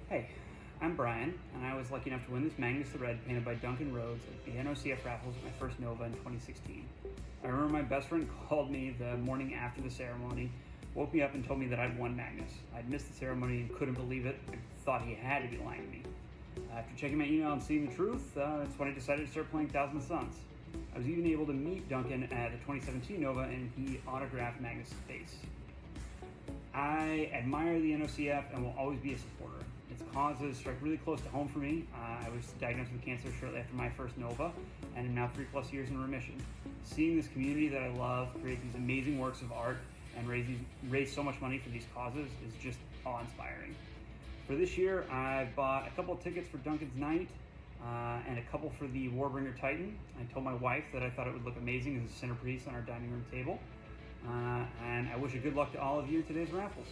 Hey, I'm Brian, and I was lucky enough to win this Magnus the Red painted by Duncan Rhodes at the NOCF raffles at my first Nova in 2016. I remember my best friend called me the morning after the ceremony, woke me up and told me that I'd won Magnus. I'd missed the ceremony and couldn't believe it. I thought he had to be lying to me. After checking my email and seeing the truth, that's when I decided to start playing Thousand Suns. I was even able to meet Duncan at the 2017 Nova, and he autographed Magnus' face. I admire the NOCF and will always be a supporter. Its causes strike really close to home for me. I was diagnosed with cancer shortly after my first Nova, and am now 3+ years in remission. Seeing this community that I love create these amazing works of art and raise so much money for these causes is just awe-inspiring. For this year, I've bought a couple of tickets for Duncan's night and a couple for the Warbringer Titan. I told my wife that I thought it would look amazing as a centerpiece on our dining room table. And I wish you good luck to all of you in today's raffles.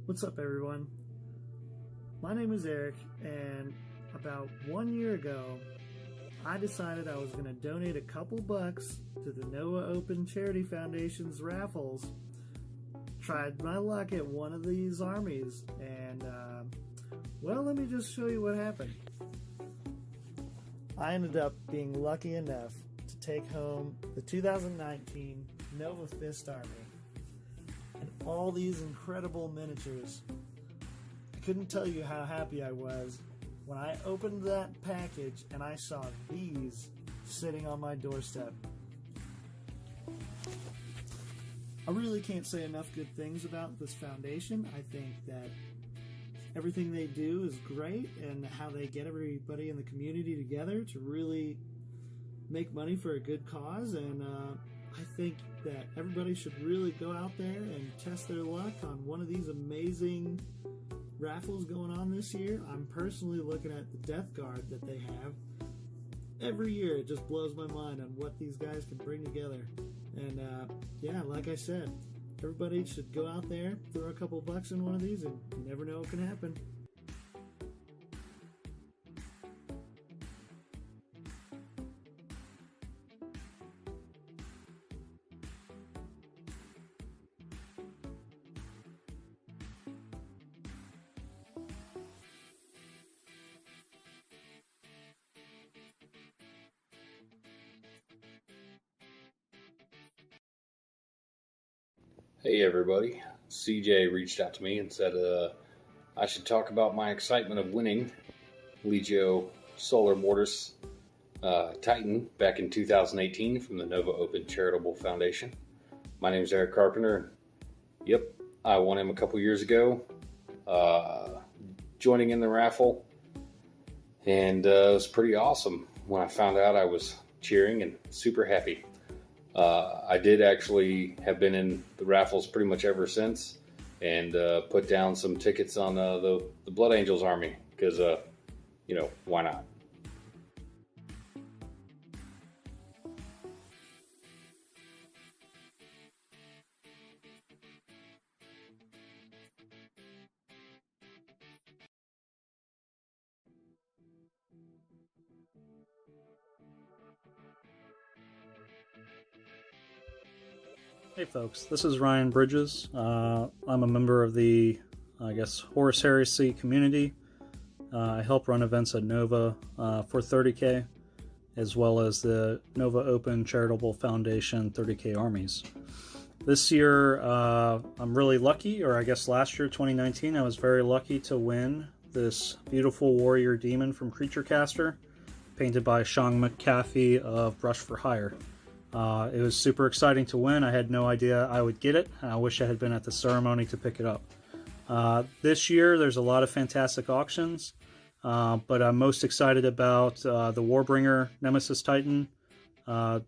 What's up, everyone? My name is Eric, and about 1 year ago, I decided I was going to donate a couple bucks to the NOVA Open Charity Foundation's raffles. Tried my luck at one of these armies, and well, let me just show you what happened. I ended up being lucky enough to take home the 2019 NOVA Fist Army and all these incredible miniatures. I couldn't tell you how happy I was when I opened that package and I saw these sitting on my doorstep. I really can't say enough good things about this foundation. I think that everything they do is great, and how they get everybody in the community together to really make money for a good cause. And I think that everybody should really go out there and test their luck on one of these amazing raffles going on this year. I'm personally looking at the Death Guard that they have. Every year it just blows my mind on what these guys can bring together. And yeah, like I said, everybody should go out there, throw a couple bucks in one of these, and you never know what can happen. Hey everybody, CJ reached out to me and said I should talk about my excitement of winning Legio Solar Mortis Titan back in 2018 from the NOVA Open Charitable Foundation. My name is Eric Carpenter. Yep, I won him a couple years ago, joining in the raffle, and it was pretty awesome. When I found out, I was cheering and super happy. I did actually have been in the raffles pretty much ever since, and put down some tickets on the Blood Angels Army because, why not? Hey folks, this is Ryan Bridges. I'm a member of the, Horus Heresy community. I help run events at NOVA for 30K, as well as the NOVA Open Charitable Foundation 30K Armies. This year, I'm really lucky, or I guess last year, 2019, I was very lucky to win this beautiful warrior demon from Creature Caster, painted by Sean McAfee of Brush for Hire. It was super exciting to win. I had no idea I would get it, and I wish I had been at the ceremony to pick it up. This year, there's a lot of fantastic auctions, but I'm most excited about the Warbringer Nemesis Titan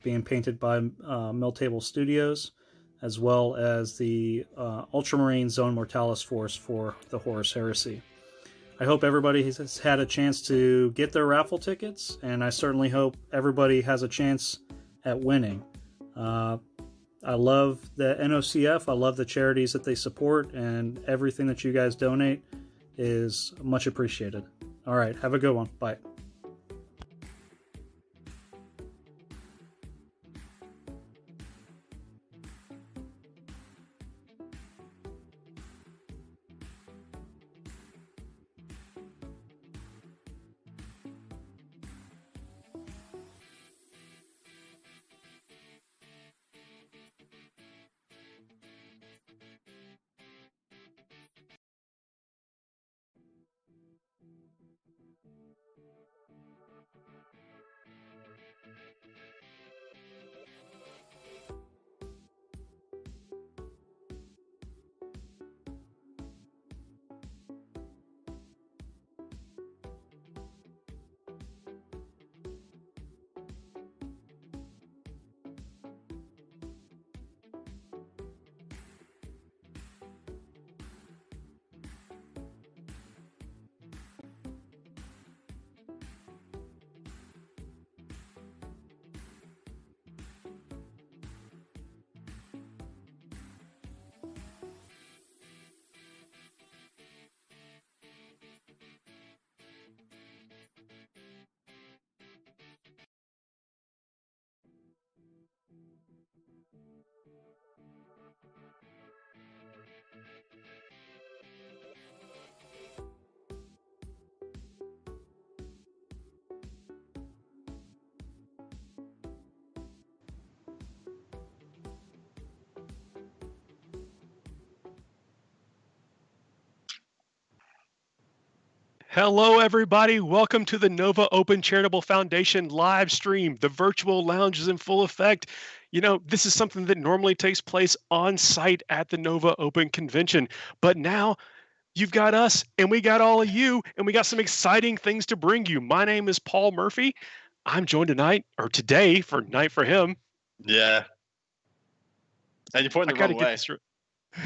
being painted by Milltable Studios, as well as the Ultramarine Zone Mortalis Force for the Horus Heresy. I hope everybody has had a chance to get their raffle tickets, and I certainly hope everybody has a chance at winning. I love the NOCF. I love the charities that they support, and everything that you guys donate is much appreciated. All right, have a good one. Bye. Hello, everybody. Welcome to the Nova Open Charitable Foundation live stream. The virtual lounge is in full effect. You know, this is something that normally takes place on site at the Nova Open Convention. But now you've got us and we got all of you, and we got some exciting things to bring you. My name is Paul Murphy. I'm joined today for night for him. Yeah. And you're pointing the wrong way.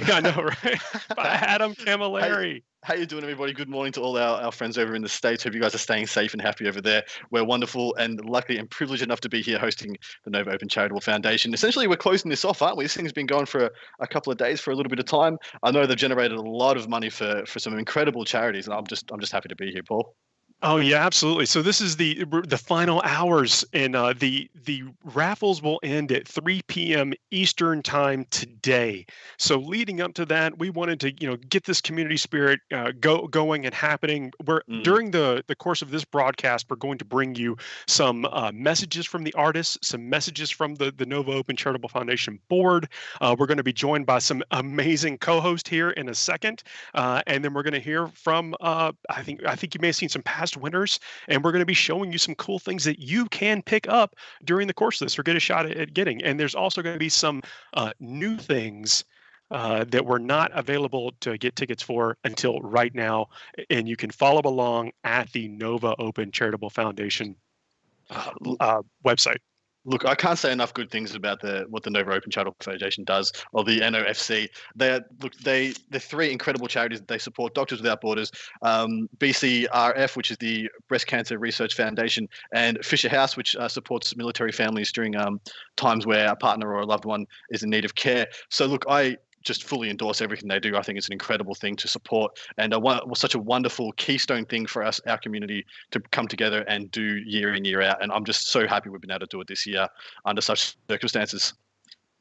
Yeah, I know, right? By Adam Camilleri. How you doing, everybody? Good morning to all our friends over in the States. Hope you guys are staying safe and happy over there. We're wonderful and lucky and privileged enough to be here hosting the Nova Open Charitable Foundation. Essentially, we're closing this off, aren't we? This thing's been going for a couple of days, for a little bit of time. I know they've generated a lot of money for some incredible charities, and I'm just happy to be here, Paul. Oh yeah, absolutely. So this is the final hours, and the raffles will end at 3 p.m. Eastern time today. So leading up to that, we wanted to get this community spirit going and happening. During the course of this broadcast, we're going to bring you some messages from the artists, some messages from the Nova Open Charitable Foundation board. We're going to be joined by some amazing co-hosts here in a second, and then we're going to hear from I think you may have seen some past winners, and we're going to be showing you some cool things that you can pick up during the course of this or get a shot at getting. And there's also going to be some new things that were not available to get tickets for until right now, and you can follow along at the Nova Open Charitable Foundation website. Look, I can't say enough good things about what the Nova Open Charitable Foundation does, or the NOFC. They're three incredible charities that they support: Doctors Without Borders, BCRF, which is the Breast Cancer Research Foundation, and Fisher House, which supports military families during times where a partner or a loved one is in need of care. So look, I just fully endorse everything they do. I think it's an incredible thing to support, and such a wonderful keystone thing for us, our community, to come together and do year in, year out. And I'm just so happy we've been able to do it this year under such circumstances.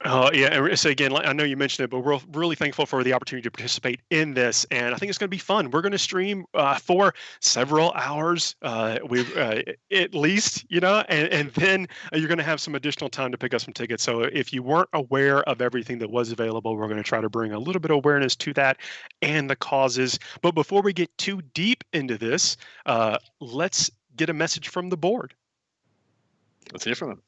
Yeah, and so again, I know you mentioned it, but we're really thankful for the opportunity to participate in this, and I think it's going to be fun. We're going to stream for several hours, at least, and then you're going to have some additional time to pick up some tickets. So if you weren't aware of everything that was available, we're going to try to bring a little bit of awareness to that and the causes. But before we get too deep into this, let's get a message from the board. Let's hear from them.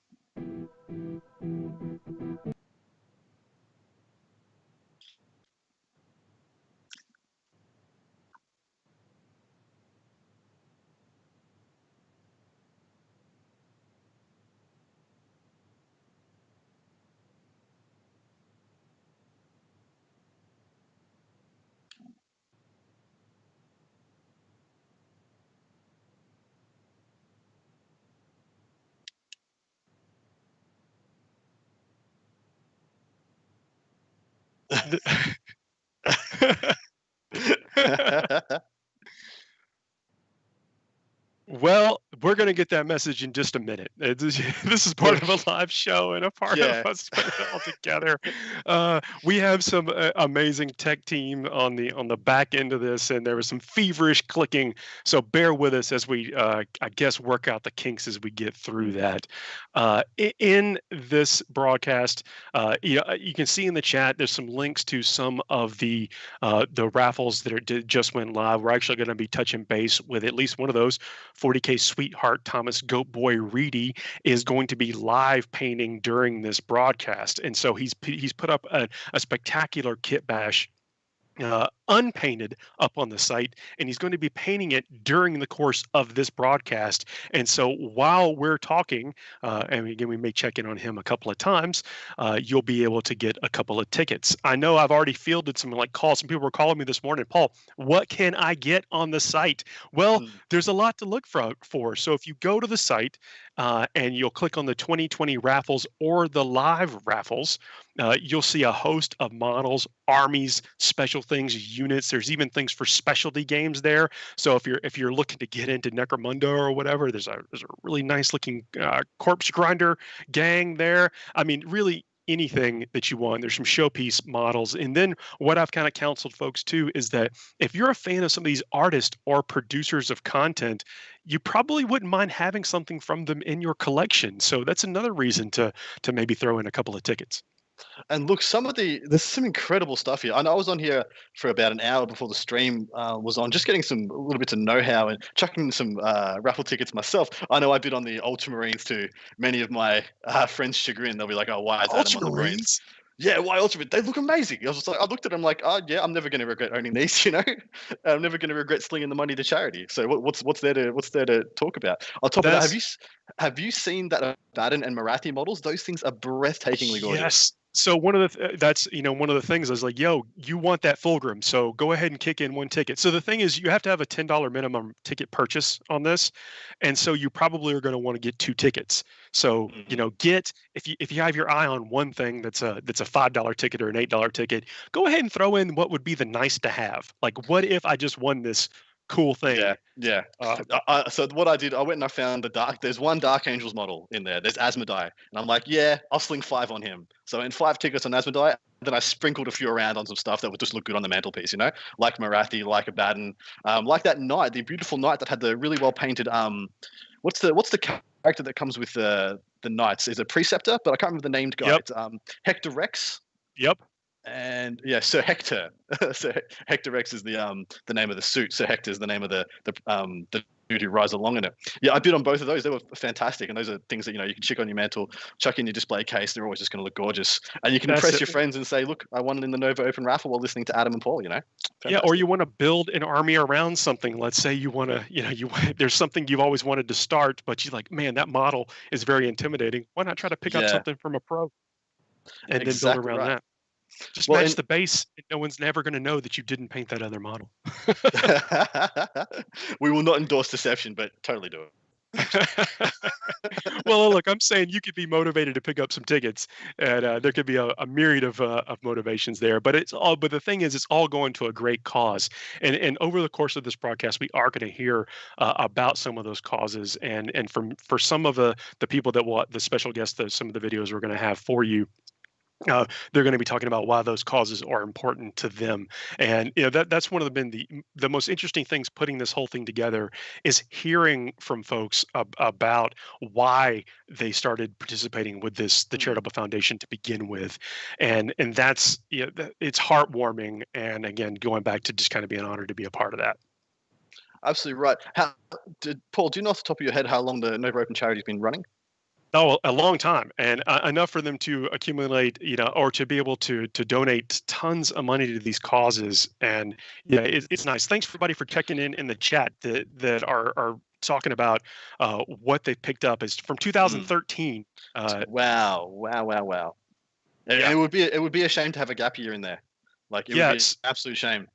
Well, we're going to get that message in just a minute. This is part of a live show and a part of us putting it all together. We have some amazing tech team on the back end of this, and there was some feverish clicking. So bear with us as we, I guess, work out the kinks as we get through that. In this broadcast, you can see in the chat there's some links to some of the raffles that just went live. We're actually going to be touching base with at least one of those. 40K Sweetheart Thomas Goat Boy Reedy is going to be live painting during this broadcast, and so he's put up a spectacular kit bash unpainted up on the site, and he's going to be painting it during the course of this broadcast. And so while we're talking, and again, we may check in on him a couple of times, you'll be able to get a couple of tickets. I know I've already fielded some calls. Some people were calling me this morning, Paul, what can I get on the site? Well, there's a lot to look for. So if you go to the site and you'll click on the 2020 raffles or the live raffles, you'll see a host of models, armies, special things, units. There's even things for specialty games there. So if you're looking to get into Necromunda or whatever, there's a really nice looking corpse grinder gang there. I mean, really anything that you want. There's some showpiece models. And then what I've kind of counseled folks too is that if you're a fan of some of these artists or producers of content, you probably wouldn't mind having something from them in your collection. So that's another reason to maybe throw in a couple of tickets. And look, there's some incredible stuff here. I know I was on here for about an hour before the stream was on, just getting a little bits of know-how and chucking in some raffle tickets myself. I know I bid on the Ultramarines to many of my friends' chagrin. They'll be like, "Oh, why is Adam on the Marines?" Yeah, why Ultramarines? They look amazing. I was just like, I looked at them like, "Oh yeah, I'm never going to regret owning these. You know, I'm never going to regret slinging the money to charity." So what's there to talk about? On top of that, have you seen that Abaddon and Marathi models? Those things are breathtakingly gorgeous. Yes. So one of the things is like, yo, you want that Fulgrim, so go ahead and kick in one ticket. So the thing is, you have to have a $10 minimum ticket purchase on this, and so you probably are going to want to get 2 tickets. So if you have your eye on one thing that's a $5 ticket or an $8 ticket, go ahead and throw in what would be the nice to have. Like, what if I just won this cool thing? Yeah. So what I did, I went and I found there's one Dark Angels model in there. There's Asmodai. And I'm like, yeah, I'll sling 5 on him. So in 5 tickets on Asmodai, then I sprinkled a few around on some stuff that would just look good on the mantelpiece, like Marathi, like Abaddon, like that knight, the beautiful knight that had the really well painted, what's the character that comes with the knights? Is a preceptor, but I can't remember the named guy. Yep. It's Hector Rex. Yep. And yeah, Sir Hector. So Hector Rex is the name of the suit. Sir Hector is the name of the dude who rides along in it. Yeah, I bid on both of those. They were fantastic, and those are things that you can chick on your mantle, chuck in your display case. They're always just going to look gorgeous, and you can impress your friends and say, "Look, I won it in the Nova Open raffle while listening to Adam and Paul." Fantastic. Yeah, or you want to build an army around something. Let's say you want to, there's something you've always wanted to start, but you're like, man, that model is very intimidating. Why not try to pick up something from a pro, and then build around that? Just match the base, and no one's never going to know that you didn't paint that other model. We will not endorse deception, but totally do it. Well, look, I'm saying you could be motivated to pick up some tickets, and there could be a myriad of motivations there. But the thing is, it's all going to a great cause. And over the course of this broadcast, we are going to hear about some of those causes, and for some of the people that the special guests, some of the videos we're going to have for you. They're going to be talking about why those causes are important to them, and that's one of the most interesting things putting this whole thing together is hearing from folks about why they started participating with the charitable foundation to begin with, and that's it's heartwarming, and again, going back to just kind of be an honor to be a part of that. Absolutely right. Paul, do you know off the top of your head how long the Nova Open Charity has been running? Oh, a long time, and enough for them to accumulate, or to be able to donate tons of money to these causes. And it's nice. Thanks everybody for checking in the chat that are talking about what they picked up is from 2013. Wow. And it would be a shame to have a gap year in there. Like it would be an absolute shame.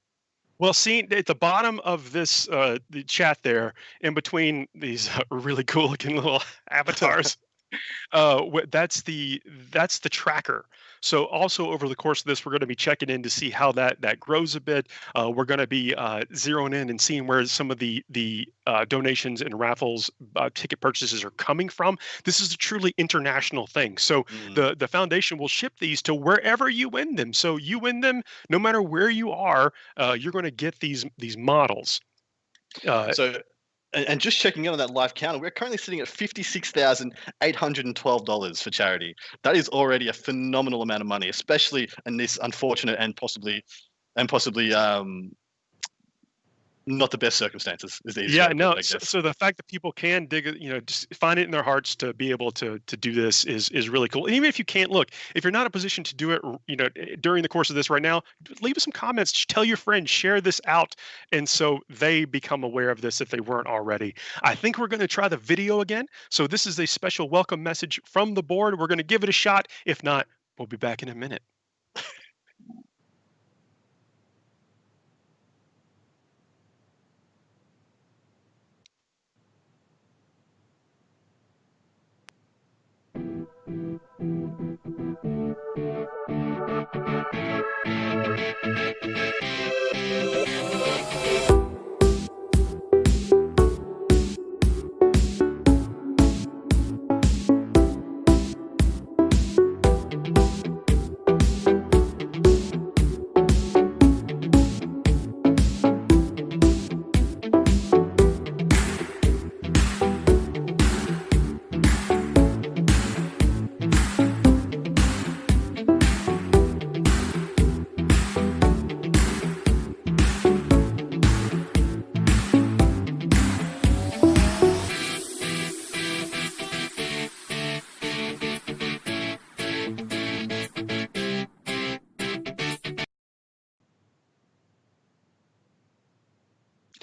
Well, see at the bottom of this the chat there, in between these really cool looking little avatars. That's the tracker. So also over the course of this, we're going to be checking in to see how that grows a bit. We're going to be zeroing in and seeing where some of the donations and raffles, ticket purchases are coming from. This is a truly international thing. So the foundation will ship these to wherever you win them. So you win them, no matter where you are, you're going to get these models. And just checking in on that live counter, we're currently sitting at $56,812 for charity. That is already a phenomenal amount of money, especially in this unfortunate and possibly not the best circumstances. Is the easiest way to put it, I guess. So the fact that people can dig it, just find it in their hearts to be able to do this is really cool. And even if you can't if you're not in a position to do it, during the course of this right now, leave us some comments, tell your friends, share this out. And so they become aware of this if they weren't already. I think we're going to try the video again. So this is a special welcome message from the board. We're going to give it a shot. If not, we'll be back in a minute.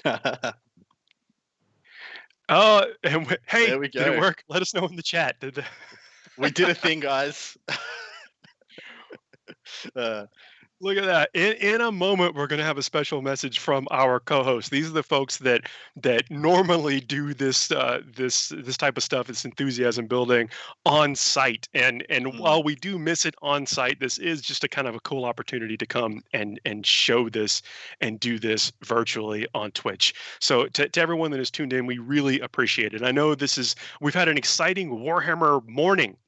Hey, There we did it go. work? Let us know in the chat. We did a thing, guys. Look at that. In a moment, we're going to have a special message from our co-hosts. These are the folks that normally do this this type of stuff. It's enthusiasm building on site. And while we do miss it on site, this is just a kind of a cool opportunity to come and show this and do this virtually on Twitch. So to everyone that is tuned in, we really appreciate it. I know we've had an exciting Warhammer morning.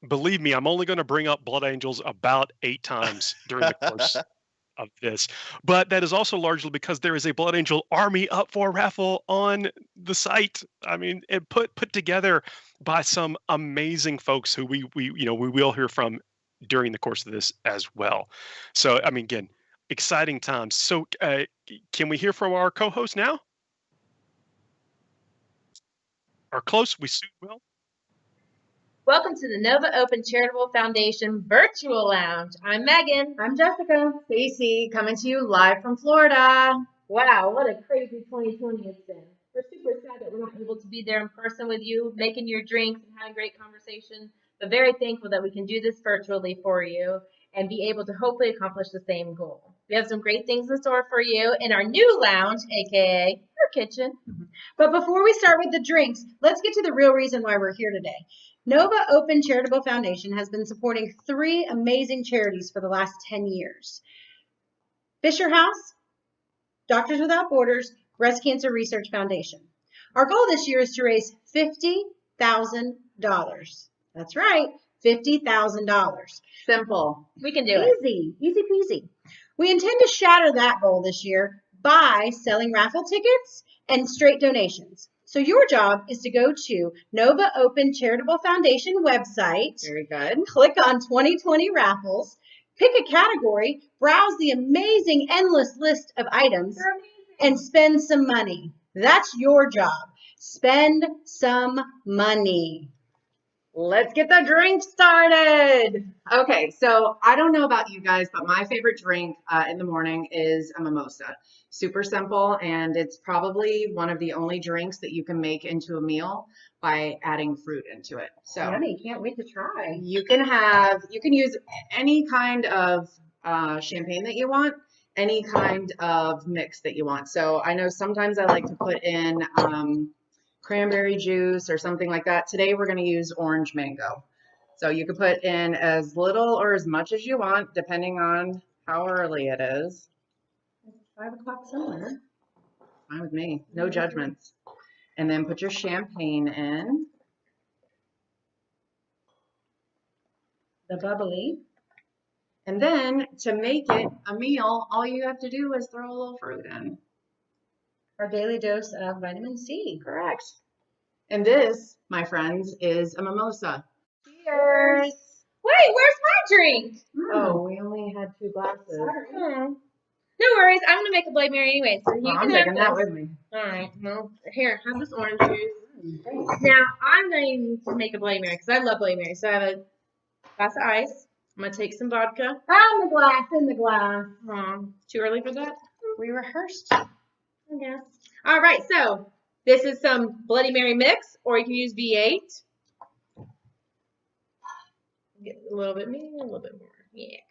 Believe me, I'm only going to bring up Blood Angels about 8 times during the course of this. But that is also largely because there is a Blood Angel army up for raffle on the site. I mean, it put together by some amazing folks who we will hear from during the course of this as well. So, I mean, again, exciting times. So, can we hear from our co-host now? Or close? We soon will. Welcome to the Nova Open Charitable Foundation Virtual Lounge. I'm Megan. I'm Jessica. Stacy, coming to you live from Florida. Wow, what a crazy 2020 it's been. We're super sad that we're not able to be there in person with you, making your drinks and having great conversation, but very thankful that we can do this virtually for you and be able to hopefully accomplish the same goal. We have some great things in store for you in our new lounge, aka our kitchen. But before we start with the drinks, let's get to the real reason why we're here today. Nova Open Charitable Foundation has been supporting 3 amazing charities for the last 10 years. Fisher House, Doctors Without Borders, Breast Cancer Research Foundation. Our goal this year is to raise $50,000. That's right, $50,000. Simple. We can do it. Easy peasy. We intend to shatter that goal this year by selling raffle tickets and straight donations. So your job is to go to Nova Open Charitable Foundation website. Very good. Click on 2020 raffles, pick a category, browse the amazing endless list of items, and spend some money. That's your job. Spend some money. Let's get the drink started. Okay, so I don't know about you guys, but my favorite drink in the morning is a mimosa. Super simple, and it's probably one of the only drinks that you can make into a meal by adding fruit into it. So Yummy, can't wait to try. you can use any kind of champagne that you want, any kind of mix that you want. So I know sometimes I like to put in cranberry juice or something like that. Today we're going to use orange mango. So you can put in as little or as much as you want, depending on how early it is. 5 o'clock somewhere. Fine with me. No judgments. And then put your champagne in. The bubbly. And then to make it a meal, all you have to do is throw a little fruit in. Our daily dose of vitamin C. Correct. And this, my friends, is a mimosa. Cheers. Wait, where's my drink? Oh, we only had 2 glasses. Oh. No worries. I'm gonna make a Bloody Mary anyway, so you I'm can taking have that this. with me. All right. Well, here, have this orange juice. Now I'm going to make a Bloody Mary because I love Bloody Mary. So I have a glass of ice. I'm gonna take some vodka. In the glass. Too early for that? We rehearsed. I guess. All right. So this is some Bloody Mary mix, or you can use V8. Get a little bit more. Yeah.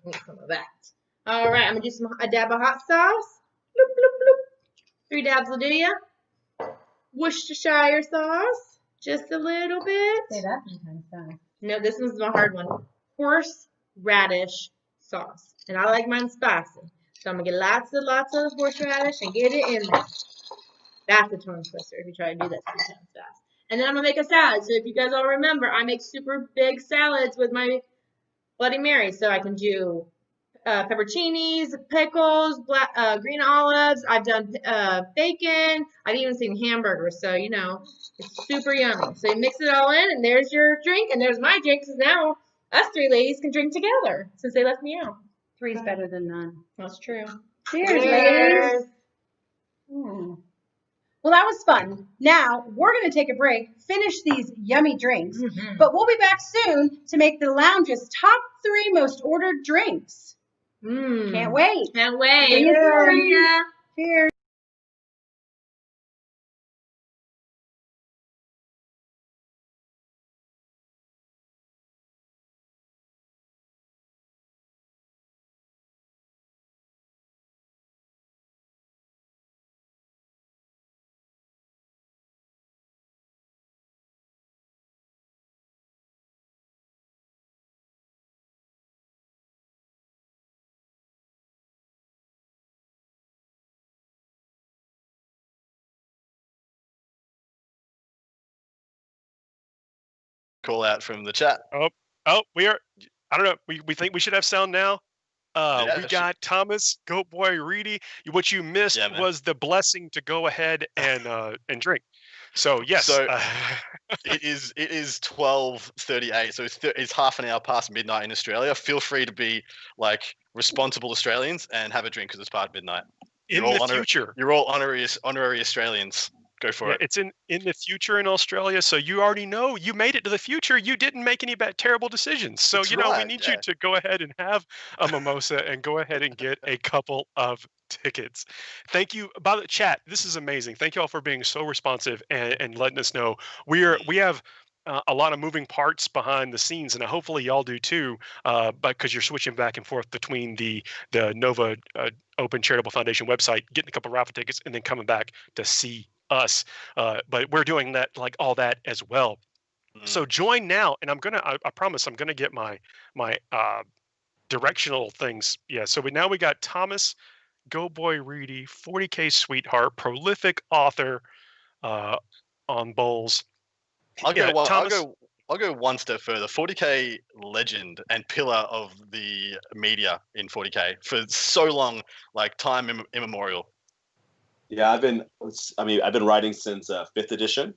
Need some of that. All right, I'm gonna do a dab of hot sauce. Bloop, bloop, bloop. 3 dabs will do ya. Worcestershire sauce, just a little bit. Say that 3 times fast. No, this one's the hard one. Horseradish sauce, and I like mine spicy, so I'm gonna get lots of horseradish and get it in there. That's a tongue twister if you try to do that 3 times fast. And then I'm gonna make a salad. So if you guys all remember, I make super big salads with my Bloody Mary, so I can do pepperoncinis, pickles, green olives. I've done bacon. I've even seen hamburgers. So, you know, it's super yummy. So you mix it all in, and there's your drink, and there's my drink, because now us 3 ladies can drink together since they left me out. 3 is better than none. That's true. Cheers, ladies. Well, that was fun. Now, we're going to take a break, finish these yummy drinks, but we'll be back soon to make the lounge's top 3 most ordered drinks. Can't wait. Can't wait. See you soon. Cheers. Call out from the chat. We are. I don't know. We think we should have sound now. Yeah, We got Thomas, Goat Boy, Reedy. What you missed Yeah, man. was the blessing to go ahead and drink. So yes, So it is 12:38. So it's half an hour past midnight in Australia. Feel free to be like responsible Australians and have a drink because it's past midnight. in the future. You're all honorary Australians. Go for Yeah, it. it's in the future in Australia, so you already know you made it to the future. You didn't make any bad, terrible decisions. So That's we right, need yeah. you to go ahead and have a mimosa and go ahead and get a couple of tickets. Thank you. By the chat, this is amazing. Thank you all for being so responsive and letting us know. We have a lot of moving parts behind the scenes, and hopefully y'all do too. But because you're switching back and forth between the Nova Open Charitable Foundation website, getting a couple raffle tickets, and then coming back to see us. But we're doing that, like all that as well. So join now, and I promise I'm gonna get my directional things. Yeah. So now we got Thomas, Go Boy Reedy, 40K Sweetheart, prolific author on bowls. I'll Yeah, go Thomas. I'll go one step further. 40K legend and pillar of the media in 40K for so long, like time immemorial. Yeah, I've been writing since 5th edition,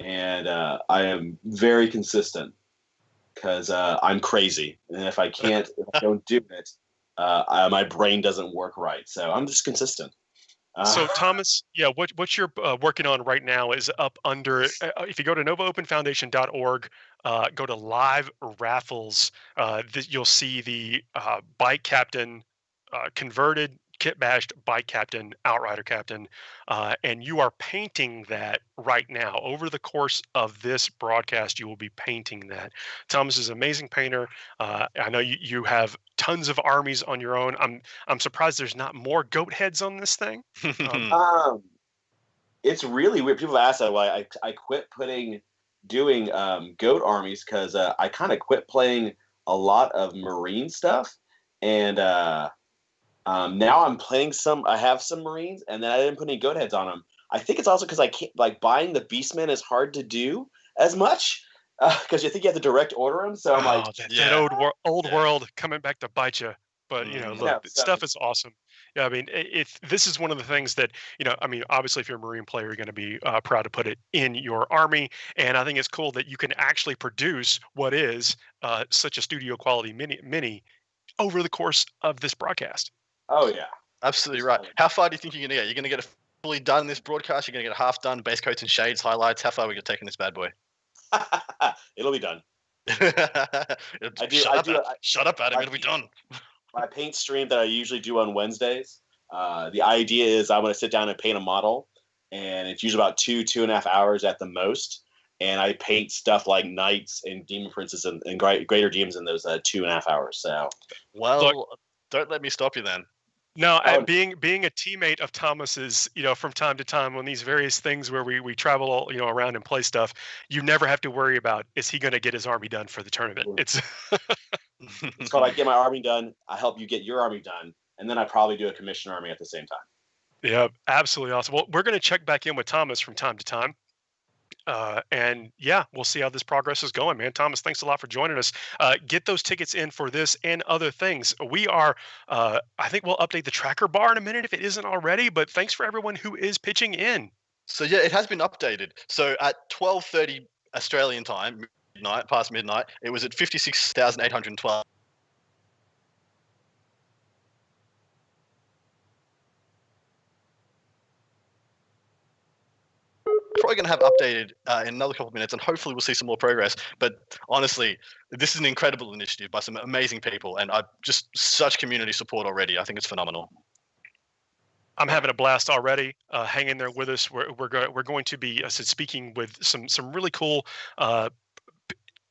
and I am very consistent because I'm crazy, and if I don't do it, my brain doesn't work right. So I'm just consistent. So Thomas, yeah, what you're working on right now is up under. If you go to novaopenfoundation.org, go to live raffles. You'll see the bike captain, converted kit bashed bike captain, outrider captain, and you are painting that right now. Over the course of this broadcast, you will be painting that. Thomas is an amazing painter. I know you have tons of armies on your own. I'm surprised there's not more goat heads on this thing. It's really weird. People ask that why I quit doing goat armies because I kind of quit playing a lot of marine stuff, and now I'm playing some. I have some marines, and then I didn't put any goat heads on them. I think it's also because I can't buying the Beastmen is hard to do as much because you think you have to direct order them. So I'm like, that old world coming back to bite you. But look, stuff is awesome. Yeah, I mean, this is one of the things that I mean, obviously, if you're a Marine player, you're going to be proud to put it in your army, and I think it's cool that you can actually produce what is such a studio quality mini over the course of this broadcast. Oh yeah, absolutely right. How far do you think you're gonna get? You're gonna get it fully done in this broadcast. You're gonna get it half done, base coats and shades, highlights. How far are we gonna take in this bad boy? It'll be done. Shut up, Adam. It'll be done. My paint stream that I usually do on Wednesdays. The idea is I'm going to sit down and paint a model, and it's usually about 2.5 hours at the most. And I paint stuff like knights and demon princes and greater demons in those 2.5 hours. So, well, don't let me stop you then. No, being a teammate of Thomas's, from time to time on these various things where we travel, around and play stuff, you never have to worry about is he going to get his army done for the tournament. It's called I get my army done, I help you get your army done, and then I probably do a commission army at the same time. Yeah, absolutely awesome. Well, we're going to check back in with Thomas from time to time. And yeah, we'll see how this progress is going, man. Thomas, thanks a lot for joining us. Get those tickets in for this and other things. We are, I think we'll update the tracker bar in a minute if it isn't already, but thanks for everyone who is pitching in. So yeah, it has been updated. So at 12:30 Australian time, past midnight, it was at 56,812. Probably going to have updated in another couple of minutes, and hopefully we'll see some more progress. But honestly, this is an incredible initiative by some amazing people, and just such community support already. I think it's phenomenal. I'm having a blast already. Hang in there with us. We're going to be speaking with some really cool, uh,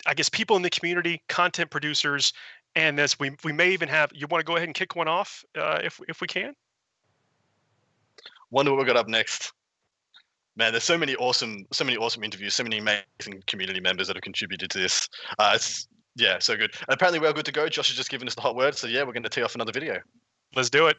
I guess, people in the community, content producers, and this we may even have. You want to go ahead and kick one off if we can? Wonder what we got up next. Man, there's so many awesome interviews, so many amazing community members that have contributed to this. Yeah, so good. And apparently we're good to go. Josh has just given us the hot word, so yeah, we're going to tee off another video. Let's do it.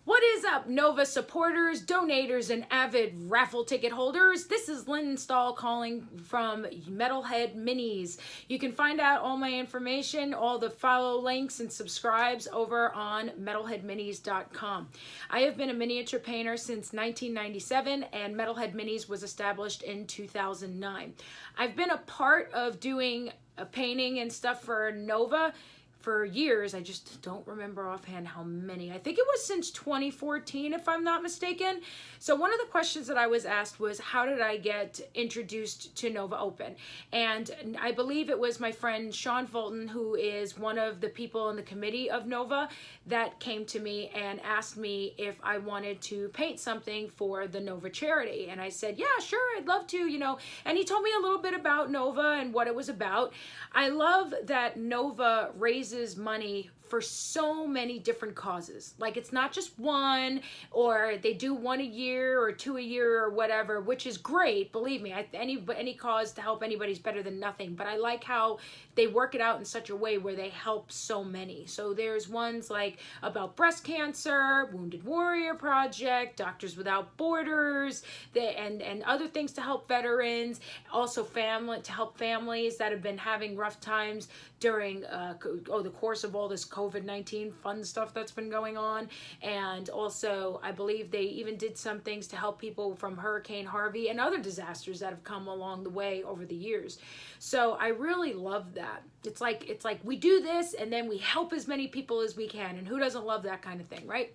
What is up, Nova supporters, donators, and avid raffle ticket holders? This is Lynn Stahl calling from Metalhead Minis. You can find out all my information, all the follow links and subscribes over on metalheadminis.com. I have been a miniature painter since 1997, and Metalhead Minis was established in 2009. I've been a part of doing painting and stuff for Nova for years. I just don't remember offhand how many. I think it was since 2014, if I'm not mistaken. So one of the questions that I was asked was, how did I get introduced to Nova Open? And I believe it was my friend Sean Fulton, who is one of the people in the committee of Nova, that came to me and asked me if I wanted to paint something for the Nova charity. And I said, yeah, sure, I'd love to, you know. And he told me a little bit about Nova and what it was about. I love that Nova raises money for so many different causes. Like, it's not just one, or they do one a year or two a year or whatever, which is great. Believe me, any cause to help anybody is better than nothing. But I like how they work it out in such a way where they help so many. So there's ones like about breast cancer, Wounded Warrior Project, Doctors Without Borders, and other things to help veterans. Also to help families that have been having rough times during the course of all this COVID-19 fun stuff that's been going on. And also, I believe they even did some things to help people from Hurricane Harvey and other disasters that have come along the way over the years. So I really love that. It's like we do this and then we help as many people as we can. And who doesn't love that kind of thing, right?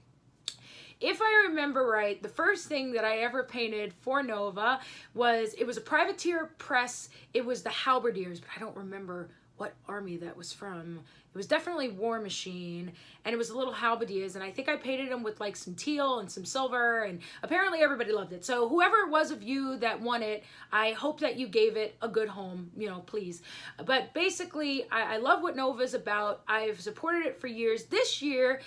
If I remember right, the first thing that I ever painted for Nova was a privateer press. It was the Halberdiers, but I don't remember what army that was from. It was definitely War Machine, and it was a little halberdiers, and I think I painted them with like some teal and some silver, and apparently everybody loved it. So whoever it was of you that won it, I hope that you gave it a good home, you know, please. But basically, I love what Nova's about. I've supported it for years. This year,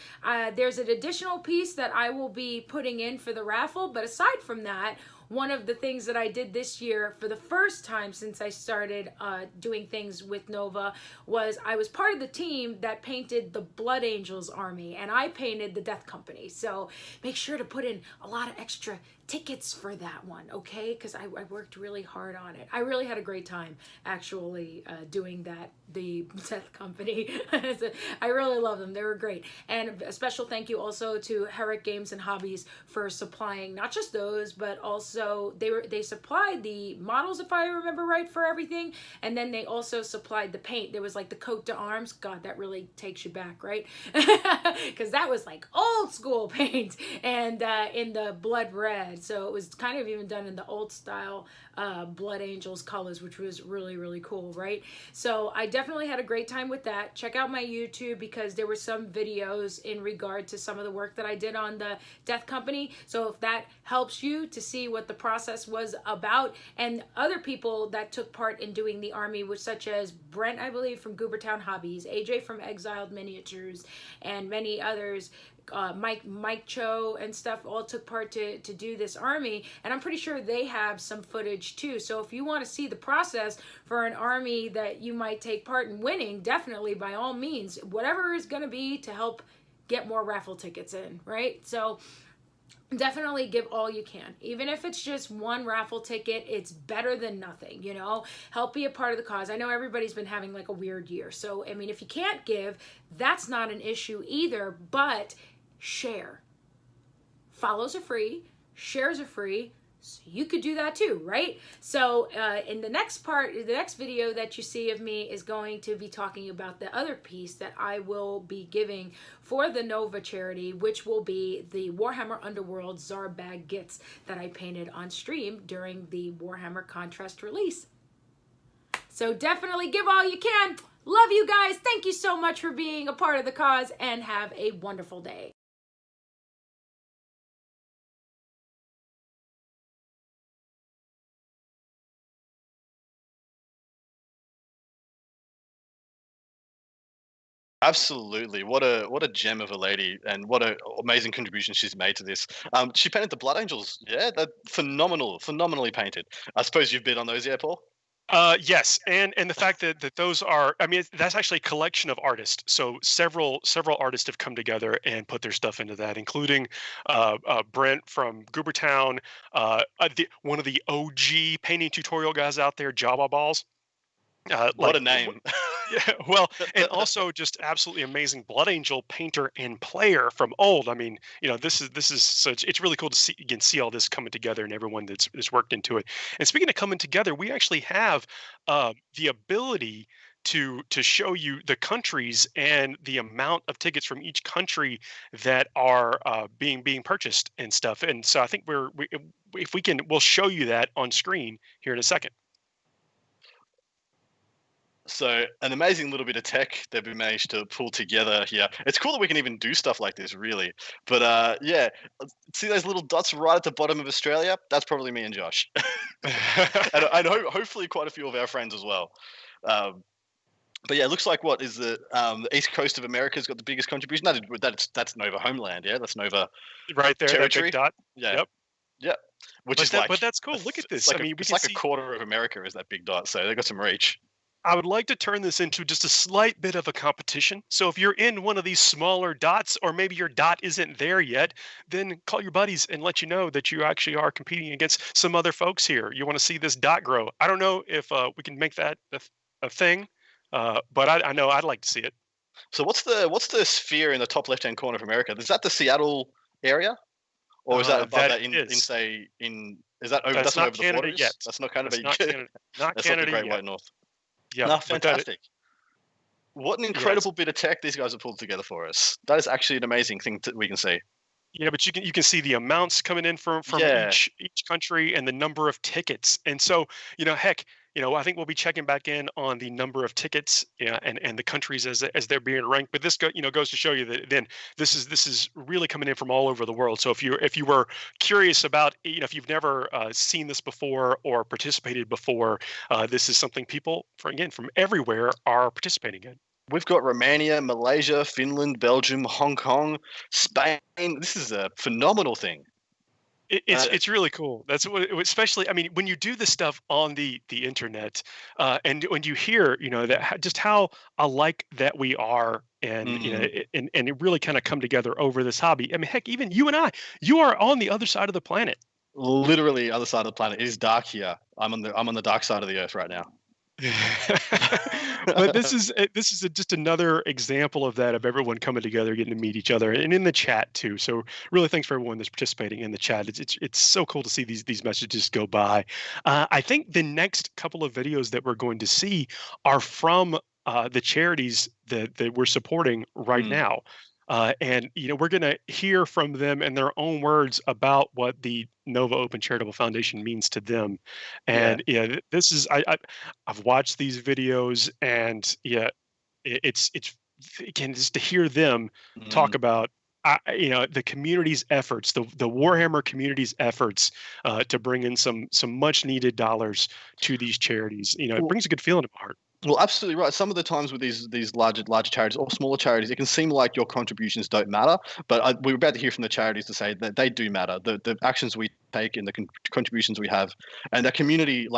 there's an additional piece that I will be putting in for the raffle, but aside from that, one of the things that I did this year for the first time since I started doing things with Nova was I was part of the team that painted the Blood Angels army, and I painted the Death Company. So make sure to put in a lot of extra tickets for that one, okay? Because I worked really hard on it. I really had a great time actually doing the Death Company. I really love them. They were great. And a special thank you also to Herrick Games and Hobbies for supplying not just those, but also they supplied the models, if I remember right, for everything. And then they also supplied the paint. There was like the coat d'arms. God, that really takes you back, right? Because that was like old school paint, and in the blood red. So it was kind of even done in the old style Blood Angels colors, which was really, really cool, right? So I definitely had a great time with that. Check out my YouTube because there were some videos in regard to some of the work that I did on the Death Company. So if that helps you to see what the process was about, and other people that took part in doing the army, which such as Brent, I believe, from Goobertown Hobbies, AJ from Exiled Miniatures, and many others, Mike Cho and stuff, all took part to do this army, and I'm pretty sure they have some footage too. So if you want to see the process for an army that you might take part in winning, definitely by all means, whatever is going to be to help get more raffle tickets in, right? So definitely give all you can. Even if it's just one raffle ticket, it's better than nothing, you know? Help be a part of the cause. I know everybody's been having like a weird year. So, I mean, if you can't give, that's not an issue either, but share. Follows are free, shares are free, so you could do that too, right? So in the next video that you see of me is going to be talking about the other piece that I will be giving for the Nova charity, which will be the Warhammer Underworld Zarbag Gits that I painted on stream during the Warhammer Contrast release. So definitely give all you can. Love you guys. Thank you so much for being a part of the cause, and have a wonderful day. Absolutely. What a gem of a lady, and what a amazing contribution she's made to this. She painted the Blood Angels. Yeah, they're phenomenally painted. I suppose you've bid on those, yeah, Paul? Yes, and the fact that those are, I mean, that's actually a collection of artists. So several artists have come together and put their stuff into that, including Brent from Goobertown, one of the OG painting tutorial guys out there, Java Balls. What a name. Yeah, well, and also just absolutely amazing Blood Angel painter and player from old. I mean, this is such. It's really cool to see all this coming together and everyone that's worked into it. And speaking of coming together, we actually have the ability to show you the countries and the amount of tickets from each country that are being purchased and stuff. And so I think if we can, we'll show you that on screen here in a second. So an amazing little bit of tech that we managed to pull together here. It's cool that we can even do stuff like this, really. But yeah, see those little dots right at the bottom of Australia? That's probably me and Josh, and hopefully quite a few of our friends as well. But yeah, it looks like what is the east coast of America's got the biggest contribution. That's Nova homeland, yeah. That's Nova right there. Territory. That big dot. Yeah. Yep. But that's cool. Look at this. I mean, it's like a quarter of America is that big dot, so they got some reach. I would like to turn this into just a slight bit of a competition. So if you're in one of these smaller dots, or maybe your dot isn't there yet, then call your buddies and let you know that you actually are competing against some other folks here. You want to see this dot grow. I don't know if we can make that a thing, but I know I'd like to see it. So what's the sphere in the top left-hand corner of America? Is that the Seattle area, or is that above that is that over? That's not over Canada the borders yet. That's not Canada. That's not Canada. That's not the Great White North. Yeah, no, fantastic. What an incredible bit of tech these guys have pulled together for us. That is actually an amazing thing we can see. Yeah, but you can see the amounts coming in from each country and the number of tickets. And so, heck, I think we'll be checking back in on the number of tickets and the countries as they're being ranked. But this goes to show you that then this is really coming in from all over the world. So if you were curious about, if you've never seen this before or participated before, this is something people from everywhere are participating in. We've got Romania, Malaysia, Finland, Belgium, Hong Kong, Spain. This is a phenomenal thing. It's really cool. That's what, especially, I mean, when you do this stuff on the internet, and when you hear, that just how alike that we are, and and it really kind of come together over this hobby. I mean, heck, even you and I, you are on the other side of the planet. Literally, other side of the planet. It is dark here. I'm on the dark side of the earth right now. But this is just another example of that, of everyone coming together, getting to meet each other, and in the chat too. So really, thanks for everyone that's participating in the chat. It's so cool to see these messages go by. I think the next couple of videos that we're going to see are from the charities that we're supporting right now. And we're going to hear from them in their own words about what the Nova Open Charitable Foundation means to them. And this is I've watched these videos, and it's again, just to hear them talk about the community's efforts, the Warhammer community's efforts to bring in some much needed dollars to these charities. It brings a good feeling to my heart. Well, absolutely right. Some of the times with these larger charities or smaller charities, it can seem like your contributions don't matter. But we're about to hear from the charities to say that they do matter. The actions we take and the contributions we have, and that community,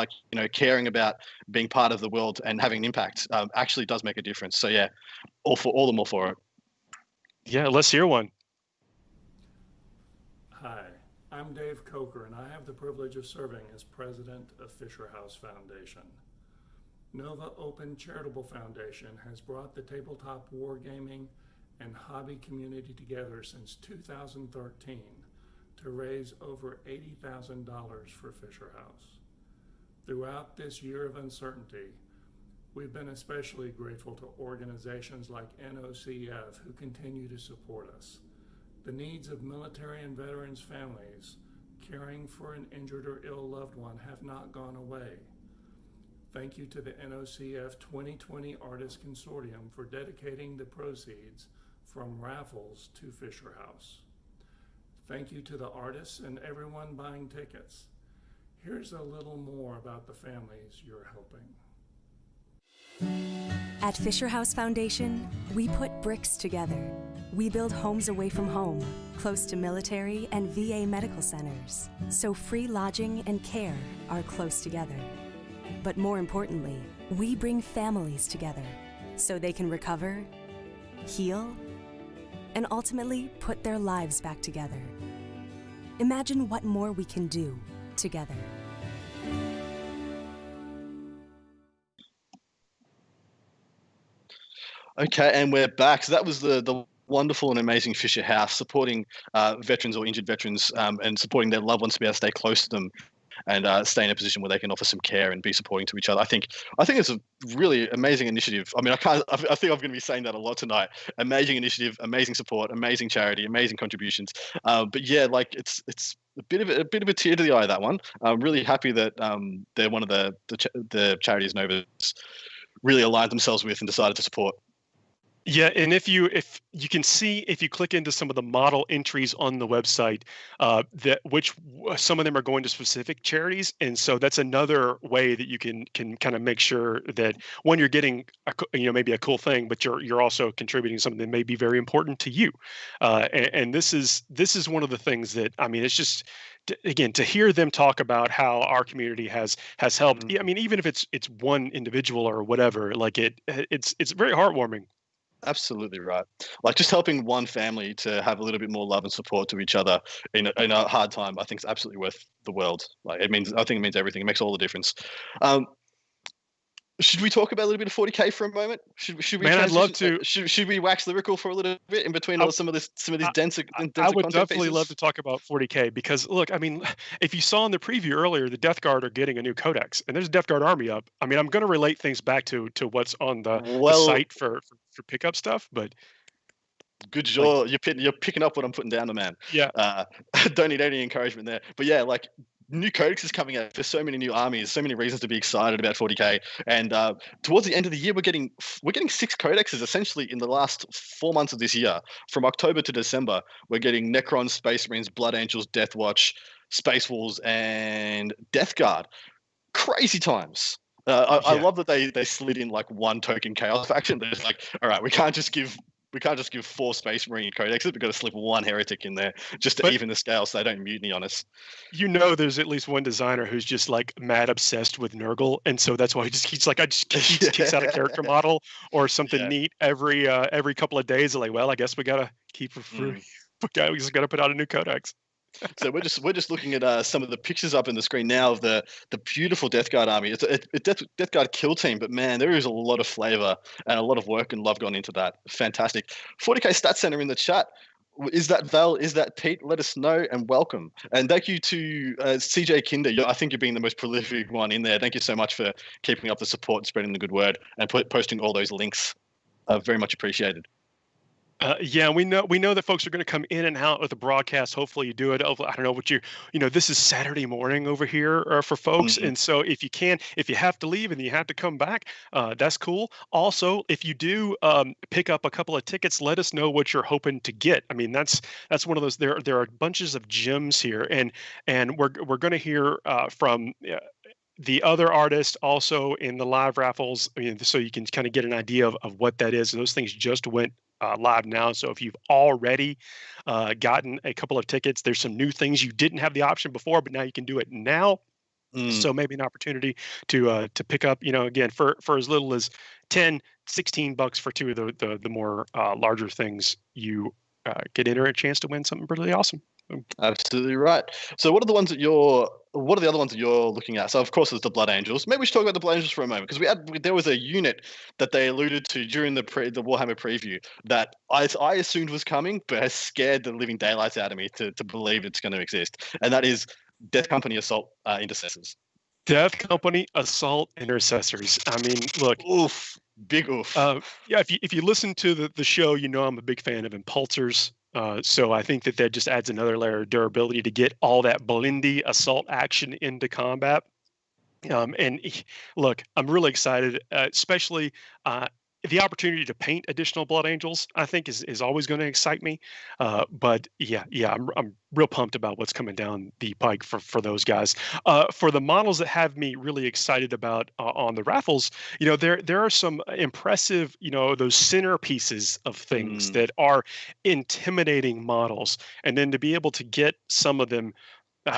caring about being part of the world and having an impact, actually does make a difference. So yeah, all the more for it. Yeah, let's hear one. Hi, I'm Dave Coker, and I have the privilege of serving as president of Fisher House Foundation. Nova Open Charitable Foundation has brought the tabletop wargaming and hobby community together since 2013 to raise over $80,000 for Fisher House. Throughout this year of uncertainty, we've been especially grateful to organizations like NOCF who continue to support us. The needs of military and veterans families caring for an injured or ill loved one have not gone away. Thank you to the NOCF 2020 Artists Consortium for dedicating the proceeds from raffles to Fisher House. Thank you to the artists and everyone buying tickets. Here's a little more about the families you're helping. At Fisher House Foundation, we put bricks together. We build homes away from home, close to military and VA medical centers, so free lodging and care are close together. But more importantly, we bring families together so they can recover, heal, and ultimately put their lives back together. Imagine what more we can do together. Okay, and we're back. So that was the wonderful and amazing Fisher House supporting veterans or injured veterans and supporting their loved ones to be able to stay close to them and stay in a position where they can offer some care and be supporting to each other. I think it's a really amazing initiative. I mean, I think I'm going to be saying that a lot tonight. Amazing initiative, amazing support, amazing charity, amazing contributions. But yeah, like it's a bit of a tear to the eye, that one. I'm really happy that they're one of the charities Nova's really aligned themselves with and decided to support. Yeah, and if you can see, if you click into some of the model entries on the website, some of them are going to specific charities, and so that's another way that you can kind of make sure that one, you're getting maybe a cool thing, but you're also contributing something that may be very important to you, and this is one of the things that, I mean, it's just, again, to hear them talk about how our community has helped. I mean, even if it's one individual or whatever, like it's very heartwarming. Absolutely right. Like just helping one family to have a little bit more love and support to each other in a hard time, I think is absolutely worth the world. Like I think it means everything. It makes all the difference. Should we talk about a little bit of 40K for a moment? Should we? Man, I'd love to. Should we wax lyrical for a little bit in between some of these denser I would definitely pieces? love to talk about 40K because look, I mean, if you saw in the preview earlier, the Death Guard are getting a new codex, and there's a Death Guard army up. I mean, I'm going to relate things back to what's on the site for pickup stuff, but. Good job. You're picking up what I'm putting down, the man. Yeah. Don't need any encouragement there. But yeah, like new codex is coming out for so many new armies, so many reasons to be excited about 40K. And towards the end of the year, we're getting 6 codexes essentially in the last 4 months of this year. From October to December, we're getting Necrons, Space Marines, Blood Angels, Death Watch, Space Wolves, and Death Guard. Crazy times. I love that they slid in like one token Chaos faction. They're just like, all right, we can't just give 4 Space Marine codexes. We've got to slip one heretic in there just to even the scale so they don't mutiny on us. There's at least one designer who's just like mad obsessed with Nurgle, and so that's why he just keeps kicks out a character model or something neat every couple of days. Like, well, I guess we gotta keep it free. We just gotta put out a new codex. So we're just looking at some of the pictures up in the screen now of the beautiful Death Guard army. It's a Death Guard kill team, but man, there is a lot of flavor and a lot of work and love gone into that. Fantastic. 40K Stat Center in the chat. Is that Val? Is that Pete? Let us know and welcome. And thank you to CJ Kinder. I think you're being the most prolific one in there. Thank you so much for keeping up the support, spreading the good word, and posting all those links. Very much appreciated. Yeah, we know that folks are going to come in and out with the broadcast. Hopefully you do it. I don't know what this is Saturday morning over here for folks. And so if you have to leave and you have to come back, that's cool. Also, if you do pick up a couple of tickets, let us know what you're hoping to get. I mean, that's one of those, there are bunches of gems here, and we're going to hear from the other artists also in the live raffles. I mean, so you can kind of get an idea of what that is. Those things just went live now. So if you've already gotten a couple of tickets, there's some new things you didn't have the option before, but now you can do it now. So maybe an opportunity to pick up, again, for as little as $10-16 for 2 of the more larger things, you get a chance to win something really awesome. Absolutely right. So what are the other ones that you're looking at? So of course there's the Blood Angels. Maybe we should talk about the Blood Angels for a moment, because there was a unit that they alluded to during the Warhammer preview that I assumed was coming, but has scared the living daylights out of me to believe it's going to exist, and that is Death Company Assault Intercessors. Death Company Assault Intercessors. I mean, look, oof, big oof. Yeah, if you listen to the show, I'm a big fan of Impulsors. So I think that just adds another layer of durability to get all that blindy assault action into combat. And look, I'm really excited, especially the opportunity to paint additional Blood Angels, I think, is always going to excite me. But yeah, I'm real pumped about what's coming down the pike for those guys. For the models that have me really excited about on the raffles, there are some impressive, those centerpieces of things that are intimidating models, and then to be able to get some of them,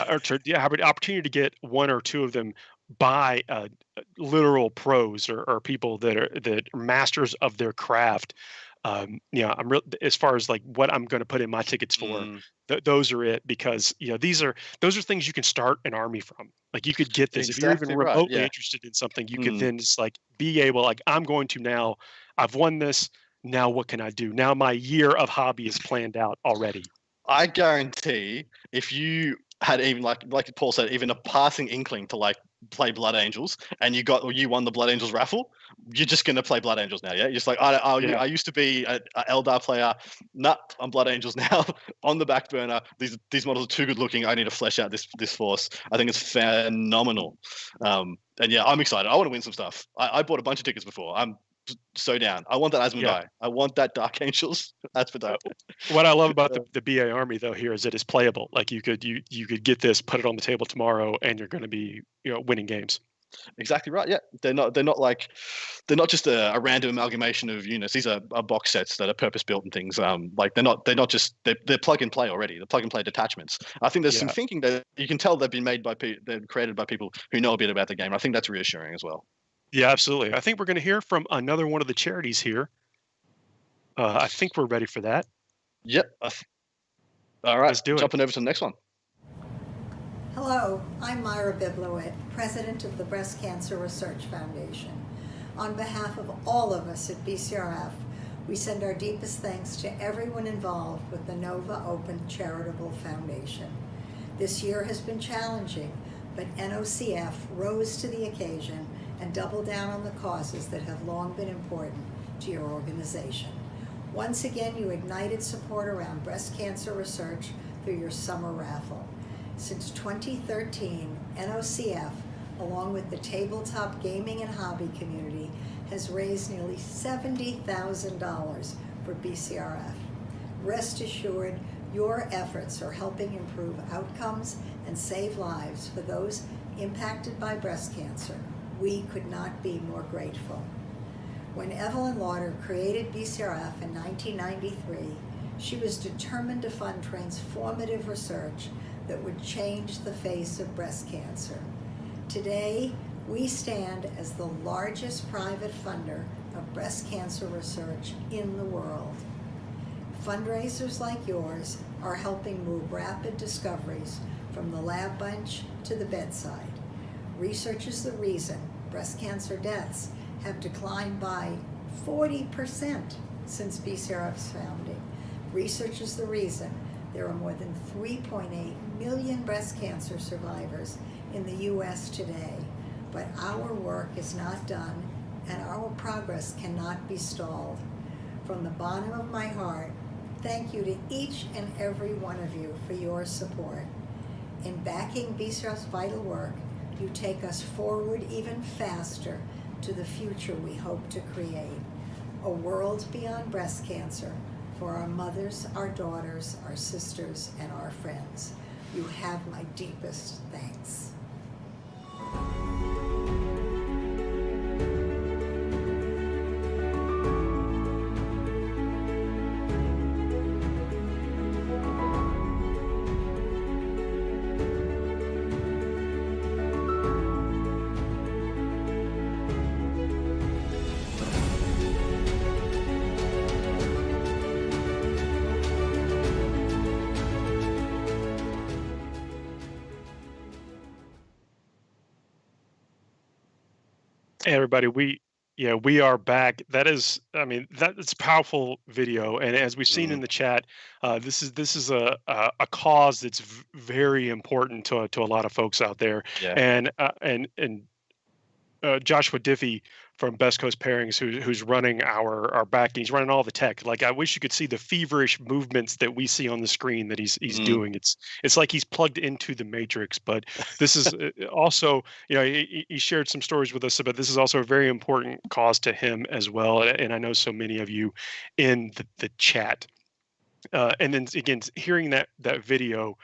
or to have an opportunity to get one or two of them by literal pros or people that are masters of their craft. I'm real as far as like what I'm going to put in my tickets for. Those are it, because those are things you can start an army from. Like, you could get this if you're even Exactly right. remotely Yeah. interested in something. You could then just like be able, like, I'm going to now. I've won this. Now what can I do? Now my year of hobby is planned out already. I guarantee if you had even like Paul said, even a passing inkling to like play Blood Angels, and you won the Blood Angels raffle, you're just gonna play Blood Angels now. Yeah, you're just like, I used to be a Eldar player. Nah, I'm Blood Angels now. On the back burner. These models are too good looking. I need to flesh out this force. I think it's phenomenal. And yeah, I'm excited. I want to win some stuff. I bought a bunch of tickets before. I'm so down. I want that Asmodai. I want that Dark Angels Asmodai. What I love about the BA army though here is that it's playable. Like, you could get this, put it on the table tomorrow, and you're going to be winning games. Exactly right. Yeah, they're not just a random amalgamation of units. These are box sets that are purpose built and things. Like they're not just they're plug and play already. They're plug and play detachments. I think there's some thinking that you can tell they've been made they're created by people who know a bit about the game. I think that's reassuring as well. Yeah, absolutely. I think we're going to hear from another one of the charities here. I think we're ready for that. Yep. All right. Let's do it. Jumping over to the next one. Hello, I'm Myra Biblowit, President of the Breast Cancer Research Foundation. On behalf of all of us at BCRF, we send our deepest thanks to everyone involved with the NOVA Open Charitable Foundation. This year has been challenging, but NOCF rose to the occasion and doubled down on the causes that have long been important to your organization. Once again, you ignited support around breast cancer research through your summer raffle. Since 2013, NOCF, along with the tabletop gaming and hobby community, has raised nearly $70,000 for BCRF. Rest assured, your efforts are helping improve outcomes and save lives for those impacted by breast cancer. We could not be more grateful. When Evelyn Lauder created BCRF in 1993, she was determined to fund transformative research that would change the face of breast cancer. Today, we stand as the largest private funder of breast cancer research in the world. Fundraisers like yours are helping move rapid discoveries from the lab bench to the bedside. Research is the reason breast cancer deaths have declined by 40% since BCRF's founding. Research is the reason there are more than 3.8 million breast cancer survivors in the U.S. today. But our work is not done, and our progress cannot be stalled. From the bottom of my heart, thank you to each and every one of you for your support. In backing BCRF's vital work, you take us forward even faster to the future we hope to create. A world beyond breast cancer for our mothers, our daughters, our sisters, and our friends. You have my deepest thanks. Hey everybody, we are back. That's a powerful video, and as we've seen in the chat, this is a cause that's very important to a lot of folks out there. Yeah. And Joshua Diffie Best Coast Pairings, who's running our backing. He's running all the tech. Like, I wish you could see the feverish movements that we see on the screen that he's doing. It's like he's plugged into the Matrix. But this is also, he shared some stories with us about this is also a very important cause to him as well. And I know so many of you in the chat. And then again, hearing that video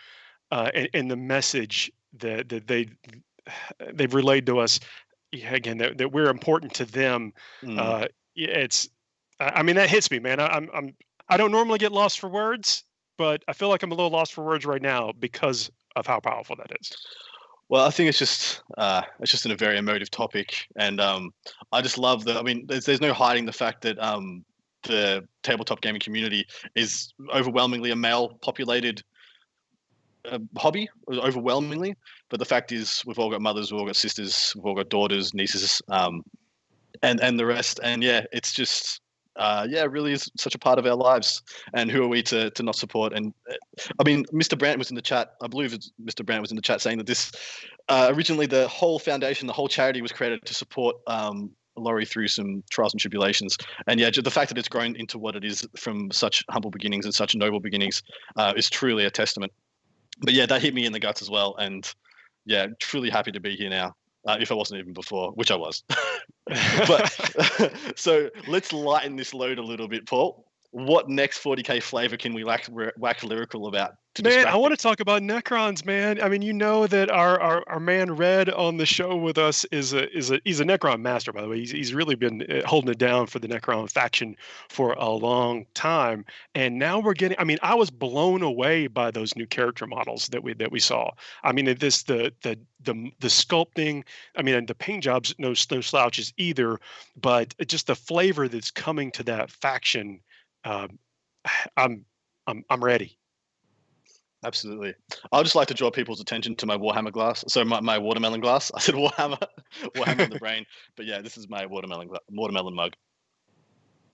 and the message that they've relayed to us. Again, that we're important to them. It's, I mean, that hits me, man. I don't normally get lost for words, but I feel like I'm a little lost for words right now because of how powerful that is. Well, I think it's just a very emotive topic, and I just love that. I mean, there's no hiding the fact that the tabletop gaming community is overwhelmingly a male-populated hobby, overwhelmingly. But the fact is, we've all got mothers, we've all got sisters, we've all got daughters, nieces, and the rest. And yeah, it's just it really is such a part of our lives. And who are we to not support? And I mean, Mr. Brandt was in the chat. I believe Mr. Brandt was in the chat saying that this originally the whole foundation, the whole charity was created to support Laurie through some trials and tribulations. And yeah, the fact that it's grown into what it is from such humble beginnings and such noble beginnings is truly a testament. But yeah, that hit me in the guts as well. And yeah, truly happy to be here now. If I wasn't even before, which I was. But so let's lighten this load a little bit, Paul. What next 40K flavor can we wax lyrical about? Man, I want to talk about Necrons, man. I mean, you know that our man Red on the show with us he's a Necron master, by the way. He's really been holding it down for the Necron faction for a long time, and now we're getting. I mean, I was blown away by those new character models that we saw. I mean, the sculpting. I mean, and the paint jobs, no slouches either, but just the flavor that's coming to that faction. I'm ready. Absolutely. I'd just like to draw people's attention to my Warhammer glass. So my watermelon glass. I said Warhammer in the brain. But yeah, this is my watermelon mug.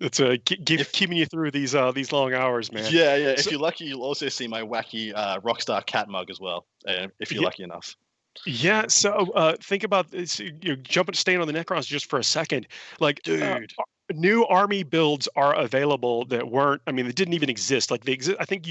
It's keeping you through these long hours, man. Yeah. If you're lucky, you'll also see my wacky Rockstar cat mug as well. If you're lucky enough. Yeah. So think about this. Staying on the Necrons just for a second. Like, dude. New army builds are available that weren't. I mean, they didn't even exist. Like they exist. I think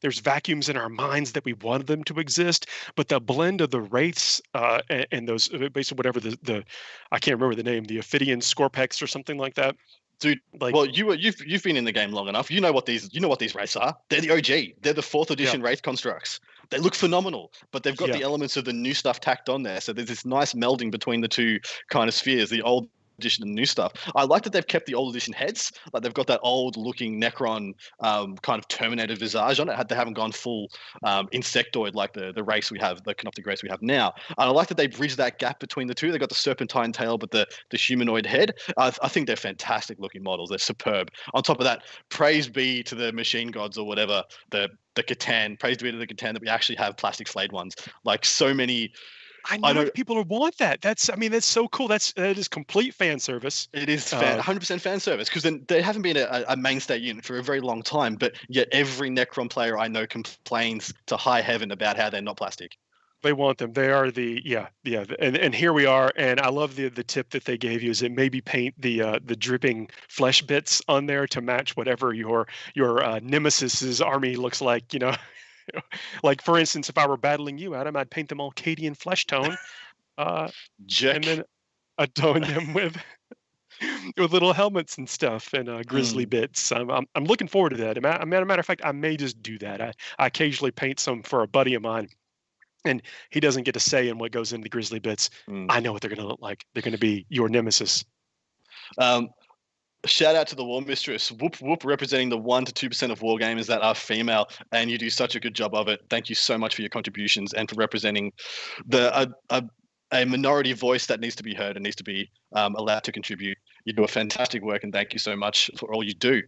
there's vacuums in our minds that we wanted them to exist. But the blend of the wraiths and those basically whatever the I can't remember the name, the Ophidian Scorpex or something like that. Dude, like, well, you've been in the game long enough. You know what these wraiths are. They're the OG. They're the 4th edition wraith constructs. They look phenomenal, but they've got the elements of the new stuff tacked on there. So there's this nice melding between the two kind of spheres. The old edition and new stuff. I like that they've kept the old edition heads. Like they've got that old looking Necron kind of Terminator visage on it. They haven't gone full insectoid like the race we have, the Canoptic race we have now. And I like that they bridged that gap between the two. They've got the serpentine tail, but the humanoid head. I think they're fantastic looking models. They're superb. On top of that, praise be to the machine gods or whatever, the Catan. Praise be to the Catan that we actually have plastic flayed ones. Like so many. I know people want that. That's so cool. That is complete fan service. It is 100% fan service because then they haven't been a mainstay unit for a very long time. But yet every Necron player I know complains to high heaven about how they're not plastic. They want them. They are and here we are. And I love the tip that they gave you is that maybe paint the dripping flesh bits on there to match whatever your nemesis's army looks like. You know. Like for instance, if I were battling you, Adam, I'd paint them all Cadian flesh tone, and then adorn them with little helmets and stuff and grizzly bits. I'm looking forward to that. As a matter of fact, I may just do that. I occasionally paint some for a buddy of mine, and he doesn't get a say in what goes into the grizzly bits. I know what they're going to look like. They're going to be your nemesis. Shout out to the War Mistress, whoop whoop, representing the 1% to 2% of war gamers that are female, and you do such a good job of it. Thank you so much for your contributions and for representing a minority voice that needs to be heard and needs to be allowed to contribute. You do a fantastic work, and thank you so much for all you do.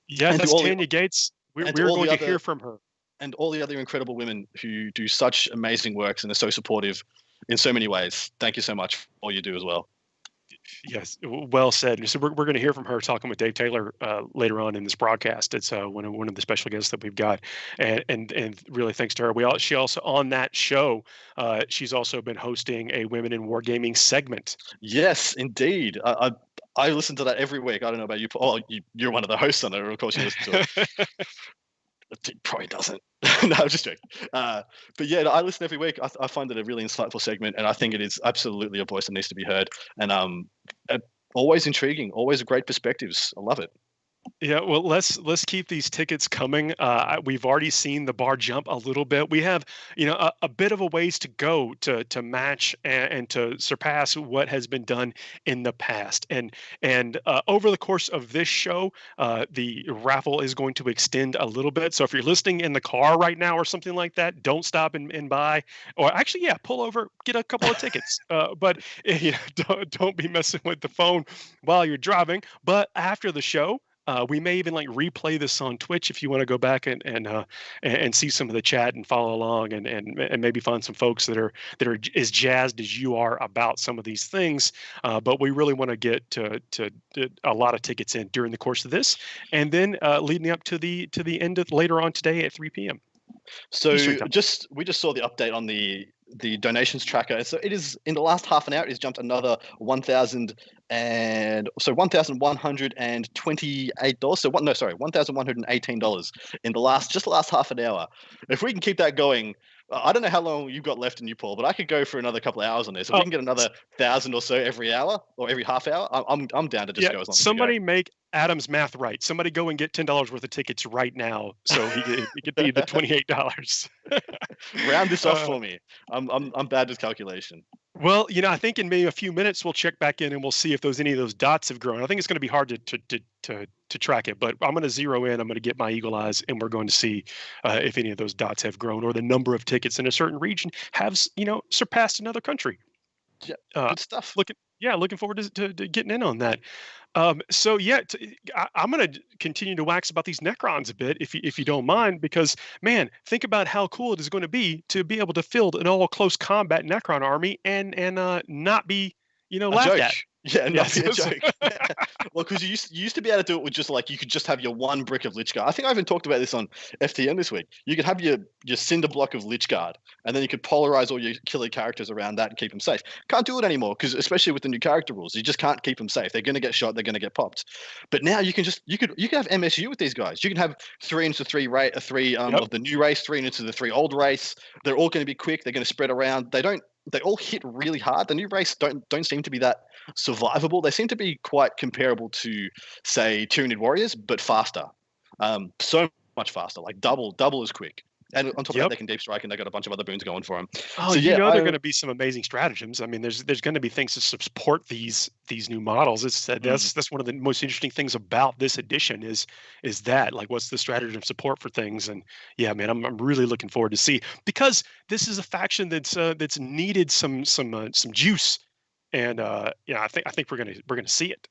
Yeah, and that's Tanya Gates. We're going to hear from her. And all the other incredible women who do such amazing works and are so supportive in so many ways. Thank you so much for all you do as well. Yes, well said. So we're going to hear from her talking with Dave Taylor later on in this broadcast. It's one of the special guests that we've got, and really thanks to her. She also on that show. She's also been hosting a Women in Wargaming segment. Yes, indeed. I listen to that every week. I don't know about you. Oh, you're one of the hosts on it. Of course, you listen to it. It probably doesn't. No, I'm just joking. But yeah, I listen every week. I find it a really insightful segment, and I think it is absolutely a voice that needs to be heard. And always intriguing, always great perspectives. I love it. Yeah, well, let's keep these tickets coming. We've already seen the bar jump a little bit. We have, a bit of a ways to go to match and to surpass what has been done in the past. And over the course of this show, the raffle is going to extend a little bit. So if you're listening in the car right now or something like that, don't stop and buy. Or actually, yeah, pull over, get a couple of tickets. But don't be messing with the phone while you're driving. But after the show. We may even replay this on Twitch if you want to go back and see some of the chat and follow along and maybe find some folks that are as jazzed as you are about some of these things. But we really want to get to a lot of tickets in during the course of this, and then leading up to the end of later on today at 3 p.m. So we just saw the update on the donations tracker. So it is in the last half an hour. It has jumped another $1,128. So $1,118 in the last half an hour. If we can keep that going, I don't know how long you've got left in you, Paul, but I could go for another couple of hours on this. If we can get another 1,000 or so every hour or every half hour, I'm down to just go as long as somebody make Adam's math right. Somebody go and get $10 worth of tickets right now, so he could be the $28. Round this off for me. I'm bad with calculation. Well, I think in maybe a few minutes we'll check back in and we'll see if any of those dots have grown. I think it's going to be hard to track it, but I'm going to zero in. I'm going to get my eagle eyes, and we're going to see if any of those dots have grown or the number of tickets in a certain region have surpassed another country. Yeah, good stuff. Looking forward to getting in on that. So yeah, I'm going to continue to wax about these Necrons a bit, if you don't mind, because man, think about how cool it is going to be to field an all close combat Necron army and not be laughed at. Yeah, not be a joke. Well, because you used to be able to do it with just you could just have your one brick of Lich Guard. I think I even talked about this on FTN this week. You could have your cinder block of Lich Guard, and then you could polarize all your killer characters around that and keep them safe. Can't do it anymore because, especially with the new character rules, you just can't keep them safe. They're going to get shot. They're going to get popped. But now you could have MSU with these guys. You can have 3 into 3 of the new race, 3 into the 3 old race. They're all going to be quick. They're going to spread around. They all hit really hard. The new race don't seem to be that survivable. They seem to be quite comparable to, say, Tyranid Warriors, but faster. So much faster, double as quick. And on top of that, they can deep strike, and they got a bunch of other boons going for them. Oh, so, they're going to be some amazing stratagems. I mean, there's going to be things to support these new models. That's one of the most interesting things about this edition is that what's the stratagem support for things. And yeah, man, I'm really looking forward to see, because this is a faction that's needed some juice, and I think we're gonna see it.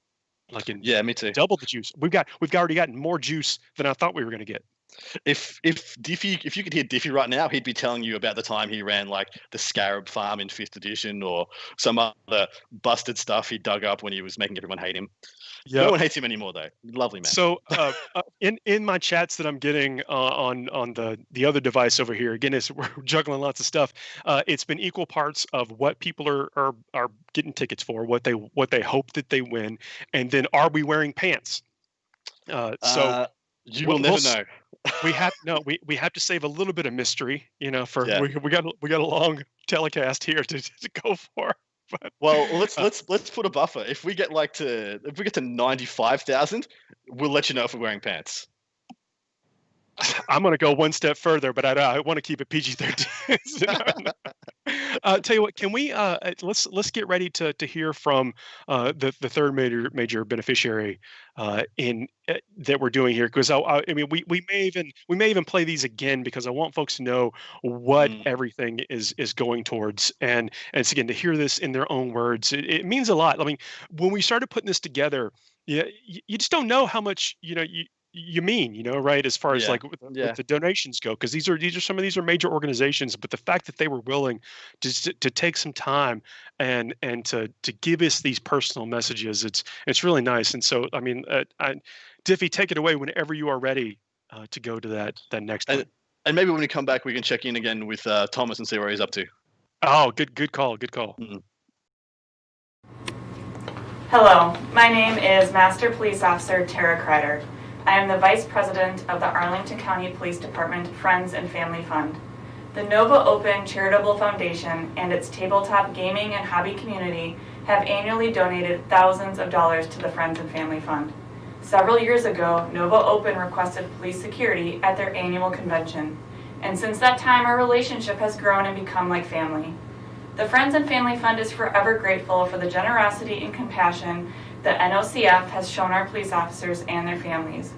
Me too. Double the juice. We've already gotten more juice than I thought we were going to get. If you could hear Diffie right now, he'd be telling you about the time he ran the Scarab farm in 5th edition or some other busted stuff he dug up when he was making everyone hate him. Yep. No one hates him anymore, though. Lovely man. So in my chats that I'm getting on the other device over here, again, we're juggling lots of stuff. It's been equal parts of what people are getting tickets for, what they hope that they win, and then are we wearing pants? You will never know. We have to save a little bit of mystery, we got a long telecast here to go for. But, well, let's put a buffer. If we get to 95,000, we'll let you know if we're wearing pants. I'm going to go one step further, but I want to keep it PG-13. Tell you what, can we let's get ready to hear from the third major beneficiary that we're doing here, because I mean we may even play these again, because I want folks to know what everything is going towards, and it's, again, to hear this in their own words, it means a lot. I mean, when we started putting this together, you just don't know how much you mean, right? As far as Yeah. like with the donations go, because these are some of these are major organizations, but the fact that they were willing to take some time and to give us these personal messages, it's really nice. And so, I mean, Diffie, take it away whenever you are ready to go to that next one. And maybe when we come back, we can check in again with Thomas and see where he's up to. Oh, good call. Mm-hmm. Hello, my name is Master Police Officer Tara Kreider. I am the Vice President of the Arlington County Police Department Friends and Family Fund. The Nova Open Charitable Foundation and its tabletop gaming and hobby community have annually donated thousands of dollars to the Friends and Family Fund. Several years ago, Nova Open requested police security at their annual convention, and since that time our relationship has grown and become like family. The Friends and Family Fund is forever grateful for the generosity and compassion that NOCF has shown our police officers and their families.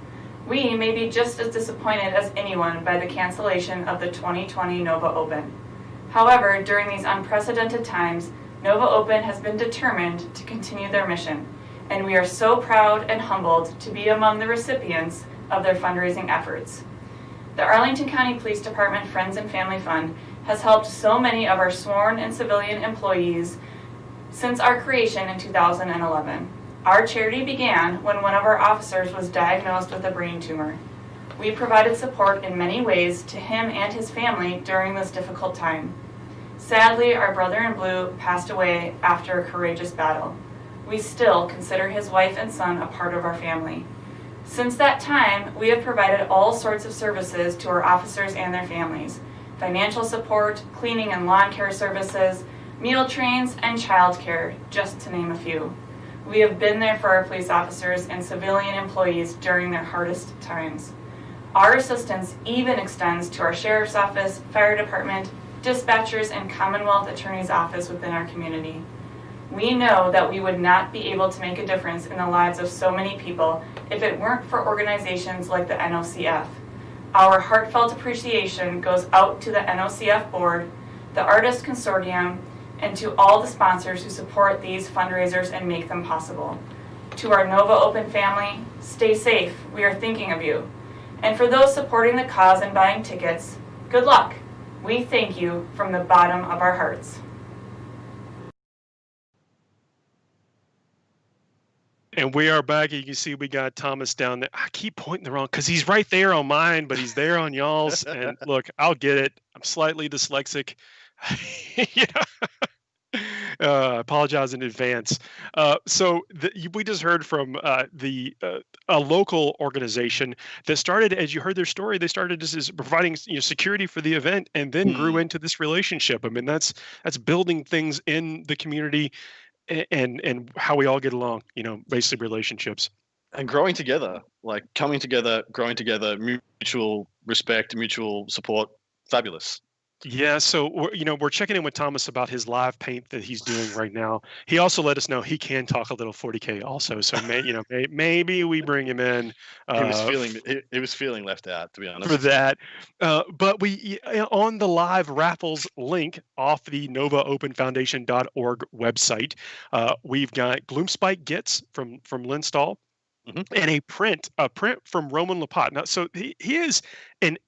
We may be just as disappointed as anyone by the cancellation of the 2020 Nova Open. However, during these unprecedented times, Nova Open has been determined to continue their mission, and we are so proud and humbled to be among the recipients of their fundraising efforts. The Arlington County Police Department Friends and Family Fund has helped so many of our sworn and civilian employees since our creation in 2011. Our charity began when one of our officers was diagnosed with a brain tumor. We provided support in many ways to him and his family during this difficult time. Sadly, our brother in blue passed away after a courageous battle. We still consider his wife and son a part of our family. Since that time, we have provided all sorts of services to our officers and their families: financial support, cleaning and lawn care services, meal trains, and child care, just to name a few. We have been there for our police officers and civilian employees during their hardest times. Our assistance even extends to our sheriff's office, fire department, dispatchers, and Commonwealth Attorney's office within our community. We know that we would not be able to make a difference in the lives of so many people if it weren't for organizations like the NOCF. Our heartfelt appreciation goes out to the NOCF board, the Artist Consortium, and to all the sponsors who support these fundraisers and make them possible. To our Nova Open family, stay safe, we are thinking of you. And for those supporting the cause and buying tickets, good luck. We thank you from the bottom of our hearts. And we are back. You can see we got Thomas down there. I keep pointing the wrong, because he's right there on mine, but he's there on y'all's. And look, I'll get it. I'm slightly dyslexic. I apologize in advance. We just heard from a local organization that started, as you heard their story, they started as providing security for the event, and then grew into this relationship. I mean, that's building things in the community and how we all get along. Basically relationships and growing together, like coming together, growing together, mutual respect, mutual support. Fabulous. Yeah, so we're checking in with Thomas about his live paint that he's doing right now. He also let us know he can talk a little 40K also, so maybe we bring him in. He was feeling left out, to be honest. For that, but we on the live raffles link off the NovaOpenFoundation.org website, we've got Gloomspike Gets from Linstall, and a print from Roman Lapat. Now, so he is an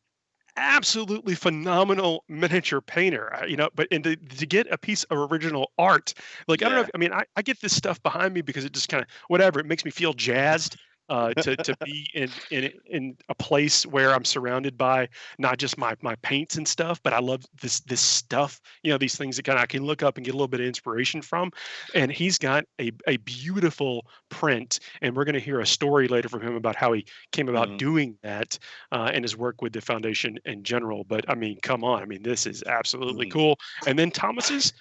absolutely phenomenal miniature painter, but to get a piece of original art, like, I don't know, I get this stuff behind me because it just kind of, whatever, it makes me feel jazzed to be in a place where I'm surrounded by not just my paints and stuff, but I love this stuff, these things that I can look up and get a little bit of inspiration from. And he's got a beautiful print, and we're going to hear a story later from him about how he came about doing that and his work with the foundation in general. But I mean, come on, this is absolutely cool. And then Thomas's,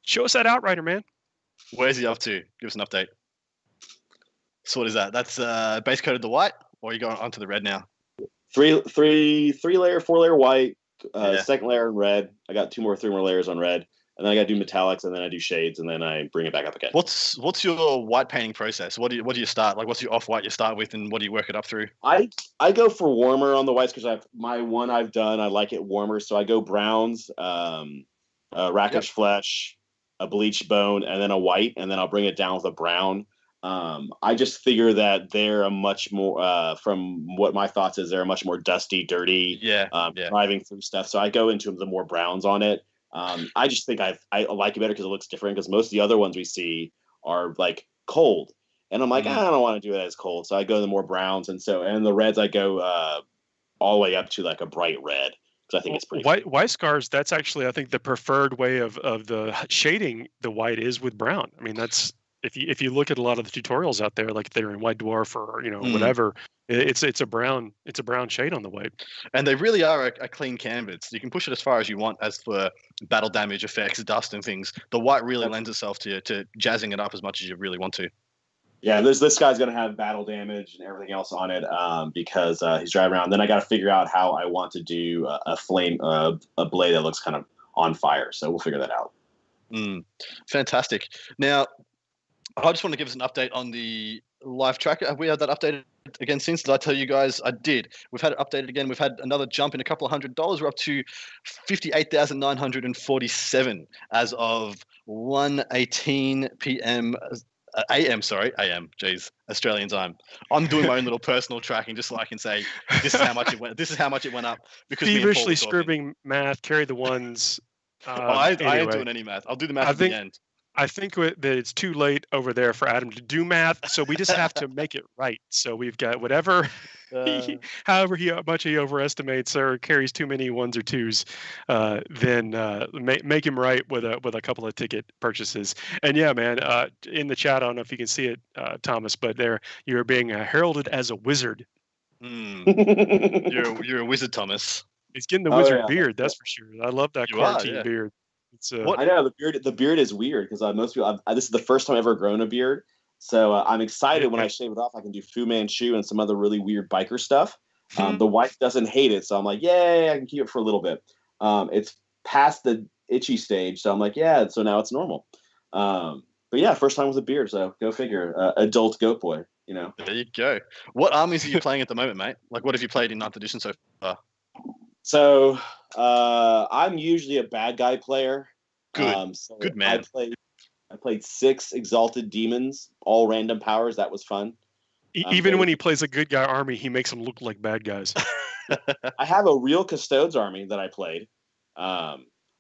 show us that Outrider, man. Where's he up to? Give us an update. So what is that? That's base coated the white, or are you going onto the red now? Three layer, 4 layer white, second layer in red. I got 3 more layers on red, and then I got to do metallics, and then I do shades, and then I bring it back up again. What's your white painting process? What do you start? Like, what's your off white you start with, and what do you work it up through? I go for warmer on the whites because my one I've done, I like it warmer, so I go browns, rakish flesh, a bleached bone, and then a white, and then I'll bring it down with a brown. I just figure that they're a much more, from what my thoughts is, they're a much more dusty, dirty, driving through stuff. So I go into the more browns on it. I just think I like it better because it looks different. Because most of the other ones we see are like cold, and I'm like, I don't want to do it as cold. So I go the more browns, and the reds I go all the way up to like a bright red because I think it's pretty. White scars. That's actually, I think, the preferred way of the shading the white is with brown. I mean, that's. If you look at a lot of the tutorials out there, like they're in White Dwarf or whatever, it's a brown shade on the white. And they really are a clean canvas. You can push it as far as you want as for battle damage effects, dust and things. The white really lends itself to jazzing it up as much as you really want to. Yeah, this guy's gonna have battle damage and everything else on it because he's driving around. Then I got to figure out how I want to do a flame, a blade that looks kind of on fire. So we'll figure that out. Fantastic. Now, I just want to give us an update on the live tracker. Have we had that updated again since? Did I tell you guys? I did. We've had it updated again. We've had another jump in a couple of $100. We're up to 58,947 as of 1:18 p.m. AM. Jeez, Australian time. I'm doing my own little personal tracking just so I can say this is how much it went. This is how much it went up because feverishly scribbling math. Carry the ones. I ain't doing any math. I'll do the math at the end. I think that it's too late over there for Adam to do math, so we just have to make it right. So we've got whatever, however much he overestimates or carries too many ones or twos, then make him right with a couple of ticket purchases. And yeah, man, in the chat, I don't know if you can see it, Thomas, but you're being heralded as a wizard. You're a wizard, Thomas. He's getting the wizard beard, that's for sure. I love that quarantine beard. I know the beard is weird because most people. This is the first time I've ever grown a beard, so I'm excited when I shave it off. I can do Fu Manchu and some other really weird biker stuff. The wife doesn't hate it, so I'm like, yay! I can keep it for a little bit. It's past the itchy stage, so I'm like, yeah. So now it's normal. But yeah, first time with a beard, so go figure. Adult goat boy, There you go. What armies are you playing at the moment, mate? Like, what have you played in 9th edition so far? So I'm usually a bad guy player. Good, good man. I played 6 Exalted Demons, all random powers. That was fun. Even when he plays a good guy army, he makes them look like bad guys. I have a real Custodes army that I played. I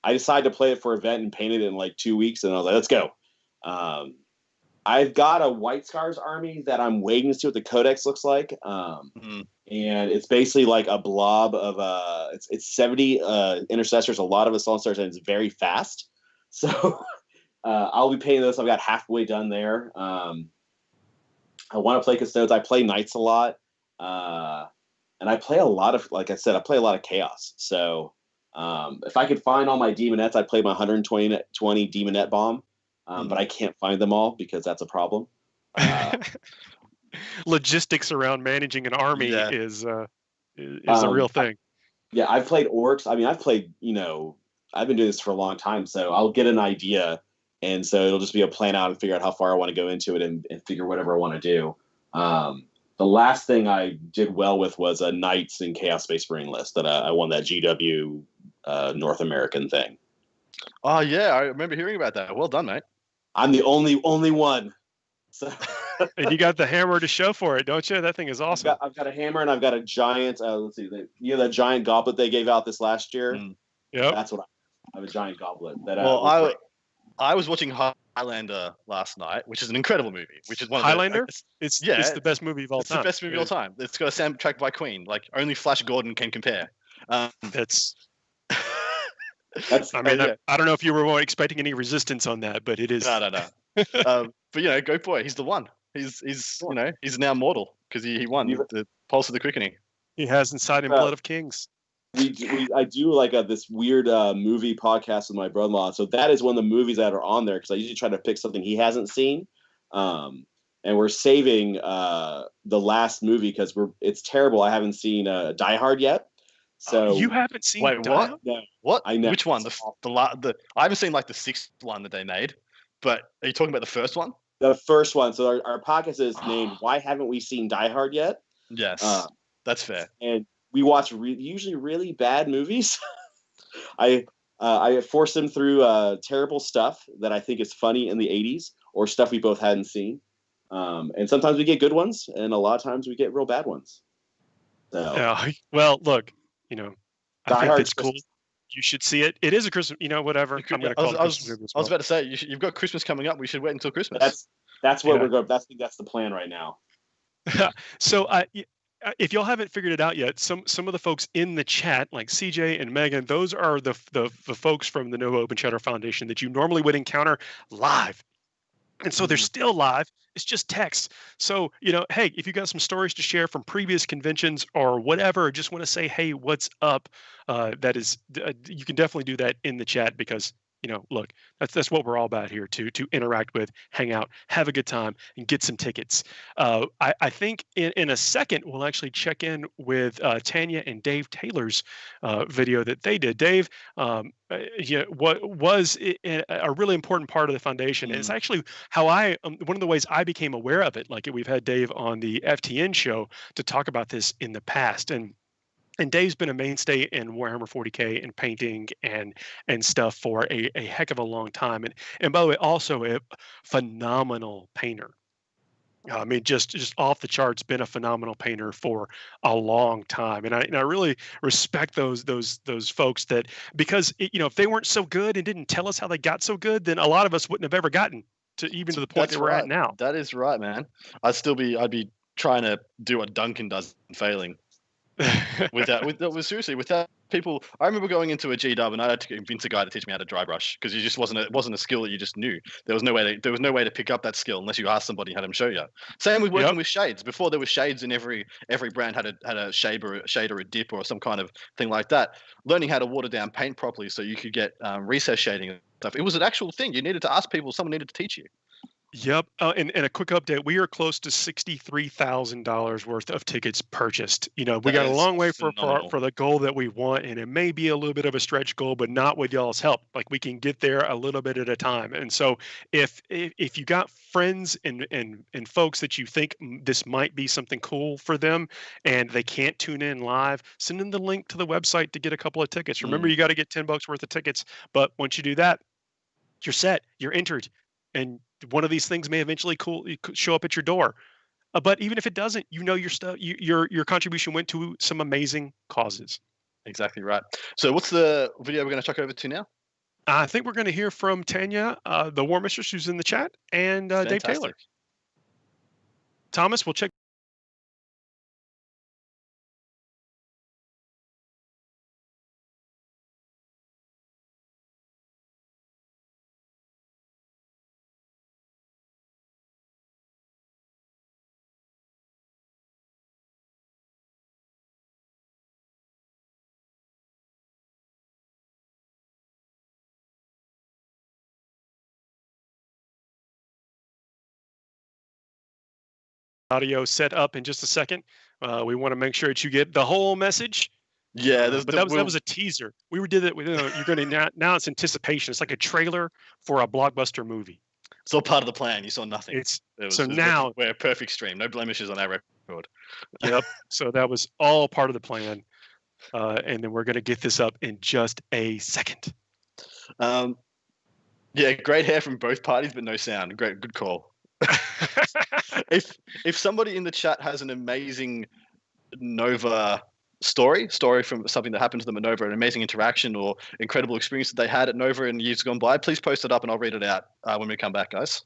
decided to play it for an event and painted it in like 2 weeks, and I was like, let's go. I've got a White Scars army that I'm waiting to see what the Codex looks like. And it's basically like a blob of it's 70 intercessors, a lot of assault stars, and it's very fast. So I'll be painting those. I've got halfway done there. I want to play Custodes. I play Knights a lot. And I play a lot of, like I said, I play a lot of Chaos. So if I could find all my Demonettes, I'd play my 120 Demonette bomb. But I can't find them all because that's a problem. Logistics around managing an army is a real thing. Yeah, I've played orcs. I mean, I've played, I've been doing this for a long time, so I'll get an idea, and so it'll just be a plan out and figure out how far I want to go into it and figure whatever I want to do. The last thing I did well with was a Knights and Chaos Space Marine list that I won that GW North American thing. Oh yeah, I remember hearing about that. Well done, mate. I'm the only one. So. And you got the hammer to show for it, don't you? That thing is awesome. I've got a hammer and I've got a giant. Let's see, that giant goblet they gave out this last year. Yeah, that's what I have, a giant goblet. That I was watching Highlander last night, which is an incredible movie. Which is one of Highlander. It's the best movie of all time. It's the best movie of all time. It's got a soundtrack by Queen. Like only Flash Gordon can compare. That's. I mean, I don't know if you were expecting any resistance on that, but it is. No. But Goat Boy, he's the one. He's now mortal because he won the Pulse of the Quickening. He has inside him blood of kings. I do like this weird movie podcast with my brother-in-law. So that is one of the movies that are on there because I usually try to pick something he hasn't seen. And we're saving the last movie because it's terrible. I haven't seen Die Hard yet. So you haven't seen? Wait, what? No, what? I know. Which one? The I haven't seen like the 6th one that they made. But are you talking about the first one? The first one. So our podcast is named "Why Haven't We Seen Die Hard Yet?" Yes, that's fair. And we watch usually really bad movies. I force them through terrible stuff that I think is funny in the '80s or stuff we both hadn't seen. And sometimes we get good ones, and a lot of times we get real bad ones. So, well, look, you know, I Die think Hard that's cool. You should see it. It is a Christmas, whatever. I'm going to call it Christmas movie as I was well. about to say, you've got Christmas coming up. We should wait until Christmas. That's what we're going. I think that's the plan right now. So if y'all haven't figured it out yet, some of the folks in the chat, like CJ and Megan, those are the folks from the Nova Open Chatter Foundation that you normally would encounter live. And so they're still live. It's just text. So, hey, if you got some stories to share from previous conventions or whatever, just want to say, hey, what's up? You can definitely do that in the chat because, look, that's what we're all about here, to interact with, hang out, have a good time, and get some tickets. I think in a second, we'll actually check in with Tanya and Dave Taylor's video that they did. Dave, what was a really important part of the foundation, and it's actually how one of the ways I became aware of it. Like, we've had Dave on the FTN show to talk about this in the past, and Dave's been a mainstay in Warhammer 40K and painting and stuff for a heck of a long time. And by the way, also a phenomenal painter. I mean, just off the charts, been a phenomenal painter for a long time. And I really respect those folks that, because if they weren't so good and didn't tell us how they got so good, then a lot of us wouldn't have ever gotten to the point that we're at now. That is right, man. I'd be trying to do what Duncan does and failing. Without people. I remember going into a G-dub and I had to convince a guy to teach me how to dry brush because it wasn't a skill that you just knew. There was no way to pick up that skill unless you asked somebody and had them show you. Same with working with shades. Before, there were shades, and every brand had a shade or a dip or some kind of thing like that. Learning how to water down paint properly so you could get recess shading and stuff. It was an actual thing. You needed to ask people. Someone needed to teach you. Yep. And a quick update. We are close to $63,000 worth of tickets purchased. We got a long way for the goal that we want, and it may be a little bit of a stretch goal, but not with y'all's help. Like, we can get there a little bit at a time. And so if you got friends and folks that you think this might be something cool for them and they can't tune in live, send them the link to the website to get a couple of tickets. Remember, you got to get $10 worth of tickets. But once you do that, you're set. You're entered. And one of these things may eventually show up at your door, but even if it doesn't, your stuff, your contribution went to some amazing causes. Exactly right. So, what's the video we're going to chuck over to now? I think we're going to hear from Tanya, the War Mistress, who's in the chat, and Dave Taylor. Thomas, we'll check. Audio set up in just a second. We want to make sure that you get the whole message. Yeah, but that was a teaser. We did it. You're going to now it's anticipation. It's like a trailer for a blockbuster movie. It's all part of the plan. You saw nothing. Now we're a perfect stream. No blemishes on our record. Yep. So that was all part of the plan, and then we're going to get this up in just a second. Yeah, great hair from both parties, but no sound. Good call. If somebody in the chat has an amazing Nova story from something that happened to them at Nova, an amazing interaction or incredible experience that they had at Nova in years gone by, please post it up and I'll read it out when we come back, guys.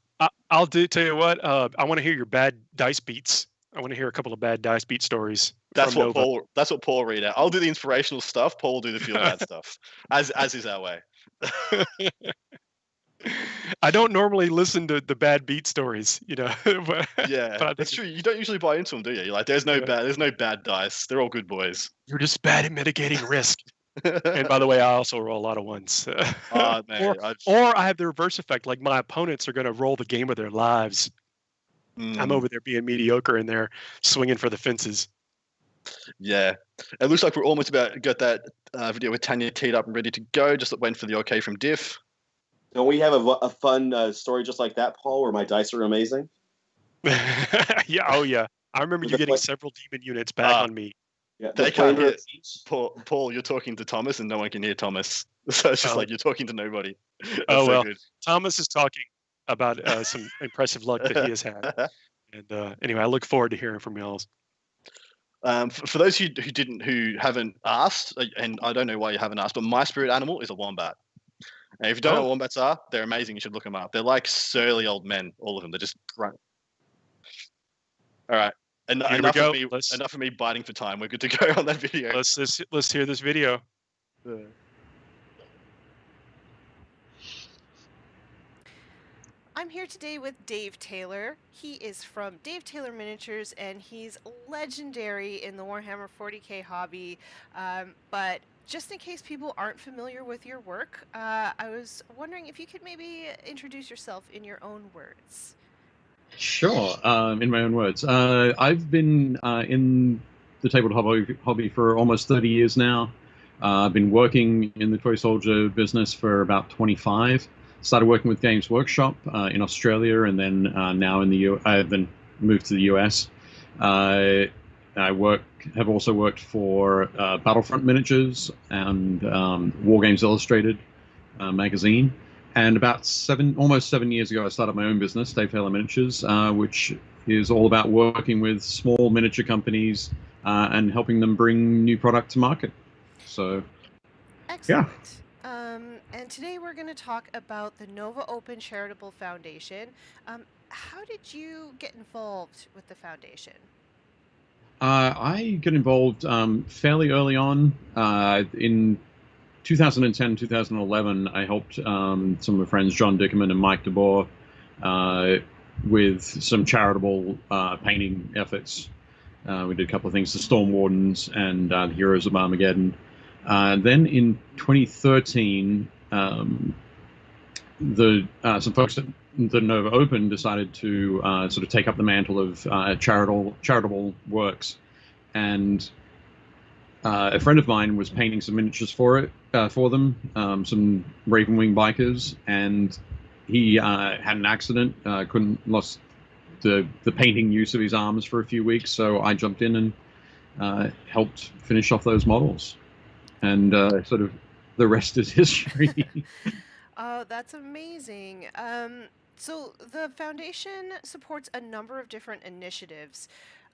I'll tell you what. I want to hear your bad dice beats. I want to hear a couple of bad dice beat stories. That's what Paul read out. I'll do the inspirational stuff. Paul will do the feel bad stuff, as is our way. I don't normally listen to the bad beat stories, but yeah, but that's true. You don't usually buy into them, do you? You're like, there's no bad dice. They're all good boys. You're just bad at mitigating risk. And by the way, I also roll a lot of ones. Man, or I have the reverse effect. Like, my opponents are going to roll the game of their lives. I'm over there being mediocre and they're swinging for the fences. Yeah, it looks like we're almost about to get that video with Tanya teed up and ready to go. Just waiting for the okay from Diff. Don't we have a fun story just like that, Paul, where my dice are amazing? Yeah. Oh, yeah. I remember you getting several demon units back on me. Yeah, they can't hear Paul. You're talking to Thomas, and no one can hear Thomas. So it's just like you're talking to nobody. That's well, good. Thomas is talking about some impressive luck that he has had. And anyway, I look forward to hearing from y'all. For those who haven't asked, and I don't know why you haven't asked, but my spirit animal is a wombat. And if you don't know what wombats are, they're amazing. You should look them up. They're like surly old men, all of them. They're just grunt. All right, enough of me biting for time. We're good to go on that video. Let's hear this video. I'm here today with Dave Taylor. He is from Dave Taylor Miniatures, and he's legendary in the Warhammer 40k hobby. But just in case people aren't familiar with your work, I was wondering if you could maybe introduce yourself in your own words. Sure, in my own words. I've been in the tabletop hobby for almost 30 years now. I've been working in the toy soldier business for about 25. Started working with Games Workshop in Australia, and then now in the I've been moved to the US. I have also worked for Battlefront Miniatures and War Games Illustrated magazine. And about almost 7 years ago, I started my own business, Dave Taylor Miniatures, which is all about working with small miniature companies and helping them bring new product to market. So, excellent. Yeah. And today we're going to talk about the Nova Open Charitable Foundation. How did you get involved with the foundation? I got involved fairly early on. In 2010, 2011, I helped some of my friends, John Dickerman and Mike DeBoer, with some charitable painting efforts. We did a couple of things, the Storm Wardens and the Heroes of Armageddon. Then in 2013, some folks at the Nova Open decided to sort of take up the mantle of charitable works, and a friend of mine was painting some miniatures for them, some Ravenwing bikers, and he had an accident, lost the painting use of his arms for a few weeks, so I jumped in and helped finish off those models. And sort of the rest is history. Oh, that's amazing. So the foundation supports a number of different initiatives.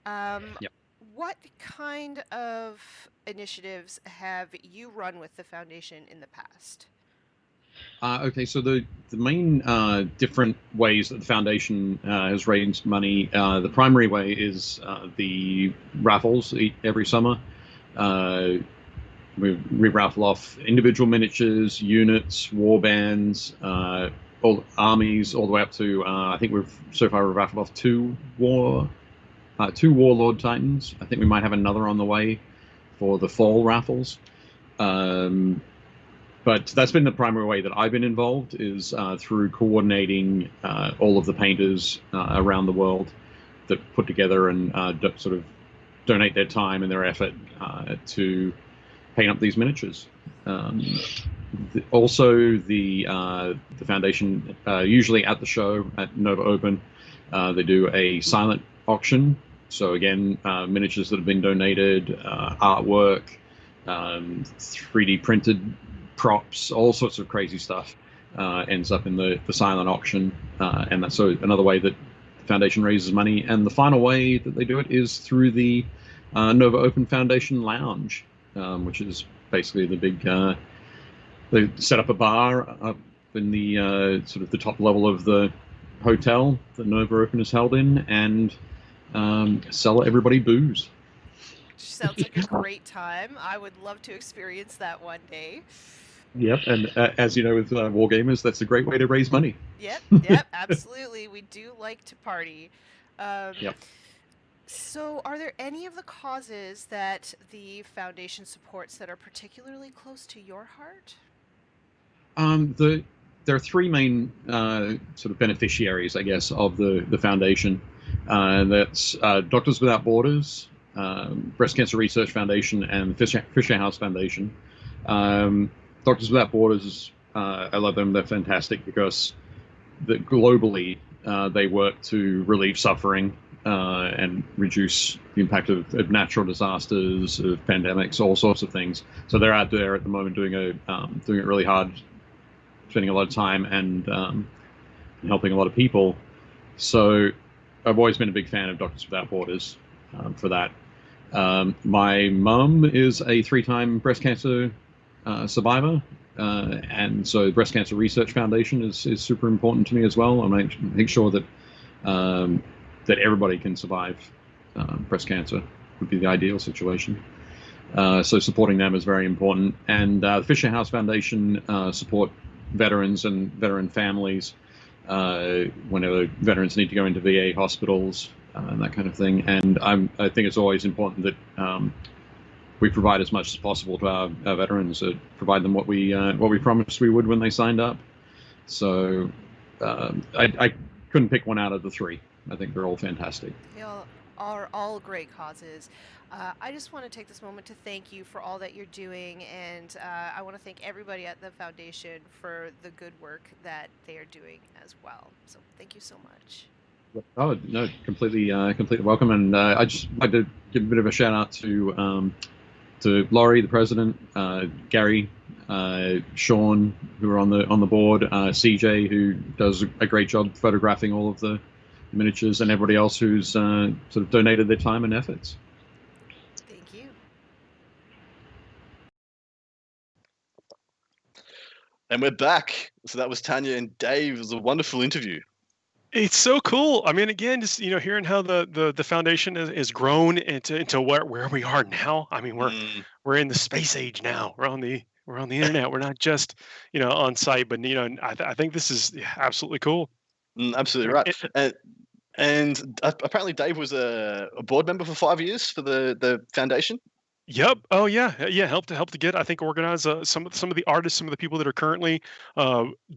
Yep. What kind of initiatives have you run with the foundation in the past? Okay, so the main different ways that the foundation has raised money, the primary way is the raffles every summer. We raffle off individual miniatures, units, war bands, all armies, all the way up to I think we've raffled off two Warlord Titans. I think we might have another on the way for the fall raffles. But that's been the primary way that I've been involved, is through coordinating all of the painters around the world that put together and sort of donate their time and their effort to paint up these miniatures. Also, the foundation, usually at the show at Nova Open, they do a silent auction. So again, miniatures that have been donated, artwork, 3D printed props, all sorts of crazy stuff ends up in the silent auction. And that's another way that the foundation raises money. And the final way that they do it is through the Nova Open Foundation Lounge, which is basically the big, they set up a bar up in the sort of the top level of the hotel that Nova Open is held in, and sell everybody booze. Sounds like a great time. I would love to experience that one day. Yep, and as you know, with Wargamers, that's a great way to raise money. Yep, absolutely. We do like to party. Yep. So, are there any of the causes that the foundation supports that are particularly close to your heart? There are three main sort of beneficiaries, I guess, of the foundation. That's Doctors Without Borders, Breast Cancer Research Foundation, and Fisher House Foundation. Doctors Without Borders, I love them. They're fantastic because globally they work to relieve suffering and reduce the impact of natural disasters, of pandemics, all sorts of things. So they're out there at the moment doing it really hard, spending a lot of time and helping a lot of people. So I've always been a big fan of Doctors Without Borders for that. My mum is a 3-time breast cancer survivor, and so Breast Cancer Research Foundation is super important to me as well. I make sure that that everybody can survive breast cancer would be the ideal situation. So supporting them is very important. And the Fisher House Foundation support veterans and veteran families whenever veterans need to go into VA hospitals and that kind of thing. And I think it's always important that we provide as much as possible to our veterans, provide them what we promised we would when they signed up. So I couldn't pick one out of the 3. I think they're all fantastic. They are all great causes. I just want to take this moment to thank you for all that you're doing, and I want to thank everybody at the foundation for the good work that they are doing as well. So thank you so much. Oh no, completely welcome. And I just like to give a bit of a shout out to Laurie, the president, Gary, Sean, who are on the board, CJ, who does a great job photographing all of the miniatures, and everybody else who's sort of donated their time and efforts. Thank you. And we're back. So that was Tanya and Dave. It was a wonderful interview. It's so cool. I mean, again, just hearing how the foundation is grown into where we are now. I mean, we're in the space age now. We're on the internet. We're not just on site, but I think this is absolutely cool. Absolutely right. And apparently Dave was a board member for 5 years for the foundation. Yep. Oh yeah. Help to get, I think, organize some of the artists, some of the people that are currently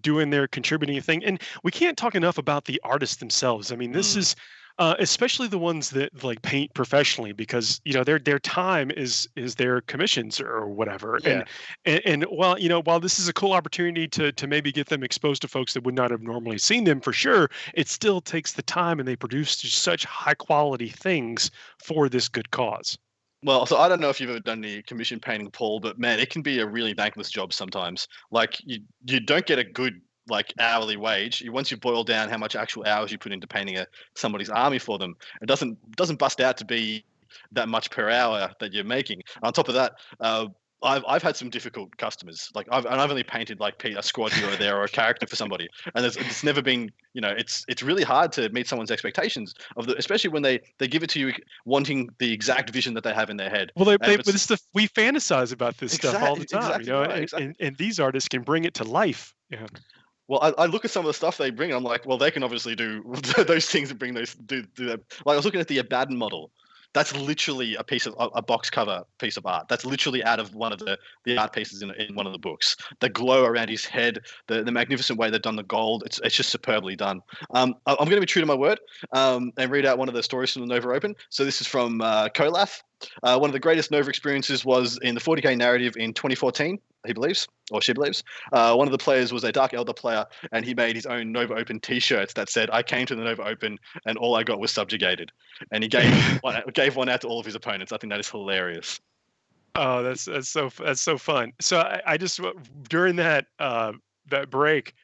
doing their contributing thing. And we can't talk enough about the artists themselves. I mean, this is especially the ones that like paint professionally, because their time is their commissions or whatever. Yeah. And while this is a cool opportunity to maybe get them exposed to folks that would not have normally seen them, for sure, it still takes the time, and they produce such high quality things for this good cause. Well, so I don't know if you've ever done any commission painting, Paul, but man, it can be a really thankless job sometimes. Like you don't get a good like hourly wage. Once you boil down how much actual hours you put into painting somebody's army for them, it doesn't bust out to be that much per hour that you're making. On top of that, I've had some difficult customers. Like I've only painted like a squad hero there or a character for somebody, and it's never been, it's really hard to meet someone's expectations especially when they give it to you wanting the exact vision that they have in their head. Well, we fantasize about this stuff all the time, exactly. And these artists can bring it to life. Yeah. Well, I look at some of the stuff they bring, and I'm like, well, they can obviously do those things and bring those do that. Like I was looking at the Abaddon model. That's literally a box cover piece of art. That's literally out of one of the art pieces in one of the books. The glow around his head, the magnificent way they've done the gold. It's just superbly done. I'm going to be true to my word and read out one of the stories from the Nova Open. So this is from Kolath. One of the greatest Nova experiences was in the 40k narrative in 2014, he believes, or she believes. One of the players was a Dark Elder player, and he made his own Nova Open t-shirts that said, "I came to the Nova Open and all I got was subjugated." And he gave one out to all of his opponents. I think that is hilarious. Oh, that's so fun. So I just, during that break,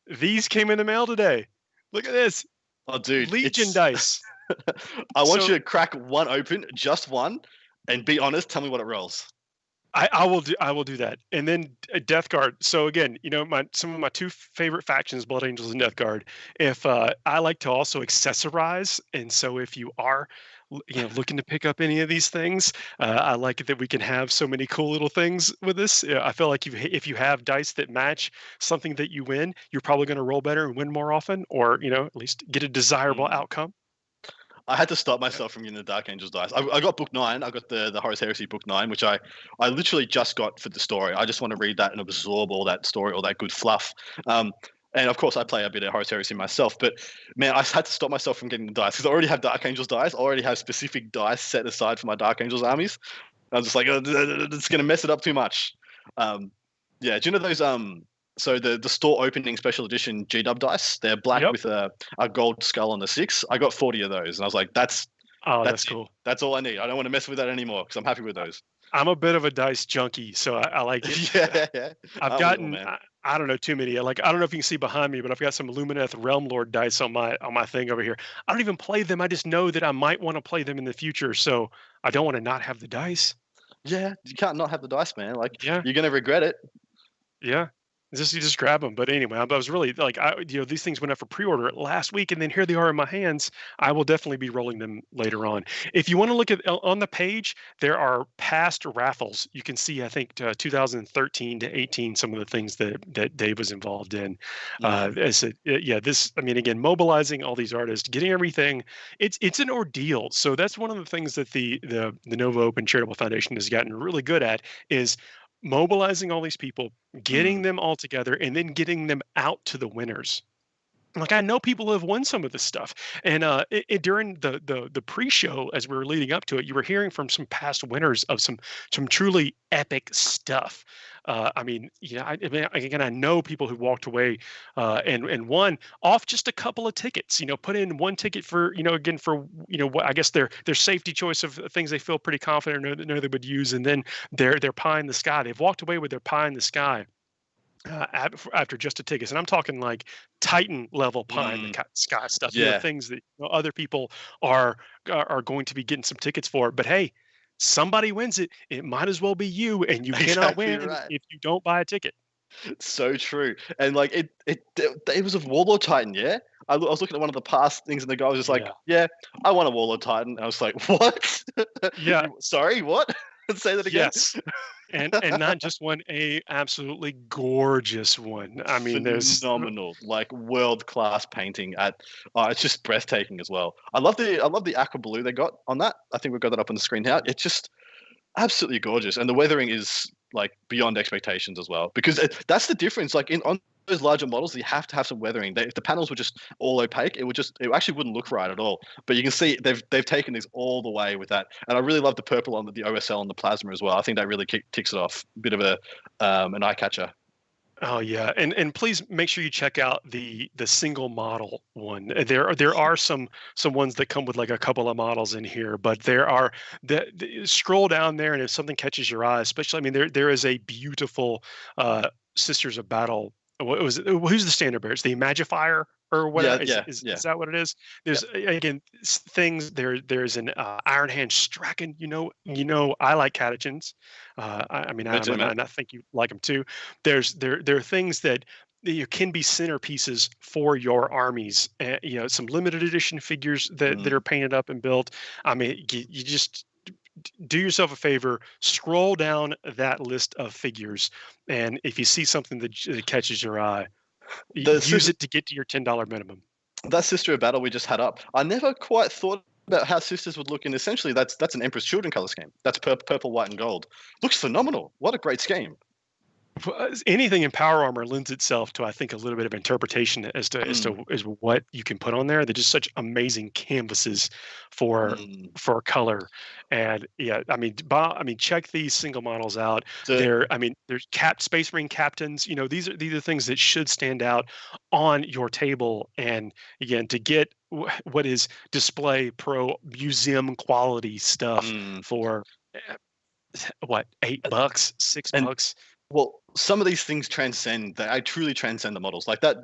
these came in the mail today. Look at this. Oh, dude. Legion dice. I want you to crack one open, just one, and be honest. Tell me what it rolls. I will do that. And then Death Guard. So again, some of my 2 favorite factions, Blood Angels and Death Guard. If I like to also accessorize, and so if you are looking to pick up any of these things, I like it that we can have so many cool little things with this. I feel like if you have dice that match something that you win, you're probably going to roll better and win more often, or at least get a desirable outcome. I had to stop myself from getting the Dark Angels dice. I got book 9. I got the Horus Heresy book 9, which I literally just got for the story. I just want to read that and absorb all that story, all that good fluff. And of course, I play a bit of Horus Heresy myself. But man, I had to stop myself from getting the dice because I already have Dark Angels dice. I already have specific dice set aside for my Dark Angels armies. I was just like, it's going to mess it up too much. Yeah, do you know those So the store opening special edition G-Dub dice, they're black with a gold skull on the 6. I got 40 of those, and I was like, that's cool. That's all I need. I don't want to mess with that anymore because I'm happy with those. I'm a bit of a dice junkie, so I like it. Yeah. I've gotten I don't know too many. Like I don't know if you can see behind me, but I've got some Lumineth Realm Lord dice on my thing over here. I don't even play them. I just know that I might want to play them in the future, so I don't want to not have the dice. Yeah, you can't not have the dice, man. Like Yeah. you're gonna regret it. Yeah. You just grab them. But anyway, I was really like, these things went up for pre-order last week, and then here they are in my hands. I will definitely be rolling them later on. If you want to look at on the page, there are past raffles. You can see, I think, 2013 to 18, some of the things that Dave was involved in. Again, mobilizing all these artists, getting everything. It's an ordeal. So that's one of the things that the Nova Open Charitable Foundation has gotten really good at is mobilizing all these people, getting them all together, and then getting them out to the winners. Like I know people have won some of this stuff, and during the pre-show, as we were leading up to it, you were hearing from some past winners of some truly epic stuff. I know people who walked away and won off just a couple of tickets. Put in one ticket for what I guess their safety choice of things they feel pretty confident or know they would use, and then their pie in the sky. They've walked away with their pie in the sky. After just a ticket, and I'm talking like Titan level pie in the sky stuff. Things that other people are going to be getting some tickets for. But hey, somebody wins it. It might as well be you, and you cannot win if you don't buy a ticket. So true. And like it was a Warlord Titan, yeah. I was looking at one of the past things, and the guy was just like, "Yeah, I want a Warlord Titan." And I was like, "What? Yeah, sorry, what?" Say that again. Yes. And not just one, a absolutely gorgeous one. I mean, there's phenomenal, like world class painting it's just breathtaking as well. I love the aqua blue they got on that. I think we've got that up on the screen now. It's just absolutely gorgeous, and the weathering is like beyond expectations as well. Because that's the difference. Like on those larger models, you have to have some weathering. If the panels were just all opaque, it actually wouldn't look right at all. But you can see they've taken these all the way with that, and I really love the purple on the OSL and the plasma as well. I think that really ticks it off. A bit of an eye catcher. Oh yeah, and please make sure you check out the single model one. There are some ones that come with like a couple of models in here, but there are scroll down there, and if something catches your eye, especially, I mean, there is a beautiful Sisters of Battle. Who's the standard bearer? It's the Imagifier or whatever. Is that what it is? There's again things. There's an Iron Hand Strachan. I like catechins. I think you like them too. There are things that can be centerpieces for your armies. Some limited edition figures that are painted up and built. I mean, you just do yourself a favor, scroll down that list of figures, and if you see something that catches your eye, use it to get to your $10 minimum. That Sister of Battle we just had up, I never quite thought about how Sisters would look, and essentially that's an Emperor's Children color scheme. That's purple, white, and gold. Looks phenomenal. What a great scheme. Anything in power armor lends itself to, I think, a little bit of interpretation as to what you can put on there. They're just such amazing canvases for color, and check these single models out. There's Space Marine captains. These are things that should stand out on your table. And again, to get what is display pro museum quality stuff for what, $8, $6. Well, some of these things I truly transcend the models. Like that,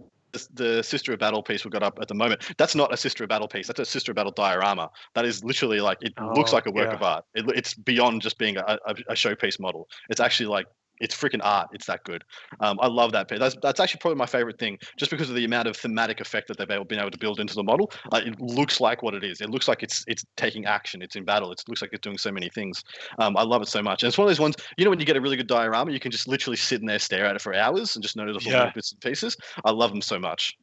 the Sister of Battle piece we've got up at the moment, that's not a Sister of Battle piece. That's a Sister of Battle diorama. That is literally like, it looks like a work of art. It's beyond just being a showpiece model. It's actually like, it's freaking art. It's that good. I love that piece. That's actually probably my favorite thing, just because of the amount of thematic effect that they've been able to build into the model. It looks like what it is. It looks like it's taking action. It's in battle. It looks like it's doing so many things. I love it so much. And it's one of those ones, when you get a really good diorama, you can just literally sit in there, stare at it for hours, and just notice all the bits and pieces. I love them so much.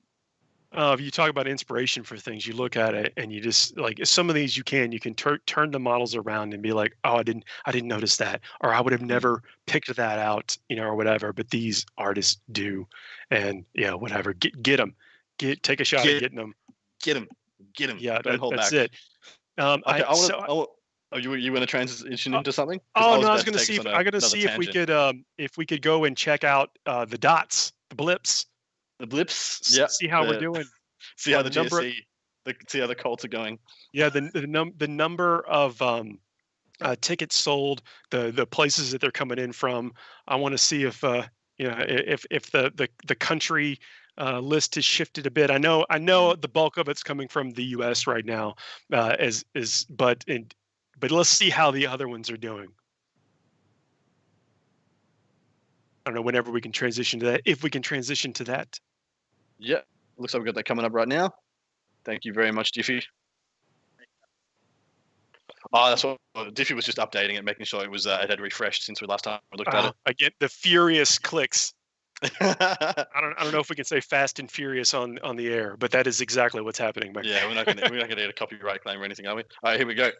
If you talk about inspiration for things, you look at it and you just like some of these you can turn the models around and be like, oh, I didn't notice that, or I would have never picked that out, or whatever. But these artists do, and whatever. Get them. Take a shot at getting them. Get them. Yeah, don't hold that's back. it. You want to transition into something? Oh no, I was going to see. I got to see if we could go and check out the dots, the blips. The blips, yeah. See how we're doing. See how the GSC, see how the Colts are going. Yeah, the number of tickets sold, the places that they're coming in from. I want to see if if the country list has shifted a bit. I know the bulk of it's coming from the U.S. right now, but let's see how the other ones are doing. I don't know whenever we can transition to that, if we can transition to that. Yeah, looks like we've got that coming up right now. Thank you very much, Diffie. Oh, that's what Diffie was just updating it, making sure it had refreshed since we last time we looked at it. Again, the furious clicks. I don't know if we can say fast and furious on the air, but that is exactly what's happening. Yeah, we're not going to get a copyright claim or anything, are we? All right, here we go.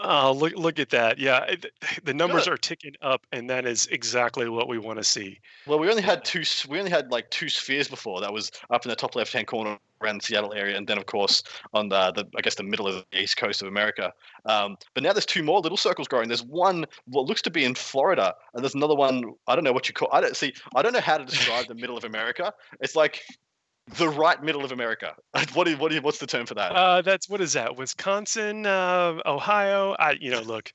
Oh, look at that! Yeah, the numbers are ticking up, and that is exactly what we want to see. Well, we only had like two spheres before. That was up in the top left-hand corner around the Seattle area, and then of course on the middle of the east coast of America. But now there's two more little circles growing. There's one what looks to be in Florida, and there's another one. I don't know what you call. I don't know how to describe the middle of America. It's like the right middle of America. What's the term for that? What is that? Wisconsin, Ohio. Look,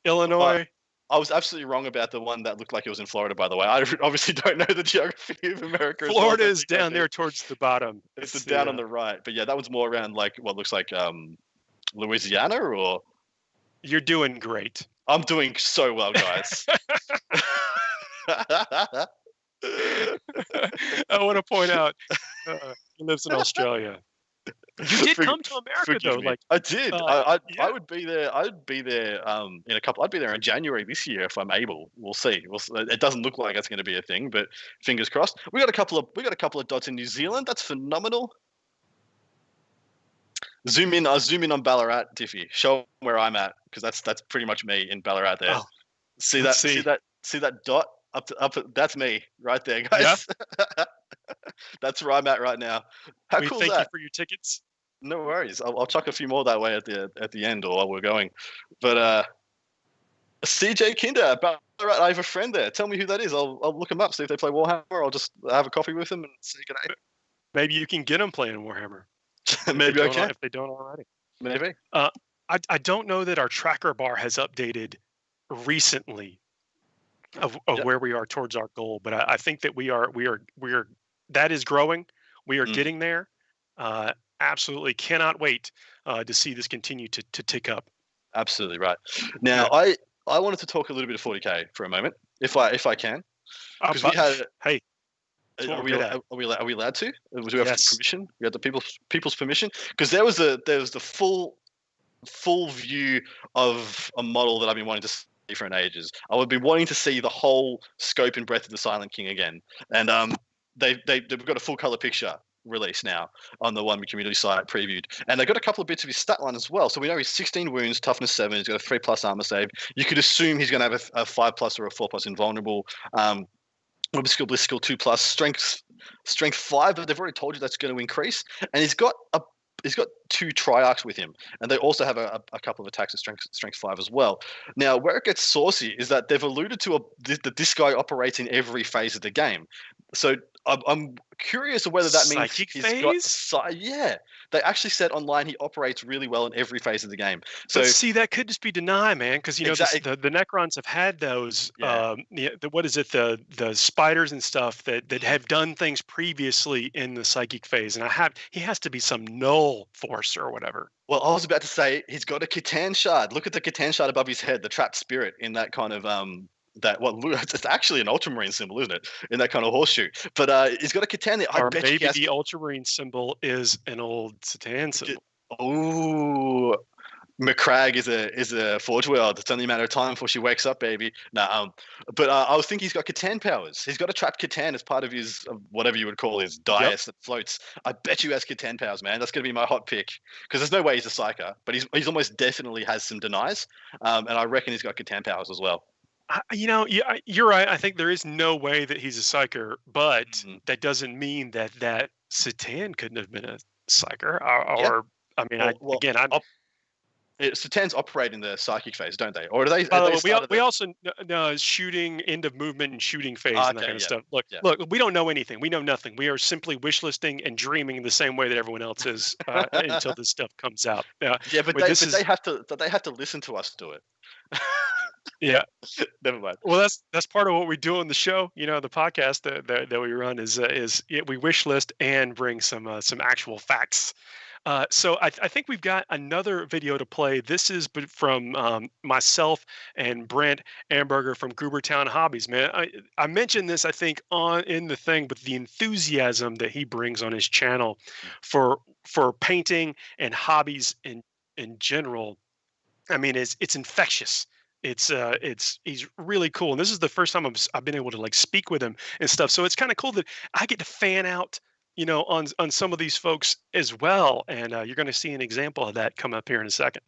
Illinois. I was absolutely wrong about the one that looked like it was in Florida, by the way. I obviously don't know the geography of America. Florida is down there towards the bottom. It's down on the right. But yeah, that one's more around like what looks like Louisiana or... You're doing great. I'm doing so well, guys. I want to point out he lives in Australia. You did come to America though. Me. I did. I would be there. I'd be there in a couple. I'd be there in January this year if I'm able. We'll see. It doesn't look like it's going to be a thing, but fingers crossed. We got a couple of dots in New Zealand. That's phenomenal. Zoom in on Ballarat, Diffie. Show 'em where I'm at because that's pretty much me in Ballarat there. Oh, see that dot up. That's me right there, guys. Yeah. That's where I'm at right now. How cool is that? Thank you for your tickets. No worries. I'll chuck a few more that way at the end or while we're going. But CJ Kinder, Ballarat, I have a friend there. Tell me who that is. I'll look him up, see if they play Warhammer. I'll just have a coffee with them and say g'day. Maybe you can get them playing Warhammer. Maybe I can. If they don't already. Maybe. I don't know that our tracker bar has updated recently of where we are towards our goal, but I think that we are that is growing. We are getting there. Absolutely cannot wait to see this continue to tick up. Absolutely right. Now, I wanted to talk a little bit of 40K for a moment, if I can, because we had. Hey, are we allowed to? Do we have permission? We had the people's permission because there was the full view of a model that I've been wanting to see for ages. I would be wanting to see the whole scope and breadth of the Silent King again, and they've got a full color picture release now on the One community site previewed, and they got a couple of bits of his stat line as well. So we know he's 16 wounds, toughness 7. He's got a 3+ armor save. You could assume he's going to have a 5+ or a 4+ invulnerable. Bliss skill 2+, strength 5, but they've already told you that's going to increase, and he's got 2 triarchs with him, and they also have a couple of attacks at strength 5 as well. Now, where it gets saucy is that they've alluded to that this guy operates in every phase of the game. So I'm curious of whether that means he's got. Yeah, they actually said online he operates really well in every phase of the game. So but see, that could just be denied, man, because the Necrons have had those. Yeah. What is it? The spiders and stuff that have done things previously in the psychic phase, and he has to be some null force or whatever. Well, I was about to say he's got a Catan shard. Look at the Catan shard above his head, the trapped spirit in that kind of it's actually an Ultramarine symbol, isn't it? In that kind of horseshoe. But he's got a Catan there. Or maybe the Ultramarine symbol is an old Catan symbol. Oh, McCrag is a Forge World. It's only a matter of time before she wakes up, baby. But I was thinking he's got Catan powers. He's got a trapped Catan as part of his whatever you would call his dais that floats. I bet you has Catan powers, man. That's going to be my hot pick because there's no way he's a Psyker, but he's almost definitely has some denies, and I reckon he's got Catan powers as well. You're right. I think there is no way that he's a Psyker, but that doesn't mean that Catan couldn't have been a Psyker. Satans operate in the psychic phase, don't they? Or do they? By the way, we also know shooting, end of movement, and shooting phase, and that kind of stuff. Look, we don't know anything. We know nothing. We are simply wish listing and dreaming the same way that everyone else is until this stuff comes out. But they have to listen to us do it. Yeah, never mind. Well, that's part of what we do on the show. You know, the podcast that we run is we wish list and bring some actual facts. So I think we've got another video to play. This is from myself and Brent Amberger from Goobertown Hobbies. Man, I mentioned this, I think, in the thing, but the enthusiasm that he brings on his channel for painting and hobbies in general, I mean, it's infectious. He's really cool, and this is the first time I've been able to like speak with him and stuff. So it's kind of cool that I get to fan out, you know, on some of these folks as well. And you're going to see an example of that come up here in a second.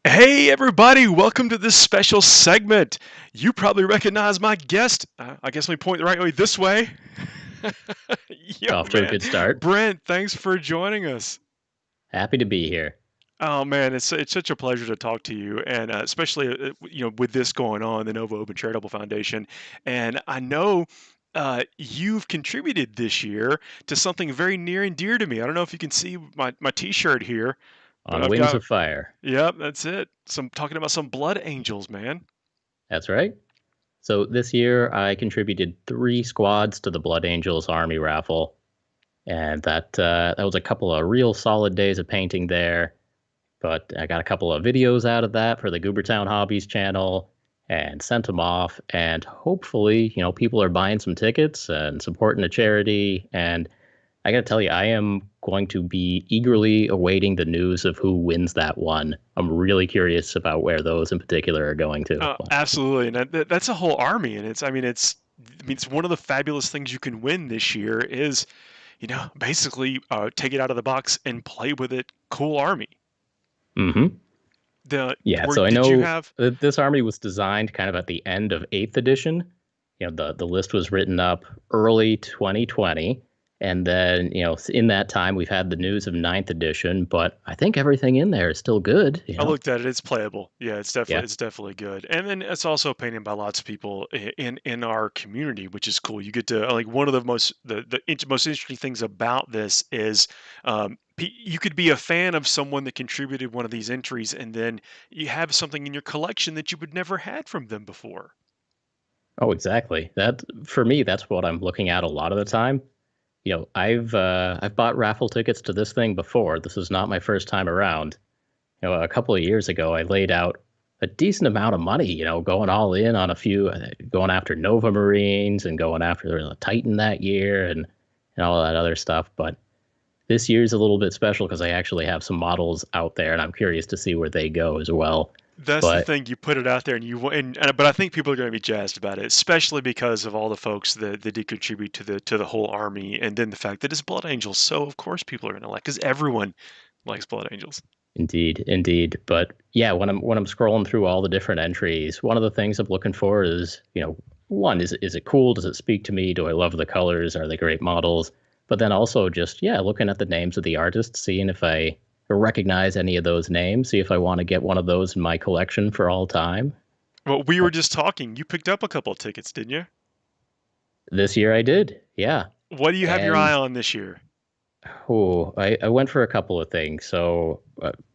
Hey, everybody. Welcome to this special segment. You probably recognize my guest. I guess let me point the right way this way. Off to a good start. Brent, thanks for joining us. Happy to be here. Oh man, it's such a pleasure to talk to you, and especially with this going on, the Nova Open Charitable Foundation, and I know you've contributed this year to something very near and dear to me. I don't know if you can see my T-shirt here. On Wings of Fire. Yep, that's it. Talking about some blood angels, man. That's right. So this year I contributed 3 squads to the Blood Angels Army raffle, and that was a couple of real solid days of painting there. But I got a couple of videos out of that for the Goobertown Hobbies channel and sent them off. And hopefully, people are buying some tickets and supporting a charity. And I got to tell you, I am going to be eagerly awaiting the news of who wins that one. I'm really curious about where those in particular are going to. Absolutely. And that's a whole army. And it's one of the fabulous things you can win this year is, basically take it out of the box and play with it. Cool army. Mm-hmm. So I know this army was designed kind of at the end of 8th edition. The list was written up early 2020. And then, in that time, we've had the news of 9th edition, but I think everything in there is still good. I looked at it; it's playable. Yeah, it's definitely good. And then it's also painted by lots of people in our community, which is cool. You get to one of the most interesting things about this is you could be a fan of someone that contributed one of these entries, and then you have something in your collection that you would never had from them before. Oh, exactly. That for me, that's what I'm looking at a lot of the time. I've bought raffle tickets to this thing before. This is not my first time around. A couple of years ago, I laid out a decent amount of money, going all in on a few, going after Nova Marines and going after the Titan that year and all that other stuff. But this year's a little bit special because I actually have some models out there, and I'm curious to see where they go as well. That's the thing. You put it out there, but I think people are going to be jazzed about it, especially because of all the folks that did contribute to the whole army, and then the fact that it's Blood Angels. So of course people are going to like, because everyone likes Blood Angels. Indeed. But yeah, when I'm scrolling through all the different entries, one of the things I'm looking for is, one, is it cool? Does it speak to me? Do I love the colors? Are they great models? But then also just looking at the names of the artists, seeing if I recognize any of those names, see if I want to get one of those in my collection for all time. Well, we were just talking. You picked up a couple of tickets, didn't you? This year I did, yeah. What do you have your eye on this year? Oh, I went for a couple of things. So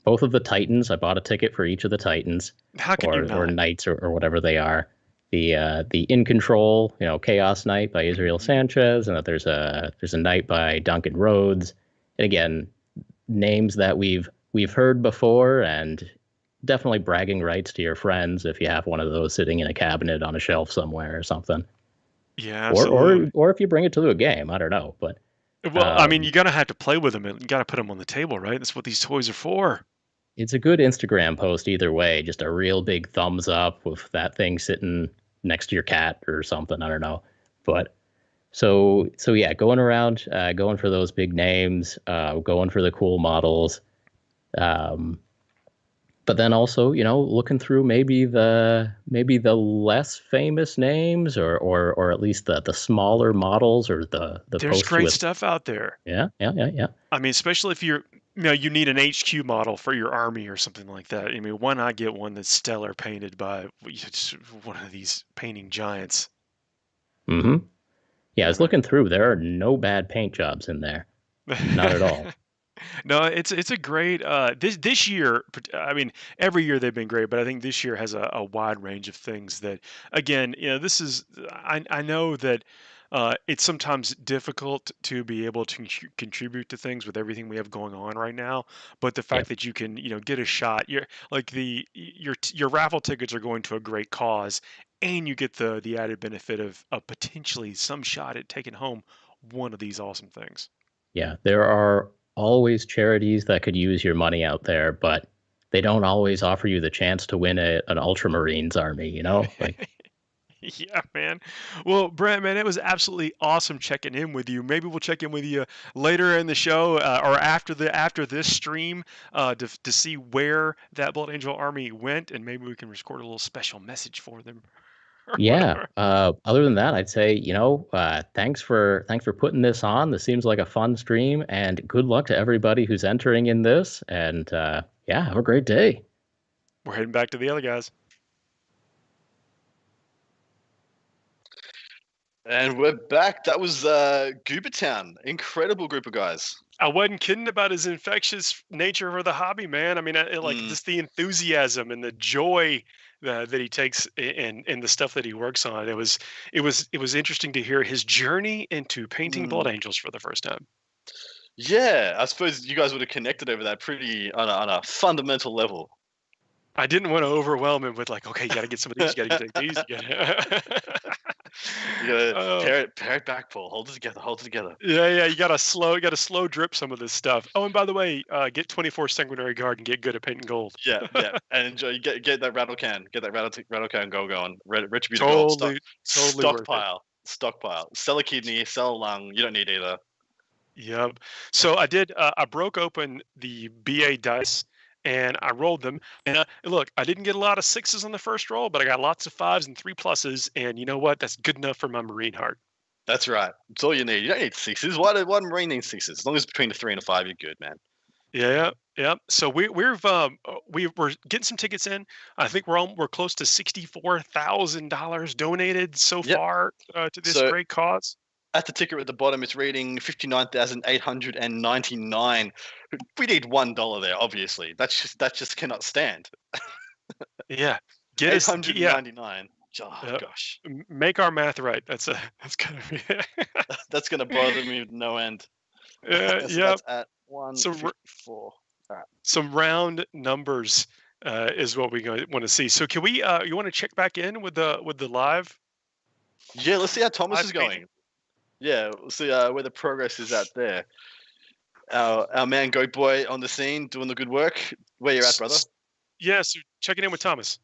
both of the Titans, I bought a ticket for each of the Titans. How can you not? Or Knights or whatever they are. The In Control, Chaos Knight by Israel Sanchez, and there's a Knight by Duncan Rhodes. And again, names that we've heard before, and definitely bragging rights to your friends if you have one of those sitting in a cabinet on a shelf somewhere or something. Yeah, absolutely. Or if you bring it to a game, I don't know, but you gotta have to play with them and you gotta put them on the table, right? That's what these toys are for. It's a good Instagram post either way. Just a real big thumbs up with that thing sitting next to your cat or something. I don't know, but. So yeah, going around, going for those big names, going for the cool models. But then also, looking through maybe the less famous names, or at least the smaller models, or the There's posts great with. stuff out there. Yeah. I mean, especially if you need an HQ model for your army or something like that. I mean, why not get one that's stellar painted by one of these painting giants? Mm-hmm. Yeah, I was looking through. There are no bad paint jobs in there. Not at all. No, it's a great this year. I mean, every year they've been great, but I think this year has a wide range of things that, again, this is I know that it's sometimes difficult to be able to contribute to things with everything we have going on right now. But the fact that you can get a shot, your raffle tickets are going to a great cause, and you get the added benefit of potentially some shot at taking home one of these awesome things. Yeah, there are always charities that could use your money out there, but they don't always offer you the chance to win an Ultramarines army, Like, yeah, man. Well, Brent, man, it was absolutely awesome checking in with you. Maybe we'll check in with you later in the show or after this stream to see where that Blood Angel army went, and maybe we can record a little special message for them. yeah. Other than that, I'd say, thanks for putting this on. This seems like a fun stream, and good luck to everybody who's entering in this. And yeah, have a great day. We're heading back to the other guys. And we're back. That was Goobertown. Incredible group of guys. I wasn't kidding about his infectious nature for the hobby, man. I mean, just the enthusiasm and the joy that he takes in the stuff that he works on. It was interesting to hear his journey into painting Blood Angels for the first time. Yeah, I suppose you guys would have connected over that pretty on a fundamental level. I didn't want to overwhelm him with okay, you got to get some of these, you got to get these. Pair it back, Paul. Hold it together. Yeah, you got to slow drip some of this stuff. Oh, and by the way, get 24 Sanguinary Guard and get good at painting gold. Yeah, and enjoy. Get that rattle can. Get that rattle can going. Retributive totally, gold. Stockpile. Sell a kidney. Sell a lung. You don't need either. Yep. So I did. I broke open the BA dice. And I rolled them. And look, I didn't get a lot of 6s on the first roll, but I got lots of 5s and 3 pluses. And you know what? That's good enough for my Marine heart. That's right. That's all you need. You don't need 6s. Why Marine need 6s? As long as it's between a 3 and a 5, you're good, man. Yeah. So we're getting some tickets in. I think we're close to $64,000 donated so far to this great cause. At the ticker at the bottom, it's reading 59,899. We need $1 there, obviously. That just cannot stand. Yeah, get 899. Oh gosh, make our math right. That's gonna be. That's gonna bother me with no end. That's at 154. All right. Some round numbers is what we want to see. So can we? You want to check back in with the live? Yeah, let's see how Thomas is going. Yeah, we'll see where the progress is at there. Our man Goat Boy on the scene doing the good work. Where you at, brother? Yeah, so checking in with Thomas.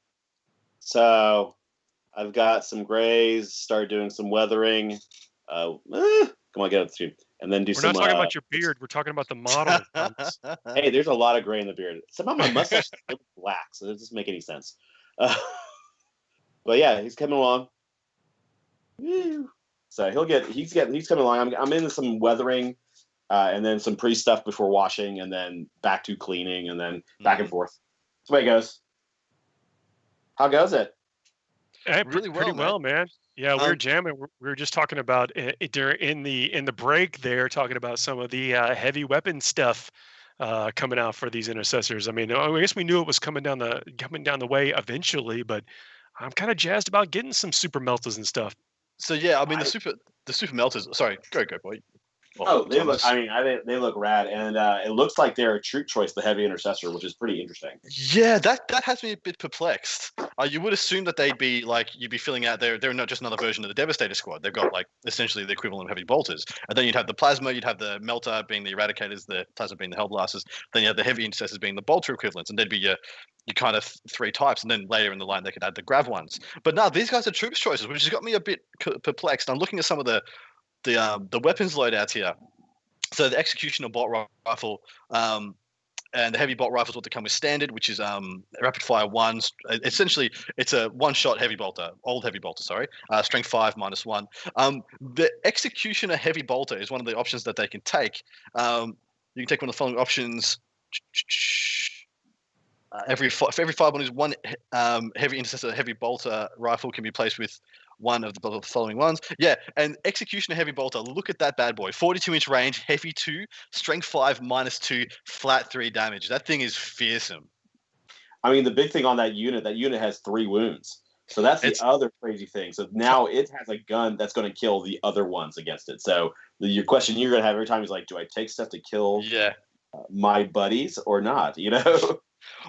So I've got some grays, start doing some weathering. Come on, get up the stream. And then do some... We're not talking about your beard. We're talking about the model. Hey, there's a lot of gray in the beard. Somehow my mustache is black, so it doesn't make any sense. But yeah, he's coming along. So he's coming along. I'm into some weathering, and then some pre-stuff before washing, and then back to cleaning, and then back and forth. That's the way it goes. How goes it? Pretty well, man. Yeah, we were jamming. We were just talking about in the break there, talking about some of the heavy weapon stuff coming out for these intercessors. I mean, I guess we knew it was coming down the way eventually, but I'm kind of jazzed about getting some super melters and stuff. So yeah, I mean the super melters. Sorry, go boy. They look. I mean, they look rad, and it looks like they're a troop choice, the heavy intercessor, which is pretty interesting. Yeah, that has me a bit perplexed. You would assume that they'd be you'd be filling out. They're not just another version of the Devastator squad. They've got essentially the equivalent of heavy bolters, and then you'd have the plasma, you'd have the melter being the eradicators, the plasma being the hellblasters. Then you have the heavy intercessors being the bolter equivalents, and there'd be your kind of 3 types, and then later in the line they could add the grav ones. But no, these guys are troops choices, which has got me a bit perplexed. I'm looking at some of the weapons loadouts here. So the executioner bolt rifle and the heavy bolt rifles what they come with standard, which is rapid fire ones. Essentially, it's a one-shot heavy bolter, sorry, strength 5 -1. The executioner heavy bolter is one of the options that they can take. You can take one of the following options. For every 5 is one heavy intercessor heavy bolter rifle can be placed with one of the following ones. Yeah, and executioner heavy bolter. Look at that bad boy. 42-inch range, heavy 2, strength 5 -2, flat 3 damage. That thing is fearsome. I mean, the big thing on that unit has 3 wounds. So that's the other crazy thing. So now it has a gun that's going to kill the other ones against it. So your question you're going to have every time is like, do I take stuff to kill my buddies or not? You know?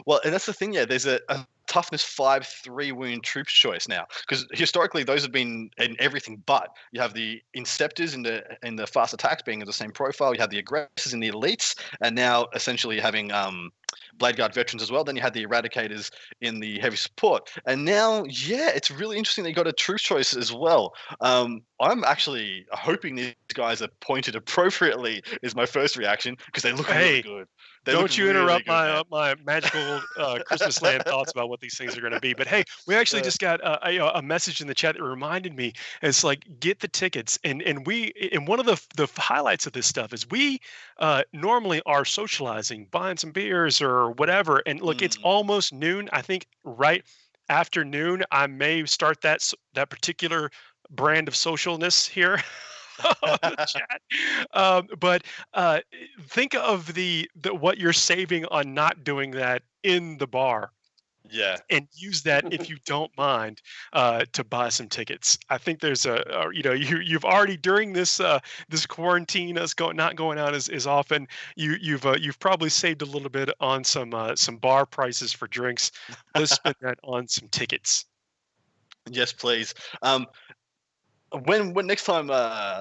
Well, and that's the thing. Yeah, there's a toughness 5 3 wound troops choice now, because historically those have been in everything. But you have the inceptors in the fast attacks being of the same profile. You have the aggressors in the elites, and now essentially having Blade Guard veterans as well. Then you had the eradicators in the heavy support, and now it's really interesting that you got a troop choice as well. I'm actually hoping these guys are pointed appropriately. Is my first reaction, because they look really good. Don't you interrupt my magical Christmas land thoughts about what these things are going to be. But hey, we actually just got a message in the chat that reminded me. It's like, get the tickets. And one of the highlights of this stuff is we normally are socializing, buying some beers or whatever. And look, it's almost noon. I think right after noon, I may start that particular brand of socialness here. On the chat. But think of the what you're saving on not doing that in the bar. Yeah. And use that, if you don't mind, to buy some tickets. I think there's you've already, during this this quarantine, us not going out as often, you've probably saved a little bit on some bar prices for drinks. Let's spend that on some tickets. Yes, please. When next time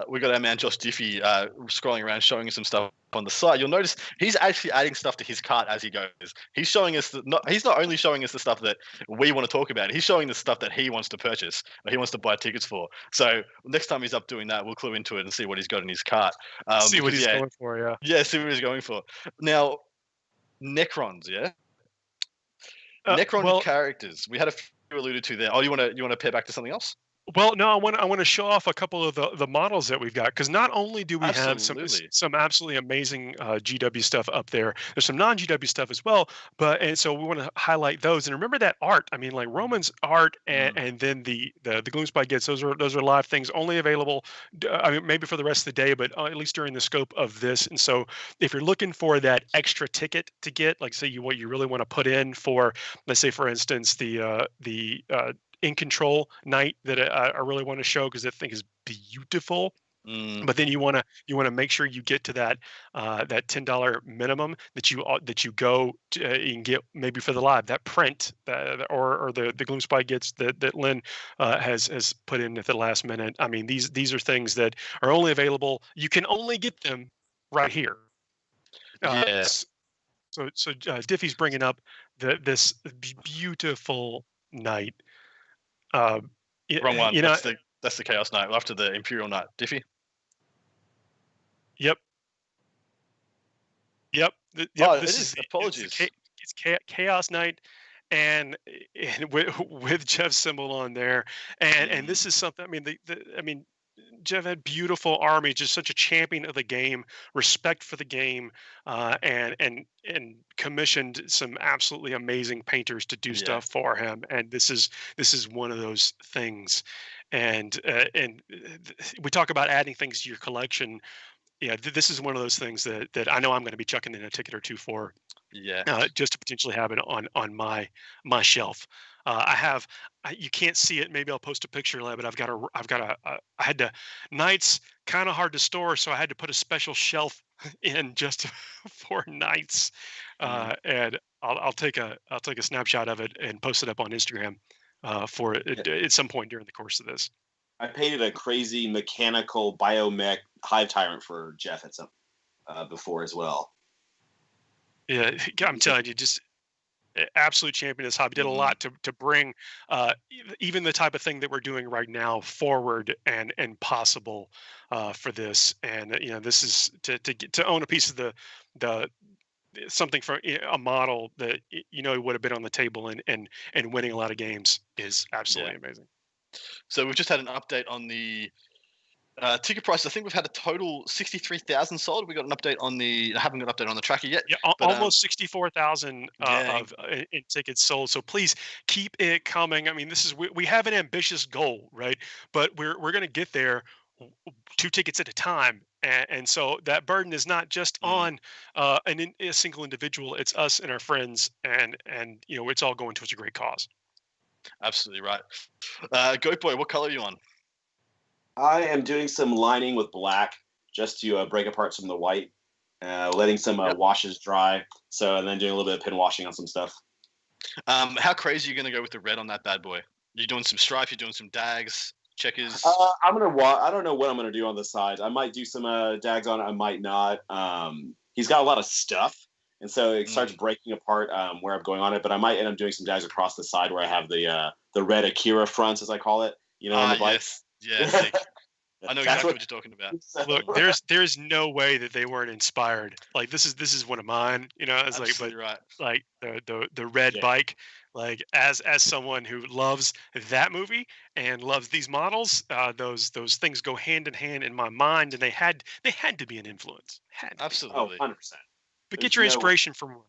we got our man Josh Diffie scrolling around showing us some stuff on the site, you'll notice he's actually adding stuff to his cart as he goes. He's showing us he's not only showing us the stuff that we want to talk about, he's showing the stuff that he wants to purchase or he wants to buy tickets for. So next time he's up doing that, we'll clue into it and see what he's got in his cart. See what he's going for, yeah. Yeah, see what he's going for. Now, Necrons, Necron characters. We had a few alluded to there. Oh, you want to pair back to something else? Well, no, I want to show off a couple of the models that we've got, because not only do we have some absolutely amazing GW stuff up there, there's some non-GW stuff as well, and so we want to highlight those. And remember that art. I mean, like Roman's art and then the Gloomspite Gets, those are live things only available. I mean, maybe for the rest of the day, but at least during the scope of this. And so if you're looking for that extra ticket to get, like say what you really want to put in for, let's say for instance the In Control night that I really want to show, because that thing is beautiful. But then you want to make sure you get to that $10 minimum that you go to, you can get maybe for the live, that print or the Gloomspite Gets that Lynn has put in at the last minute. I mean, these are things that are only available. You can only get them right here. Yes. So Diffie's bringing up this beautiful night. Wrong one. That's the Chaos Knight after the Imperial Knight. Diffie. Yep. Oh, this is apologies. It's Chaos Knight, and with Jeff's symbol on there, and this is something. I mean, Jeff had beautiful army, just such a champion of the game, respect for the game, and commissioned some absolutely amazing painters to do stuff for him. And this is one of those things. And we talk about adding things to your collection. Yeah, this is one of those things that I know I'm going to be chucking in a ticket or two for. Yeah. Just to potentially have it on my shelf. You can't see it. Maybe I'll post a picture of it, but I had to, Knights kind of hard to store, so I had to put a special shelf in just for Knights. And I'll take a snapshot of it and post it up on Instagram for it at some point during the course of this. I painted a crazy mechanical biomech hive tyrant for Jeff at some before as well. Yeah, I'm telling you, just absolute champion of this hobby. Did a lot to bring even the type of thing that we're doing right now forward and possible for this. And this is to own a piece of the something for a model that would have been on the table and winning a lot of games is absolutely amazing. So we've just had an update on the ticket prices. I think we've had a total 63,000 sold. We got an update on I haven't got an update on the tracker yet. Yeah, but, almost 64,000 in tickets sold. So please keep it coming. I mean, we have an ambitious goal, right? But we're going to get there 2 tickets at a time. And so that burden is not just on a single individual. It's us and our friends, and it's all going towards a great cause. Absolutely right. Goat Boy, what color are you on? I am doing some lining with black just to break apart some of the white, letting some washes dry. So, and then doing a little bit of pin washing on some stuff. How crazy are you going to go with the red on that bad boy? You're doing some stripe, you're doing some dags, checkers? I'm going to I don't know what I'm going to do on the sides. I might do some dags on it, I might not. He's got a lot of stuff, and so it starts breaking apart where I'm going on it, but I might end up doing some dags across the side where I have the red Akira fronts, as I call it, on the bike. Yes. Yeah, sick. I know exactly what you're talking about. Look, there's no way that they weren't inspired. Like this is one of mine. It's absolutely like, but right. Like the red bike. Like as someone who loves that movie and loves these models, those things go hand in hand in my mind, and they had to be an influence. Absolutely. 100%. But get your inspiration from where?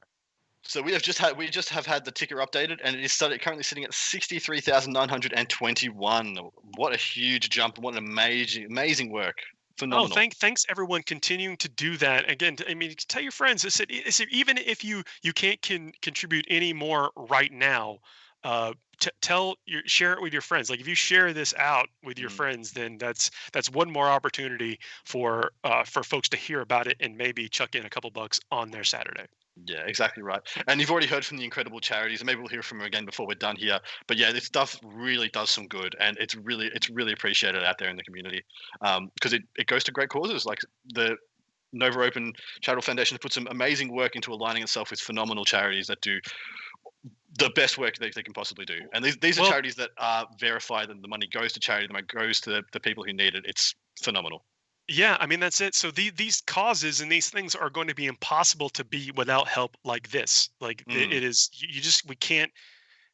So we just have had the ticker updated, and it is currently sitting at 63,921. What a huge jump! What an amazing work! Phenomenal. Oh, thanks everyone continuing to do that. Again, I mean, tell your friends. I said even if you can't contribute any more right now, share it with your friends. Like if you share this out with your friends, then that's one more opportunity for folks to hear about it and maybe chuck in a couple bucks on their Saturday. Yeah, exactly right. And you've already heard from the incredible charities, and maybe we'll hear from them again before we're done here. But yeah, this stuff really does some good, and it's really appreciated out there in the community, because it goes to great causes. Like the Nova Open Charitable Foundation has put some amazing work into aligning itself with phenomenal charities that do the best work they can possibly do. And these are charities that are verified, and the money goes to charity, the money goes to the people who need it. It's phenomenal. Yeah, I mean that's it. So these causes and these things are going to be impossible to be without help like this. Like it is, we can't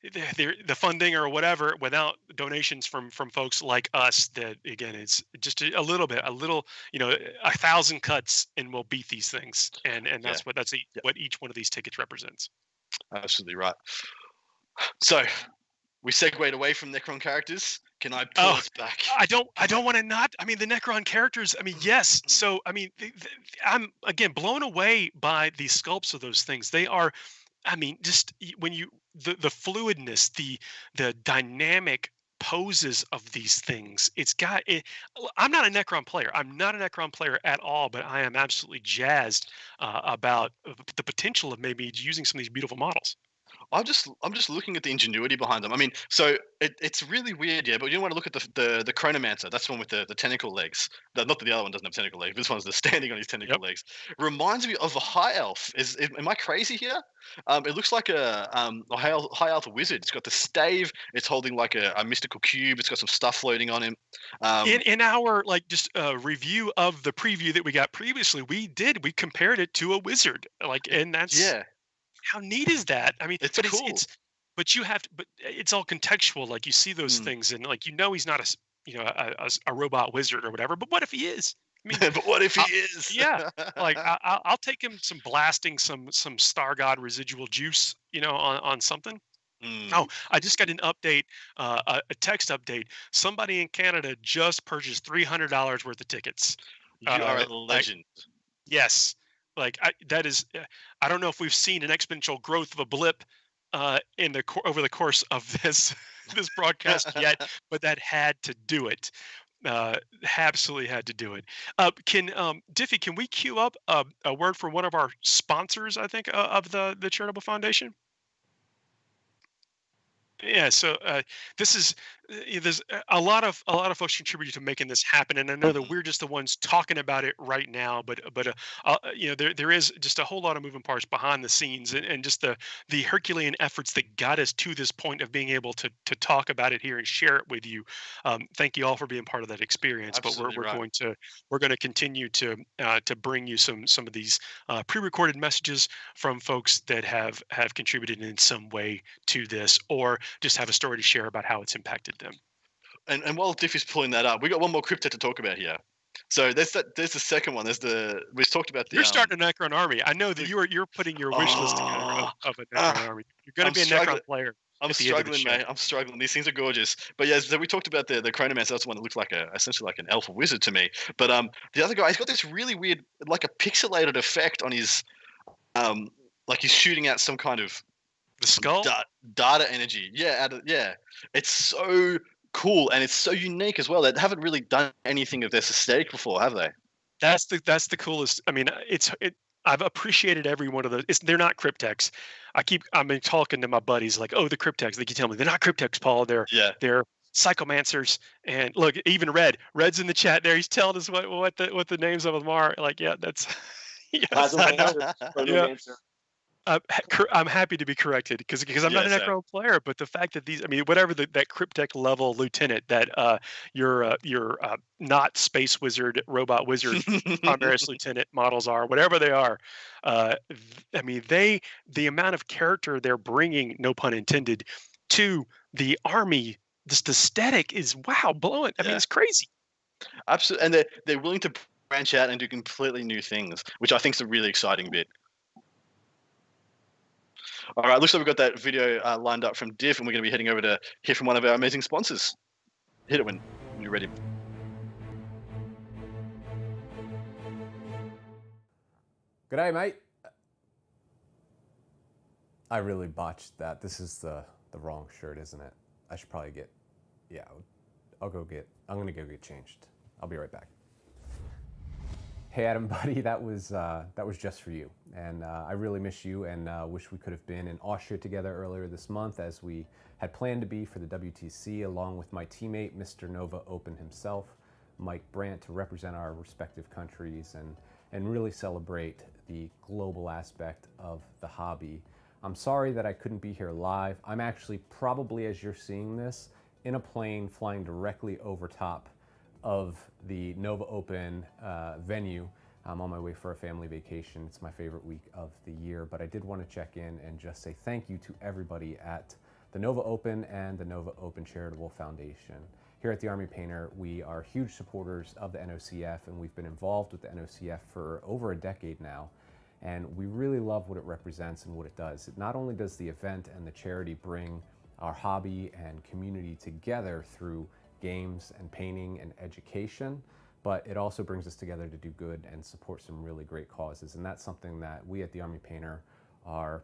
the funding or whatever without donations from folks like us. That again, it's just a little, 1,000 cuts and we'll beat these things. And that's what each one of these tickets represents. Absolutely right. So we segued away from Necron characters. Can I pull us back? I don't want to not. I mean, the Necron characters. I mean, yes. So I mean, I'm again blown away by the sculpts of those things. They are. I mean, just when the fluidness, the dynamic poses of these things. It's got it. I'm not a Necron player. I'm not a Necron player at all. But I am absolutely jazzed about the potential of maybe using some of these beautiful models. I'm just looking at the ingenuity behind them. I mean, so it's really weird, yeah. But you want to look at the Chronomancer. That's the one with the tentacle legs. Not that the other one doesn't have tentacle legs. This one's the standing on his tentacle legs. Reminds me of a high elf. Am I crazy here? It looks like a high elf wizard. It's got the stave. It's holding like a mystical cube. It's got some stuff floating on him. In our review of the preview that we got previously, we compared it to a wizard. And that's how neat is that? I mean, it's cool. But it's all contextual. Like you see those things, and he's not a robot wizard or whatever. But what if he is? I mean, but what if he is? Yeah, like I'll take him blasting some Star God residual juice, on something. Oh, I just got an update, a text update. Somebody in Canada just purchased $300 worth of tickets. You are a legend. Yes. That is, I don't know if we've seen an exponential growth of a blip over the course of this broadcast yet, but that had to do it. Absolutely had to do it. Diffie, can we queue up a word from one of our sponsors? I think of the Charitable Foundation. Yeah, so this is there's a lot of folks contributed to making this happen, and I know that we're just the ones talking about it right now. But there is just a whole lot of moving parts behind the scenes, and just the Herculean efforts that got us to this point of being able to talk about it here and share it with you. Thank you all for being part of that experience. Absolutely But right. we're going to continue to bring you some of these pre-recorded messages from folks that have contributed in some way to this, or just have a story to share about how it's impacted them. And while Diff is pulling that up, we got one more cryptid to talk about here. So there's the second one. We talked about the. You're starting a Necron army. I know that you're putting your wish list together of a Necron army. You're going to be a Necron player. I'm struggling, mate. I'm struggling. These things are gorgeous. But yeah, so we talked about the Chronomancer. That's the one that looks like essentially like an elf or wizard to me. But the other guy, he's got this really weird, like a pixelated effect on his, like he's shooting out some kind of the skull data energy. Yeah, it's so cool and it's so unique as well. They haven't really done anything of this aesthetic before, have they? That's the coolest. I mean, I've appreciated every one of those. They're not cryptex. I've been talking to my buddies like, oh, the cryptex. They keep telling me they're not cryptex, Paul. They're psychomancers. And look, even Red's in the chat there. He's telling us what the names of them are. Like, yeah, that's yes, I know. I'm happy to be corrected because I'm not a Necron player, but the fact that whatever that cryptech level lieutenant that your not space wizard, robot wizard, Primaris lieutenant models are, whatever they are, the amount of character they're bringing, no pun intended, to the army, this aesthetic is blowing. I mean, it's crazy. Absolutely, and they're willing to branch out and do completely new things, which I think is a really exciting bit. All right, looks like we've got that video lined up from Diff, and we're going to be heading over to hear from one of our amazing sponsors. Hit it when you're ready. G'day, mate. I really botched that. This is the wrong shirt, isn't it? I should probably get... Yeah, I'm going to go get changed. I'll be right back. Hey Adam, buddy, that was just for you, and I really miss you, and wish we could have been in Austria together earlier this month, as we had planned to be for the WTC, along with my teammate, Mr. Nova Open himself, Mike Brandt, to represent our respective countries and really celebrate the global aspect of the hobby. I'm sorry that I couldn't be here live. I'm actually probably, as you're seeing this, in a plane flying directly over top of the Nova Open venue. I'm on my way for a family vacation. It's my favorite week of the year, but I did want to check in and just say thank you to everybody at the Nova Open and the Nova Open Charitable Foundation. Here at the Army Painter, we are huge supporters of the NOCF, and we've been involved with the NOCF for over a decade now, and we really love what it represents and what it does. It not only does the event and the charity bring our hobby and community together through games and painting and education, but it also brings us together to do good and support some really great causes. And that's something that we at the Army Painter are,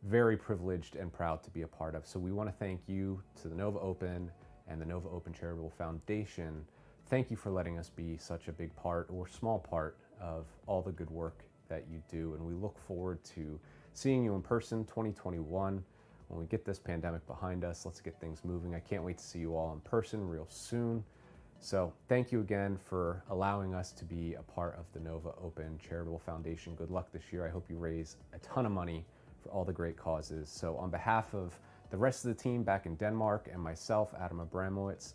very privileged and proud to be a part of. So we want to thank you to the Nova Open and the Nova Open Charitable Foundation. Thank you for letting us be such a big part or small part of all the good work that you do. And we look forward to seeing you in person 2021. When we get this pandemic behind us, let's get things moving. I can't wait to see you all in person real soon. So thank you again for allowing us to be a part of the Nova Open Charitable Foundation. Good luck this year. I hope you raise a ton of money for all the great causes. So on behalf of the rest of the team back in Denmark and myself, Adam Abramowitz,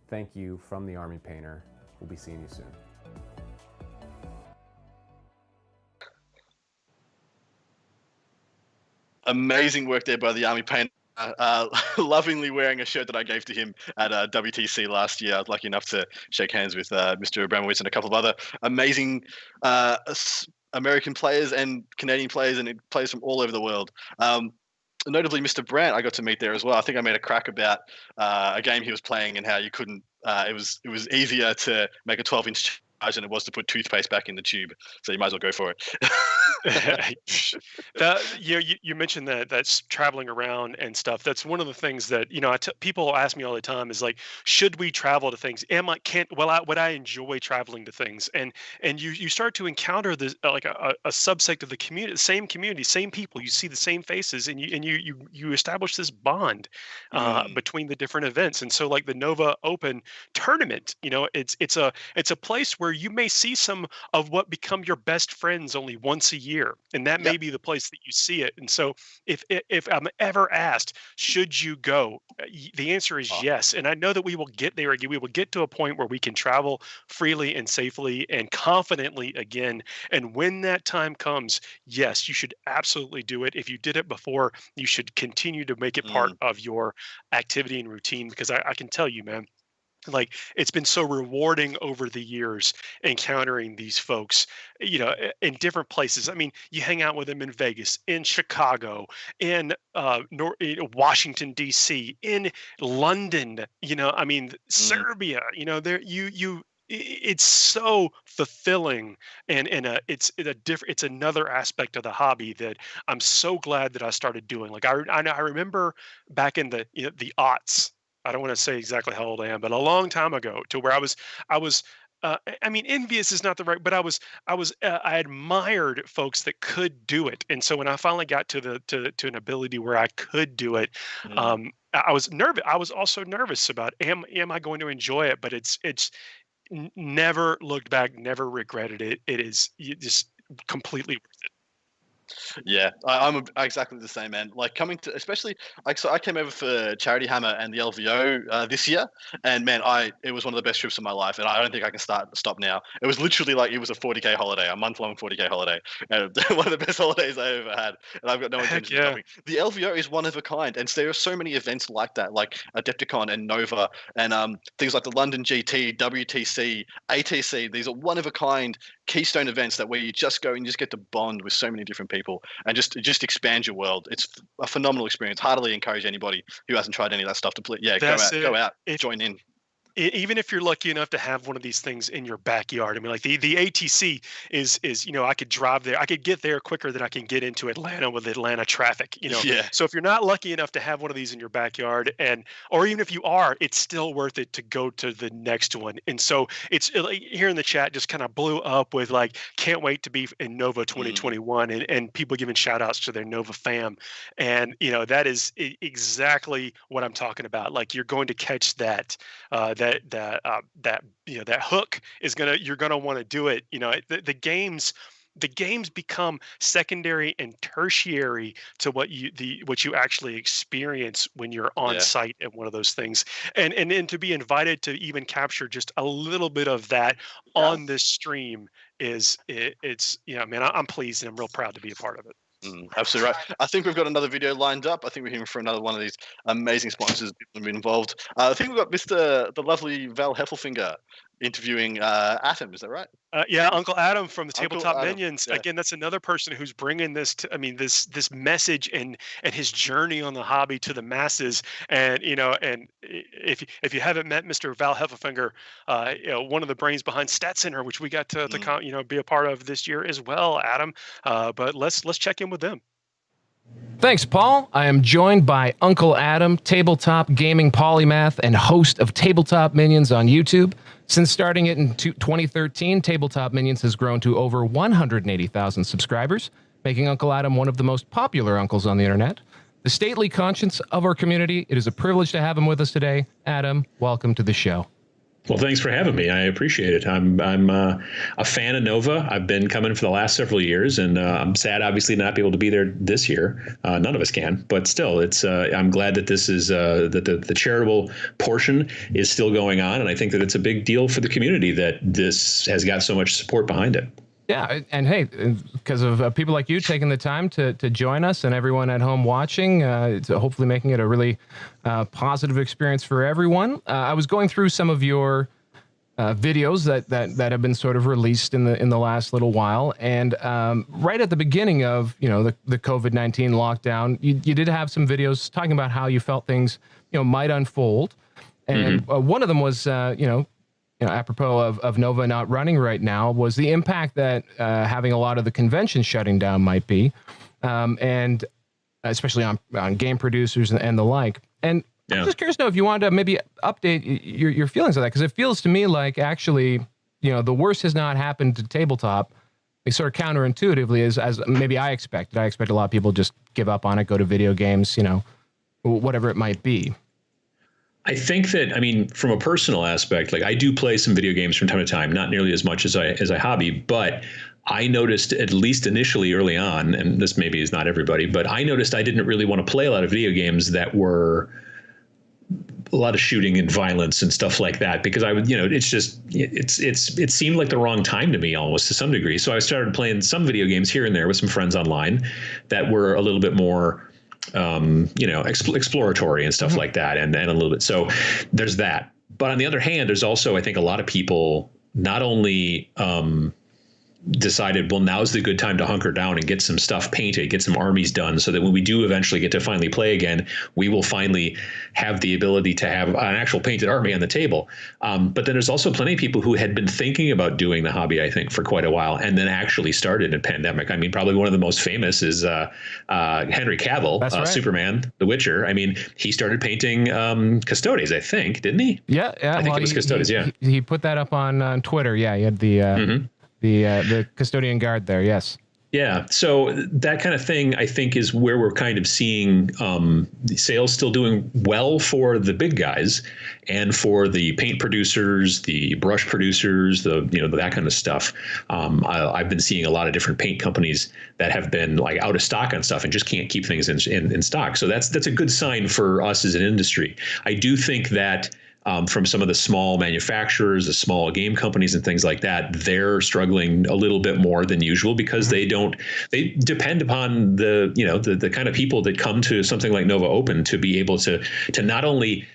thank you from the Army Painter. We'll be seeing you soon. Amazing work there by the Army Painter. Lovingly wearing a shirt that I gave to him at WTC last year. I was lucky enough to shake hands with Mr. Abramowitz and a couple of other amazing American players and Canadian players and players from all over the world. Notably, Mr. Brandt, I got to meet there as well. I think I made a crack about a game he was playing and how you couldn't. It was easier to make a 12-inch than it was to put toothpaste back in the tube. So you might as well go for it. You mentioned that that's traveling around and stuff. That's one of the things that people ask me all the time is like, should we travel to things? Would I enjoy traveling to things? And you start to encounter this like a subsect of the community, same people. You see the same faces, and you establish this bond between the different events. And so like the Nova Open tournament, it's a place where you may see some of what become your best friends only once a year, and that may be the place that you see it. And so if I'm ever asked, should you go, the answer is yes. And I know that we will get there again. We will get to a point where we can travel freely and safely and confidently again. And when that time comes, yes, you should absolutely do it. If you did it before, you should continue to make it part of your activity and routine, because I can tell you, man, like it's been so rewarding over the years encountering these folks, in different places. I mean, you hang out with them in Vegas, in Chicago, in Washington, D.C., in London, Serbia, it's so fulfilling, and it's another aspect of the hobby that I'm so glad that I started doing. Like I remember back in the aughts. I don't want to say exactly how old I am, but a long time ago, to where I was envious is not the right, but I admired folks that could do it. And so when I finally got to an ability where I could do it, I was nervous. I was also nervous about, am I going to enjoy it? But it's never looked back, never regretted it. It is just completely worth it. Yeah, I'm exactly the same, man. Like coming to, especially like, so I came over for Charity Hammer and the LVO this year, and man, it was one of the best trips of my life, and I don't think I can stop now. It was literally like it was a 40K holiday, a month-long 40K holiday, and one of the best holidays I ever had, and I've got no intention of stopping. The LVO is one of a kind, and there are so many events like that, like Adepticon and Nova, and things like the London GT, WTC, ATC. These are one of a kind keystone events where you just go and you just get to bond with so many different people and just expand your world. It's a phenomenal experience. Heartily encourage anybody who hasn't tried any of that stuff to play. Yeah, go out, join in. Even if you're lucky enough to have one of these things in your backyard, I mean, like the ATC is I could drive there, I could get there quicker than I can get into Atlanta with Atlanta traffic. Yeah. So if you're not lucky enough to have one of these in your backyard, or even if you are, it's still worth it to go to the next one. And so it's here in the chat just kind of blew up with like, can't wait to be in Nova 2021, and people giving shout outs to their Nova fam, and that is exactly what I'm talking about. Like you're going to catch that hook you're gonna want to do it. The games become secondary and tertiary to what you actually experience when you're on site at one of those things, and to be invited to even capture just a little bit of that on this stream man, I'm pleased and I'm real proud to be a part of it. Absolutely right. I think we've got another video lined up. I think we're here for another one of these amazing sponsors people have been involved. I think we've got the lovely Val Heffelfinger interviewing Atom. Is that right? Yeah, Uncle Adam from the Tabletop Adam, Minions. yeah. Again, that's another person who's bringing this this message and his journey on the hobby to the masses. And if you haven't met Mr. Val Heffelfinger, one of the brains behind Stat Center, which we got to be a part of this year as well, Adam. But let's check in with them. Thanks, Paul. I am joined by Uncle Adam, tabletop gaming polymath and host of Tabletop Minions on YouTube. Since starting it in 2013, Tabletop Minions has grown to over 180,000 subscribers, making Uncle Adam one of the most popular uncles on the internet. The stately conscience of our community, it is a privilege to have him with us today. Adam, welcome to the show. Well, thanks for having me. I appreciate it. I'm a fan of Nova. I've been coming for the last several years, and I'm sad, obviously, not be able to be there this year. None of us can, but still, it's. I'm glad that this is that the charitable portion is still going on, and I think that it's a big deal for the community that this has got so much support behind it. Yeah, and hey, because of people like you taking the time to join us and everyone at home watching, it's hopefully making it a really positive experience for everyone. I was going through some of your videos that have been sort of released in the last little while, and right at the beginning of the COVID-19 lockdown, you did have some videos talking about how you felt things might unfold, and one of them was apropos of Nova not running right now, was the impact that having a lot of the conventions shutting down might be, and especially on game producers and the like. And I'm just curious to know if you wanted to maybe update your feelings of that, because it feels to me like actually, the worst has not happened to tabletop. It's sort of counterintuitively as maybe I expected. I expect a lot of people just give up on it, go to video games, whatever it might be. I think that, from a personal aspect, like I do play some video games from time to time, not nearly as much as I hobby, but I noticed, at least initially early on, and this maybe is not everybody, but I noticed I didn't really want to play a lot of video games that were a lot of shooting and violence and stuff like that, because I would, it seemed like the wrong time to me almost to some degree. So I started playing some video games here and there with some friends online that were a little bit more exploratory and stuff like that, and a little bit. So there's that. But on the other hand, there's also, I think, a lot of people not only decided, well, now's the good time to hunker down and get some stuff painted, get some armies done, so that when we do eventually get to finally play again, we will finally have the ability to have an actual painted army on the table. But then there's also plenty of people who had been thinking about doing the hobby, I think, for quite a while, and then actually started in pandemic. Probably one of the most famous is Henry Cavill, right. Superman, The Witcher. He started painting Custodes, I think, didn't he? Yeah. I think it was Custodes, yeah. He put that up on Twitter. Yeah, he had the custodian guard there. Yes. Yeah. So that kind of thing, I think, is where we're kind of seeing sales still doing well for the big guys, and for the paint producers, the brush producers, that kind of stuff. I've been seeing a lot of different paint companies that have been like out of stock on stuff and just can't keep things in stock. So that's a good sign for us as an industry. I do think that from some of the small manufacturers, the small game companies and things like that, they're struggling a little bit more than usual, because they depend upon the kind of people that come to something like Nova Open to be able to not only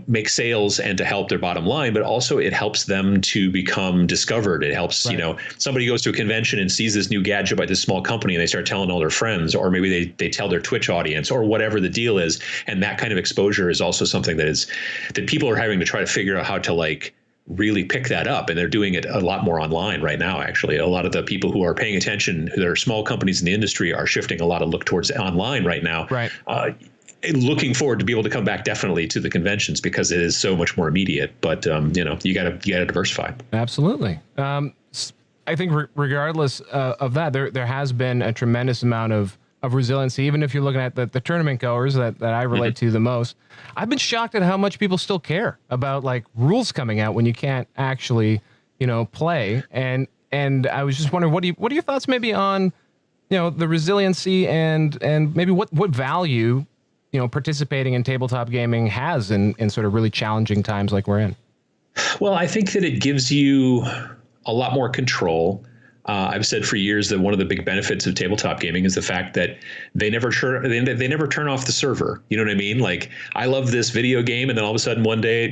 make sales and to help their bottom line, but also it helps them to become discovered. It helps, somebody goes to a convention and sees this new gadget by this small company, and they start telling all their friends, or maybe they tell their Twitch audience, or whatever the deal is. And that kind of exposure is also something that people are having to try to figure out how to really pick that up. And they're doing it a lot more online right now. Actually, a lot of the people who are paying attention, that are small companies in the industry, are shifting a lot of look towards online right now. Right. Looking forward to be able to come back definitely to the conventions, because it is so much more immediate. But you got to diversify. Absolutely. I think regardless of that, there has been a tremendous amount of resiliency. Even if you're looking at the tournament goers that I relate to the most, I've been shocked at how much people still care about rules coming out when you can't actually play. And I was just wondering, what are your thoughts maybe on the resiliency and maybe what value participating in tabletop gaming has in sort of really challenging times like we're in? Well, I think that it gives you a lot more control. I've said for years that one of the big benefits of tabletop gaming is the fact that they never turn off the server. You know what I mean? Like, I love this video game, and then all of a sudden one day,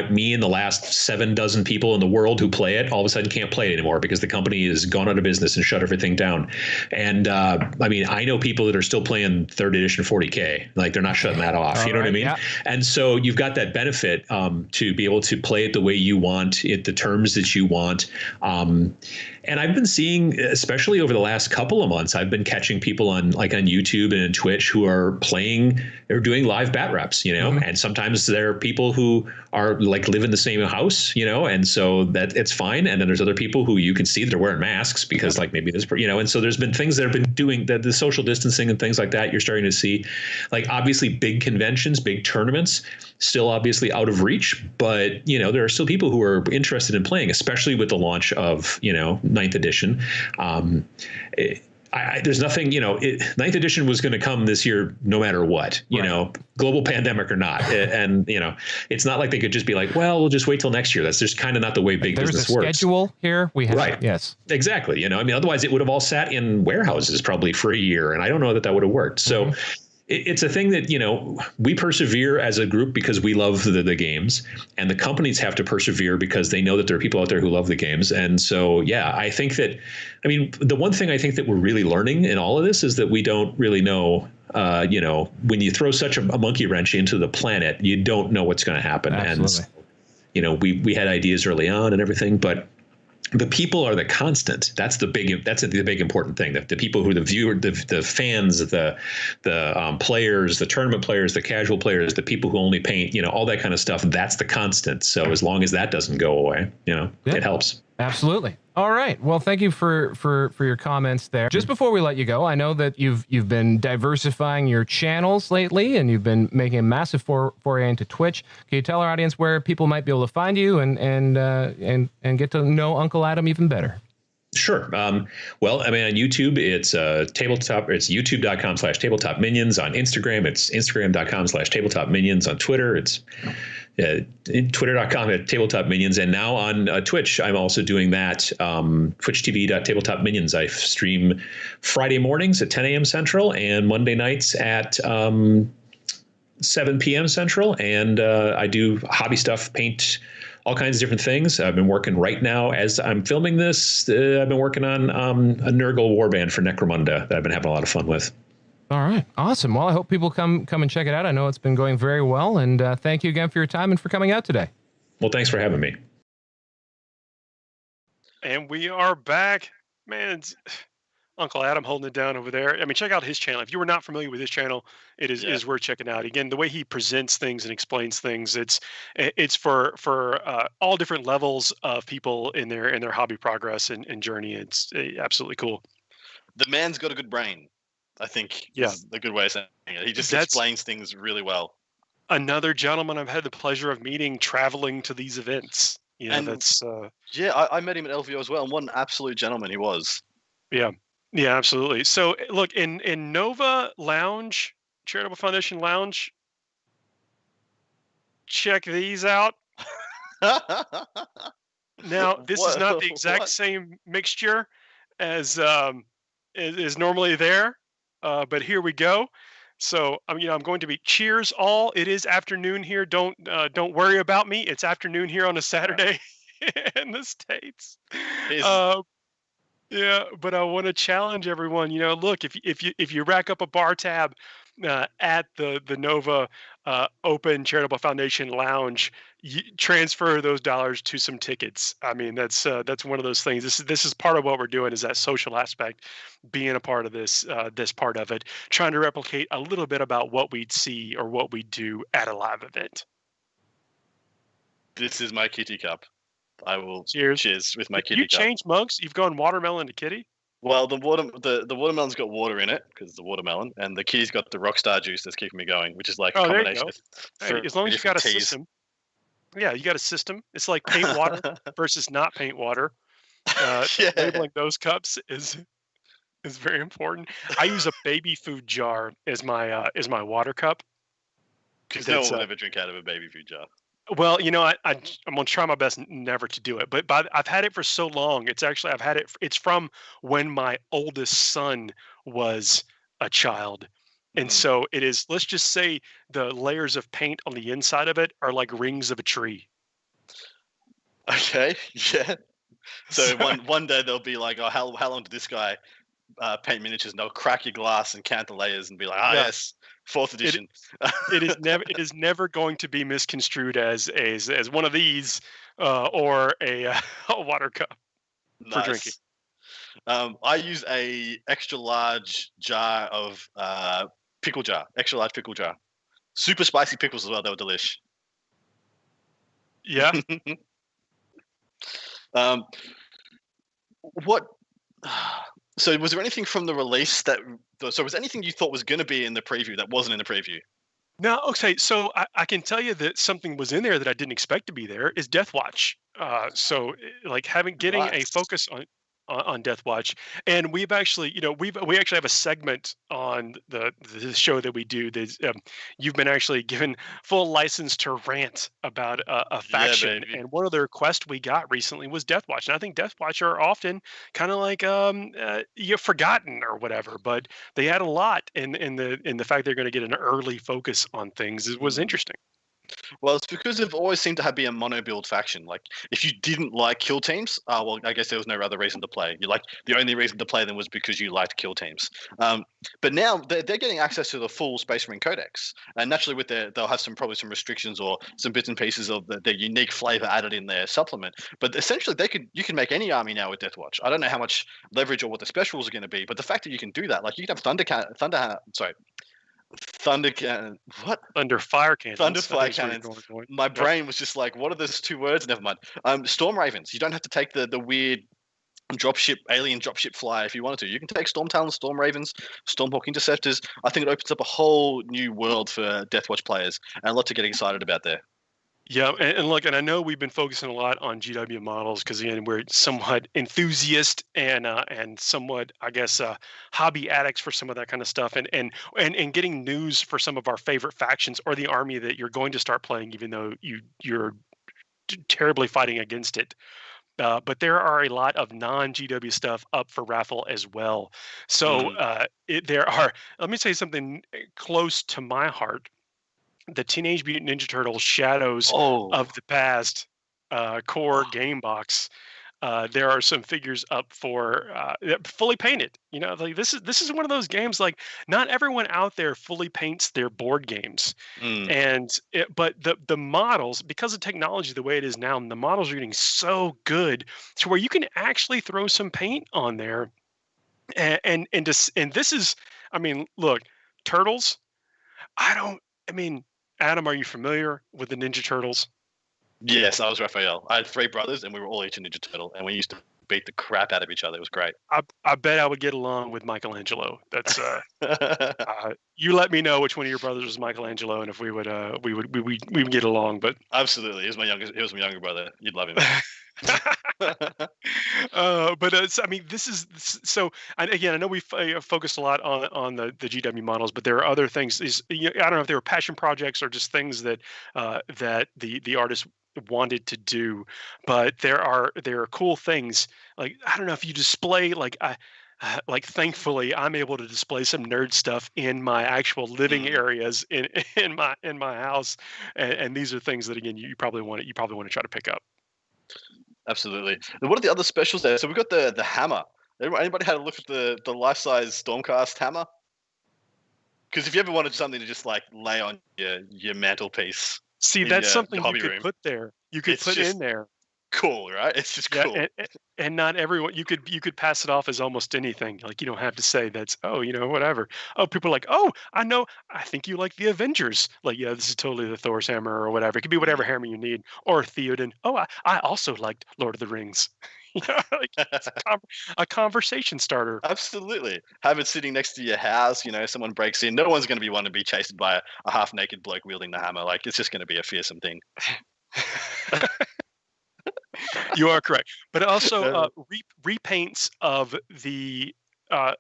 me and the last 7 dozen people in the world who play it all of a sudden can't play it anymore, because the company has gone out of business and shut everything down. And I know people that are still playing 3rd edition 40K. Like, they're not shutting that off. You know what I mean? Yeah. And so you've got that benefit to be able to play it the way you want, it the terms that you want. And I've been seeing, especially over the last couple of months, I've been catching people on YouTube and Twitch who are playing or doing live bat reps, and sometimes there are people who are live in the same house, and so that it's fine. And then there's other people who you can see that are wearing masks because maybe this, and so there's been things that have been doing the social distancing and things like that. You're starting to see, obviously big conventions, big tournaments, still obviously out of reach, but there are still people who are interested in playing, especially with the launch of 9th edition. There's nothing, 9th edition was going to come this year no matter what, global pandemic or not. And, it's not like they could just be like, well, we'll just wait till next year. That's just kind of not the way big business works. There's a schedule here. We have, right. Yes, exactly. Otherwise it would have all sat in warehouses probably for a year. And I don't know that would have worked. So it's a thing that, we persevere as a group because we love the games, and the companies have to persevere because they know that there are people out there who love the games. And so, yeah, I think that, the one thing I think that we're really learning in all of this is that we don't really know, when you throw such a monkey wrench into the planet, you don't know what's going to happen. Absolutely. And we had ideas early on and everything, but the people are the constant. That's the big important thing. The people who are the viewer, the fans, the players, the tournament players, the casual players, the people who only paint, all that kind of stuff. That's the constant. So as long as that doesn't go away, it helps. Absolutely. All right. Well, thank you for your comments there. Just before we let you go, I know that you've been diversifying your channels lately, and you've been making a massive foray into Twitch. Can you tell our audience where people might be able to find you and get to know Uncle Adam even better? Sure. Well, I mean, on YouTube, it's tabletop. It's youtube.com/tabletop minions. On Instagram, it's instagram.com/tabletop minions. On Twitter, it's twitter.com/tabletop minions. And now on Twitch, I'm also doing that. Twitch.tv/tabletop minions. I stream Friday mornings at 10 a.m. Central and Monday nights at 7 p.m. Central. And I do hobby stuff, paint all kinds of different things. I've been working right now as I'm filming this. I've been working on a Nurgle warband for Necromunda that I've been having a lot of fun with. All right. Awesome. Well, I hope people come and check it out. I know it's been going very well. And thank you again for your time and for coming out today. Well, thanks for having me. And we are back. Man, Uncle Adam holding it down over there. I mean, check out his channel. If you were not familiar with his channel, it is worth checking out. Again, the way he presents things and explains things, it's for all different levels of people in their hobby progress and journey. It's absolutely cool. The man's got a good brain, I think. Is a good way of saying it. He just explains things really well. Another gentleman I've had the pleasure of meeting traveling to these events. I met him at LVO as well, and what an absolute gentleman he was. Yeah. Yeah, absolutely. So look, in Nova Lounge, Charitable Foundation Lounge, check these out. Now, this is not the exact same mixture as is normally there, but here we go. So I'm going to be cheers all. It is afternoon here. Don't worry about me. It's afternoon here on a Saturday in the States. Yeah, but I want to challenge everyone. Look, if you rack up a bar tab at the Nova Open Charitable Foundation Lounge, you transfer those dollars to some tickets. I mean, that's one of those things. This is part of what we're doing, is that social aspect, being a part of this part of it, trying to replicate a little bit about what we'd see or what we do at a live event. This is my kitty cup. I will cheers with my kitty cup. You changed mugs? You've gone watermelon to kitty? Well, the watermelon's got water in it because it's the watermelon, and the kitty's got the Rockstar juice that's keeping me going, which is like a combination. Hey, as long as you've got a system. Yeah, you got a system. It's like paint water versus not paint water. Labeling those cups is very important. I use a baby food jar as my water cup. Because no one will ever drink out of a baby food jar. Well, I'm going to try my best never to do it, but I've had it for so long. It's from when my oldest son was a child. And so it is, let's just say the layers of paint on the inside of it are like rings of a tree. Okay. Yeah. So one day they'll be like, oh, how long did this guy paint miniatures? And they'll crack your glass and count the layers and be like, yes. 4th edition. It is never going to be misconstrued as one of these or a water cup for drinking. I use a extra large jar of extra large pickle jar. Super spicy pickles as well. They were delish. Yeah. What? So was there anything from the release so was anything you thought was going to be in the preview that wasn't in the preview? No, okay. So I can tell you that something was in there that I didn't expect to be there is Death Watch. So like getting a focus on Death Watch, and we've actually, we actually have a segment on the show that we do. You've been actually given full license to rant about a faction, and one of the requests we got recently was Death Watch, and I think Death Watch are often kind of like you're forgotten or whatever, but they had a lot, in the fact they're going to get an early focus on things was interesting. Well, it's because they've always seemed to have been a mono build faction. Like, if you didn't like kill teams, well, I guess there was no other reason to play. You like the only reason to play them was because you liked kill teams. But now they're getting access to the full Space Marine Codex, and naturally, with they'll have probably some restrictions or some bits and pieces of their unique flavor added in their supplement. But essentially, you can make any army now with Deathwatch. I don't know how much leverage or what the specials are going to be, but the fact that you can do that, like you can have Thunder fire cannons. Thunder fire cannons. My brain was just like, what are those two words? Never mind. Storm Ravens. You don't have to take the weird alien dropship flyer if you wanted to. You can take Storm Talons, Storm Ravens, Stormhawk Interceptors. I think it opens up a whole new world for Deathwatch players, and a lot to get excited about there. Yeah, and look, and I know we've been focusing a lot on GW models because again, we're somewhat enthusiast and somewhat, I guess, hobby addicts for some of that kind of stuff, and getting news for some of our favorite factions or the army that you're going to start playing, even though you're terribly fighting against it. But there are a lot of non-GW stuff up for raffle as well. So there are. Let me say something close to my heart. The Teenage Mutant Ninja Turtles Shadows of the Past core game box. There are some figures up for fully painted. You know, like this is one of those games. Like not everyone out there fully paints their board games, but the models, because of technology the way it is now, the models are getting so good to where you can actually throw some paint on there, and this is, I mean, look, Turtles. Adam, are you familiar with the Ninja Turtles? Yes, I was Raphael. I had 3 brothers, and we were all each a Ninja Turtle, and we used to beat the crap out of each other. It was great. I bet I would get along with Michelangelo. That's you let me know which one of your brothers was Michelangelo, and if we would get along. But absolutely, he was my younger brother. You'd love him. This is so. Again, I know we focused a lot on the GW models, but there are other things. I don't know if they were passion projects or just things that that the artist wanted to do, but there are cool things. Like I don't know if you display like thankfully I'm able to display some nerd stuff in my actual living areas in my house, and these are things that again you probably want to try to pick up. Absolutely. And what are the other specials there? So we've got the hammer. Anybody had a look at the life-size Stormcast hammer? Because if you ever wanted something to just like lay on your mantelpiece, see, that's something you could put there. You could put in there. Cool, right? It's just cool. And not everyone. You could pass it off as almost anything. Like you don't have to say that's whatever. Oh, people are like, oh, I know. I think you like the Avengers. Like, yeah, this is totally the Thor's hammer or whatever. It could be whatever hammer you need. Or Theoden. Oh, I also liked Lord of the Rings. Like it's a conversation starter. Absolutely. Have it sitting next to your house. Someone breaks in. No one's going to be wanting to be chased by a half-naked bloke wielding the hammer. Like it's just going to be a fearsome thing. You are correct, but also repaints of the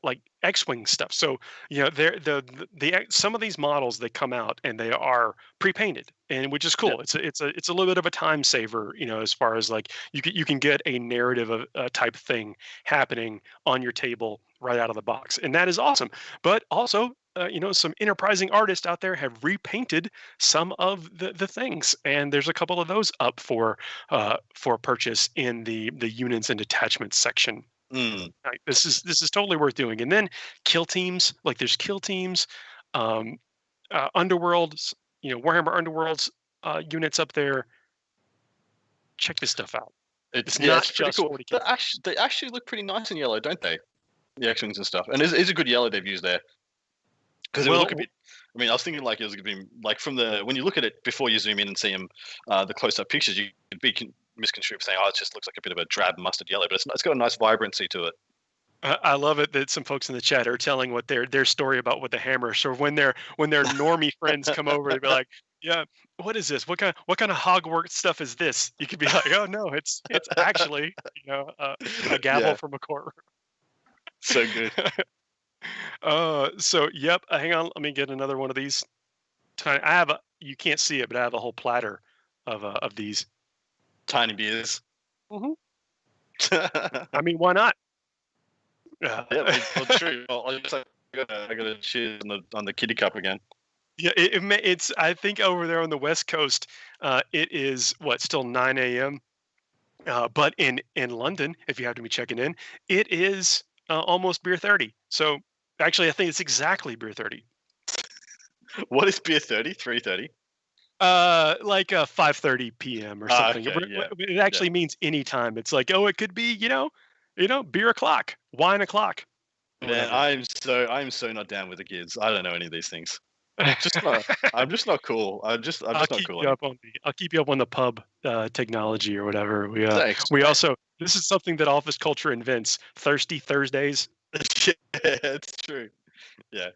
like X-wing stuff. So the some of these models they come out and they are pre-painted, and which is cool. It's a little bit of a time saver, as far as like you can get a narrative of type thing happening on your table right out of the box, and that is awesome. But also, some enterprising artists out there have repainted some of the things, and there's a couple of those up for purchase in the units and detachments section. Right, this is totally worth doing. And then kill teams, like there's kill teams, Underworlds, Warhammer Underworlds units up there. Check this stuff out. It's not just cool. They actually look pretty nice in yellow, don't they? The X-wings and stuff, and it's a good yellow they've used there. Because it would look a bit. I mean, I was thinking like it was going to be like when you look at it before you zoom in and see them, the close-up pictures, you could be misconstrued saying, "Oh, it just looks like a bit of a drab mustard yellow," but it's got a nice vibrancy to it. I love it that some folks in the chat are telling what their story about with the hammer. So when their normie friends come over, they'll be like, "Yeah, what is this? What kind of Hogwarts stuff is this?" You could be like, "Oh no, it's actually a gavel from a courtroom." So good. Yep. Hang on. Let me get another one of these. You can't see it, but I have a whole platter of these tiny beers. I mean, why not? Yeah, well, true. I got to cheers on the kitty cup again. Yeah, it's. I think over there on the West Coast, it is still 9 a.m. But in London, if you happen to be checking in, it is almost beer 30. So actually, I think it's exactly beer 30. What is beer 30? 3:30? Like 5:30 p.m. or something. Okay, yeah. It actually means any time. It's like, it could be beer o'clock, wine o'clock. Man, I'm so not down with the kids. I don't know any of these things. I'm just not cool. I'm just not cool. I'll keep you up on the pub technology or whatever. Thanks, We man. also, this is something that office culture invents: Thirsty Thursdays. Yeah, it's true. Yeah.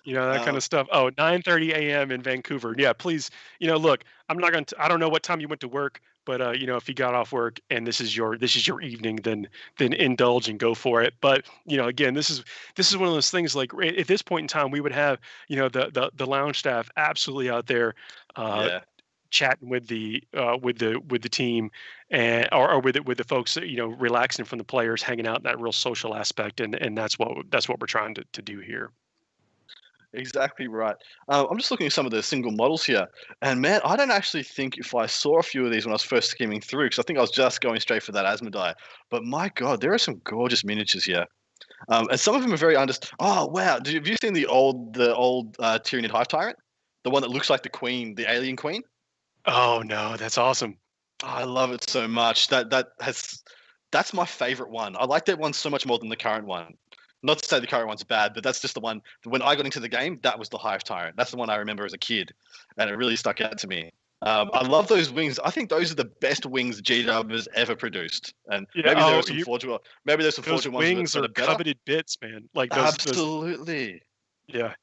That kind of stuff. 9:30 a.m. in Vancouver. Yeah, please. Look, I'm not going to. I don't know what time you went to work, but if you got off work and this is your evening, then indulge and go for it. But again, this is one of those things. Like at this point in time, we would have the lounge staff absolutely out there. Chatting with the team or with the folks, relaxing from the players, hanging out in that real social aspect, and that's what we're trying to do here. Exactly right. I'm just looking at some of the single models here, and man, I don't actually think if I saw a few of these when I was first skimming through, because I think I was just going straight for that Asmodee. But my God, there are some gorgeous miniatures here, and some of them are very Oh wow! Have you seen the old Tyranid Hive Tyrant, the one that looks like the Queen, the Alien Queen? Oh no, that's awesome! Oh, I love it so much. That's my favorite one. I like that one so much more than the current one. Not to say the current one's bad, but that's just the one. When I got into the game, that was the Hive Tyrant. That's the one I remember as a kid, and it really stuck out to me. I love those wings. I think those are the best wings GW has ever produced. And maybe there are some Forge ones. Maybe there's some Forge ones. Wings are coveted bits, man. Like absolutely. Yeah.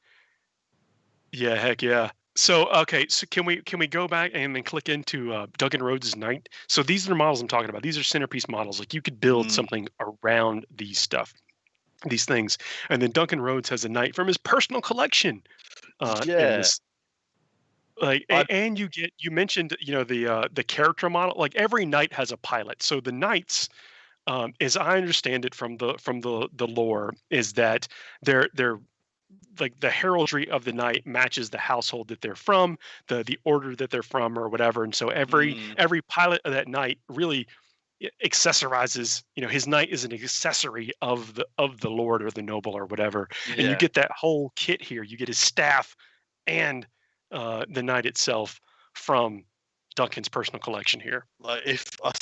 Yeah. Heck yeah. So okay, so can we go back and then click into Duncan Rhodes' Knight? So these are the models I'm talking about. These are centerpiece models. Like you could build something around these things, and then Duncan Rhodes has a knight from his personal collection. And you mentioned the character model. Like every knight has a pilot. So the knights, as I understand it from the lore, is that they're like the heraldry of the knight matches the household that they're from, the order that they're from, or whatever. And so every pilot of that knight really accessorizes, his knight is an accessory of the lord or the noble or whatever. And you get that whole kit here. You get his staff and the knight itself from Duncan's personal collection here. Like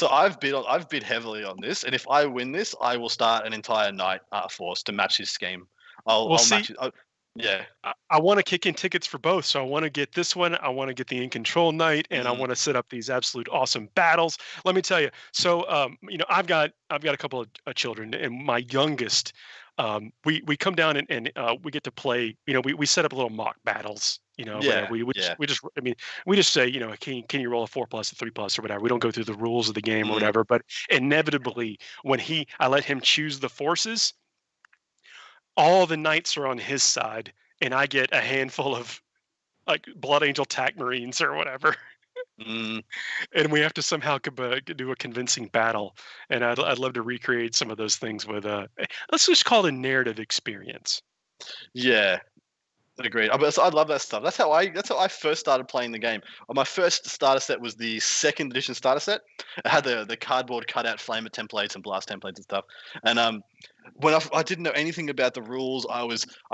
I've bid heavily on this, and if I win this, I will start an entire knight force to match his scheme. I'll match it. Yeah. I want to kick in tickets for both. So I want to get this one. I want to get the In Control Knight, and I want to set up these absolute awesome battles. Let me tell you. So, I've got a couple of children, and my youngest, we come down and we get to play. We set up little mock battles. We just say, can you roll a 4+, a 3+, or whatever. We don't go through the rules of the game or whatever. But inevitably, when I let him choose the forces, all the knights are on his side, and I get a handful of like Blood Angel TAC Marines or whatever. And we have to somehow do a convincing battle. And I'd love to recreate some of those things with let's just call it a narrative experience. Yeah. Agreed. I love that stuff. That's how I first started playing the game. My first starter set was the 2nd edition starter set. It had the cardboard cutout flamer templates and blast templates and stuff. And when I didn't know anything about the rules, I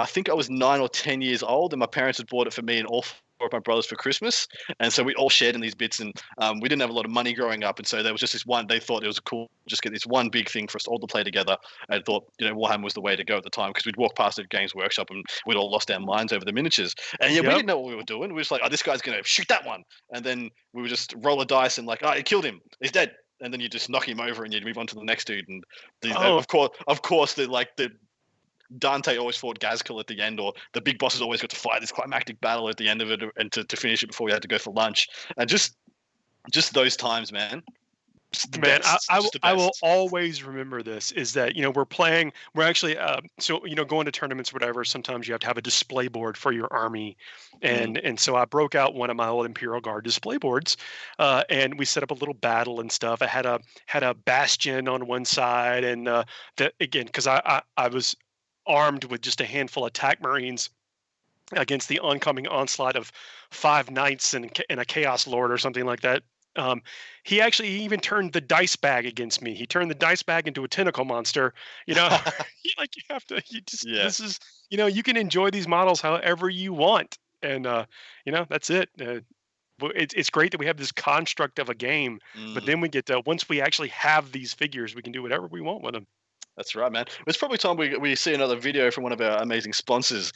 think I was 9 or 10 years old, and my parents had bought it for me and all 4 of my brothers for Christmas. And so we all shared in these bits, and we didn't have a lot of money growing up, and so there was just this one. They thought it was cool, just get this one big thing for us all to play together. And thought Warhammer was the way to go at the time, because we'd walk past the Games Workshop and we'd all lost our minds over the miniatures. And we didn't know what we were doing. We were just like, this guy's gonna shoot that one, and then we would just roll a dice and like, he killed him, he's dead. And then you just knock him over and you'd move on to the next dude. And of course, the Dante always fought Gazkul at the end, or the big bosses always got to fight this climactic battle at the end of it, and to finish it before we had to go for lunch. And just those times, man. Man, I will always remember this, is that, we're actually, going to tournaments or whatever, sometimes you have to have a display board for your army. And so I broke out one of my old Imperial Guard display boards, and we set up a little battle and stuff. I had a bastion on one side, and because I was armed with just a handful of TAC Marines. against the oncoming onslaught of 5 knights and a chaos lord or something like that. He actually even turned the dice bag against me. He turned the dice bag into a tentacle monster. You know, like you have to. You just this is you can enjoy these models however you want, and that's it. It's great that we have this construct of a game, but then we get to once we actually have these figures, we can do whatever we want with them. That's right, man. It's probably time we see another video from one of our amazing sponsors.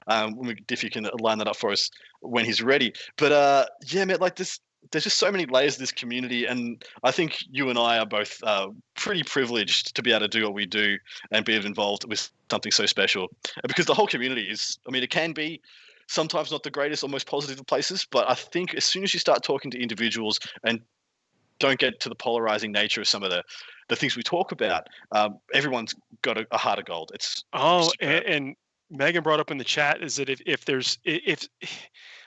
If you can line that up for us when he's ready. But yeah, man, like this, there's just so many layers of this community, and I think you and I are both pretty privileged to be able to do what we do and be involved with something so special. Because the whole community is, I mean, it can be sometimes not the greatest or most positive of places, but I think as soon as you start talking to individuals and don't get to the polarizing nature of some of the things we talk about, everyone's got a heart of gold. It's and Megan brought up in the chat is that if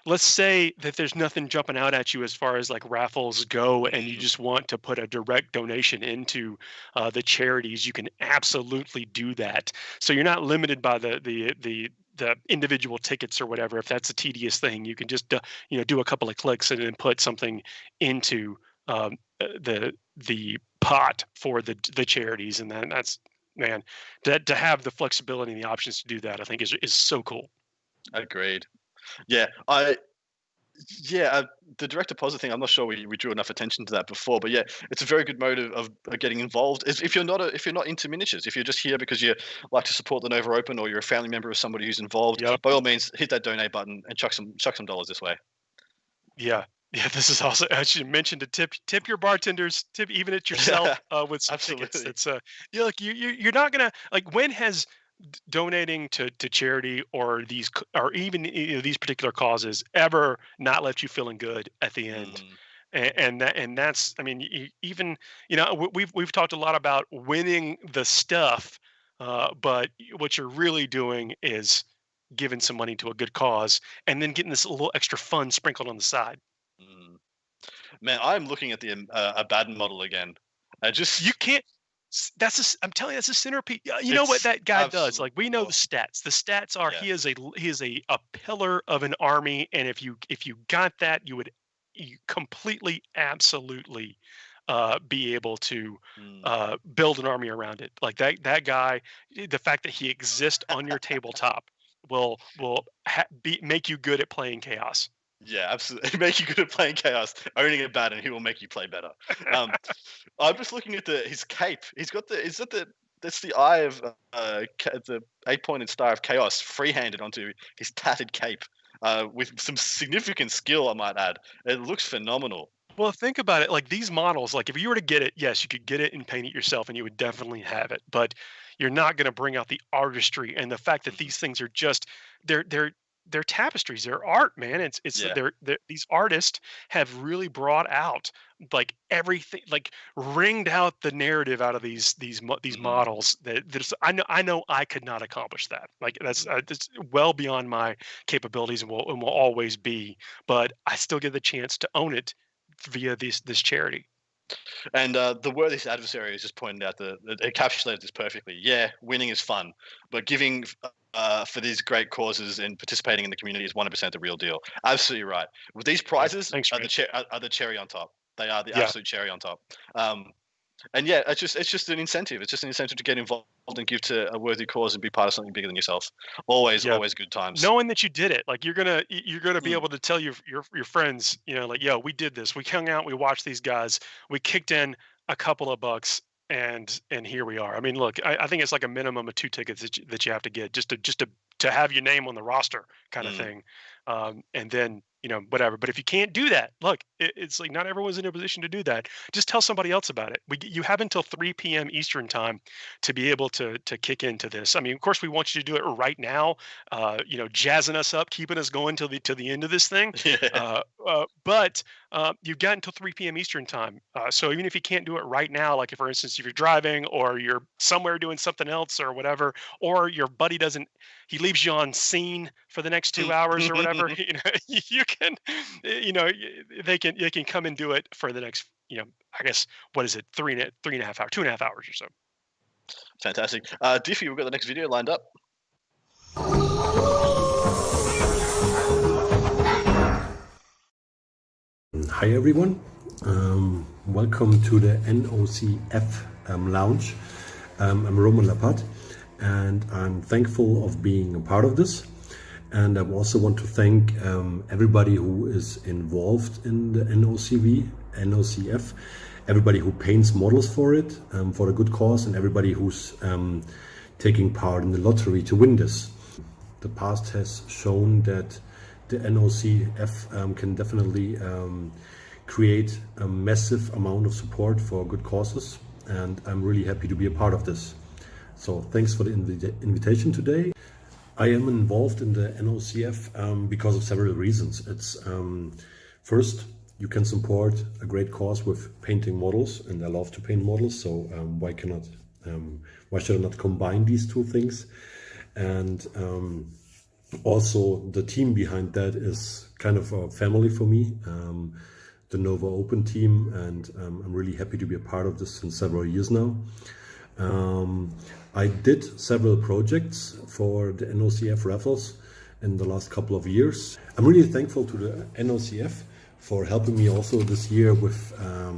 let's say that there's nothing jumping out at you as far as like raffles go, and you just want to put a direct donation into the charities, you can absolutely do that. So you're not limited by the individual tickets or whatever. If that's a tedious thing, you can just do a couple of clicks and then put something into the pot for the charities, and then that's, man, to have the flexibility and the options to do that, I think is so cool. Agreed. Yeah, the direct deposit thing, I'm not sure we drew enough attention to that before, but yeah, it's a very good mode of getting involved. If you're not into miniatures, if you're just here because you like to support the Nova Open, or you're a family member of somebody who's involved, by all means, hit that donate button and chuck some dollars this way. Yeah, this is also, as you mentioned, to tip your bartenders, tip even at yourself with some tickets. It's look, you're not gonna, like, when has donating to charity or even these particular causes ever not left you feeling good at the end? And that's, I mean, even we've talked a lot about winning the stuff, but what you're really doing is giving some money to a good cause and then getting this little extra fun sprinkled on the side. Man, I'm looking at the Abaddon model again. You can't. I'm telling you, that's a centerpiece. You know what that guy does? Like, we know the stats. The stats are he is a pillar of an army, and if you got that, you would completely, absolutely be able to build an army around it. Like that guy, the fact that he exists on your tabletop will make you good at playing Chaos. Yeah, absolutely. Make you good at playing Chaos. Owning a Abaddon, he will make you play better. I'm just looking at his cape. He's got that's the eye of the 8-pointed star of Chaos freehanded onto his tattered cape with some significant skill, I might add. It looks phenomenal. Well, think about it. Like, these models, like, if you were to get it, yes, you could get it and paint it yourself, and you would definitely have it. But you're not going to bring out the artistry and the fact that these things are just they're tapestries, they're art, man. They're these artists have really brought out like everything, like wringed out the narrative out of these models that I know I could not accomplish that. Like, that's well beyond my capabilities and will always be, but I still get the chance to own it via this charity. And the Worthiest Adversary has just pointed out that it encapsulated this perfectly. Yeah, winning is fun, but giving for these great causes and participating in the community is 100% the real deal. Absolutely right. With these prizes are the cherry on top. They are the absolute cherry on top. And yeah, it's just an incentive. It's just an incentive to get involved and give to a worthy cause and be part of something bigger than yourself. Always good times. Knowing that you did it, like, you're gonna be able to tell your friends, like, yo, we did this. We hung out, we watched these guys, we kicked in a couple of bucks, and here we are. I mean, look, I think it's like a minimum of 2 tickets that you have to get just to have your name on the roster, kind of thing. And then, whatever. But if you can't do that, look, it's like not everyone's in a position to do that. Just tell somebody else about it. You have until 3 p.m. Eastern time to be able to kick into this. I mean, of course, we want you to do it right now, jazzing us up, keeping us going till the end of this thing. But you've got until 3 p.m. Eastern time. So even if you can't do it right now, like, if, for instance, if you're driving or you're somewhere doing something else or whatever, or your buddy he leaves you on scene for the next 2 hours or whatever, you can, they can come and do it for the next, I guess, what is it, 2.5 hours or so. Fantastic. Diffie, we've got the next video lined up. Hi everyone, welcome to the NOCF Lounge. I'm Roman Lapat and I'm thankful of being a part of this, and I also want to thank everybody who is involved in the NOCF, everybody who paints models for it for a good cause, and everybody who's taking part in the lottery to win this. The past has shown that the NOCF can definitely create a massive amount of support for good causes, and I'm really happy to be a part of this. So thanks for the invitation today. I am involved in the NOCF because of several reasons. It's first, you can support a great cause with painting models, and I love to paint models, so why should I not combine these two things? And also, the team behind that is kind of a family for me, the Nova Open team, and I'm really happy to be a part of this in several years now. I did several projects for the NOCF raffles in the last couple of years. I'm really thankful to the NOCF for helping me also this year with a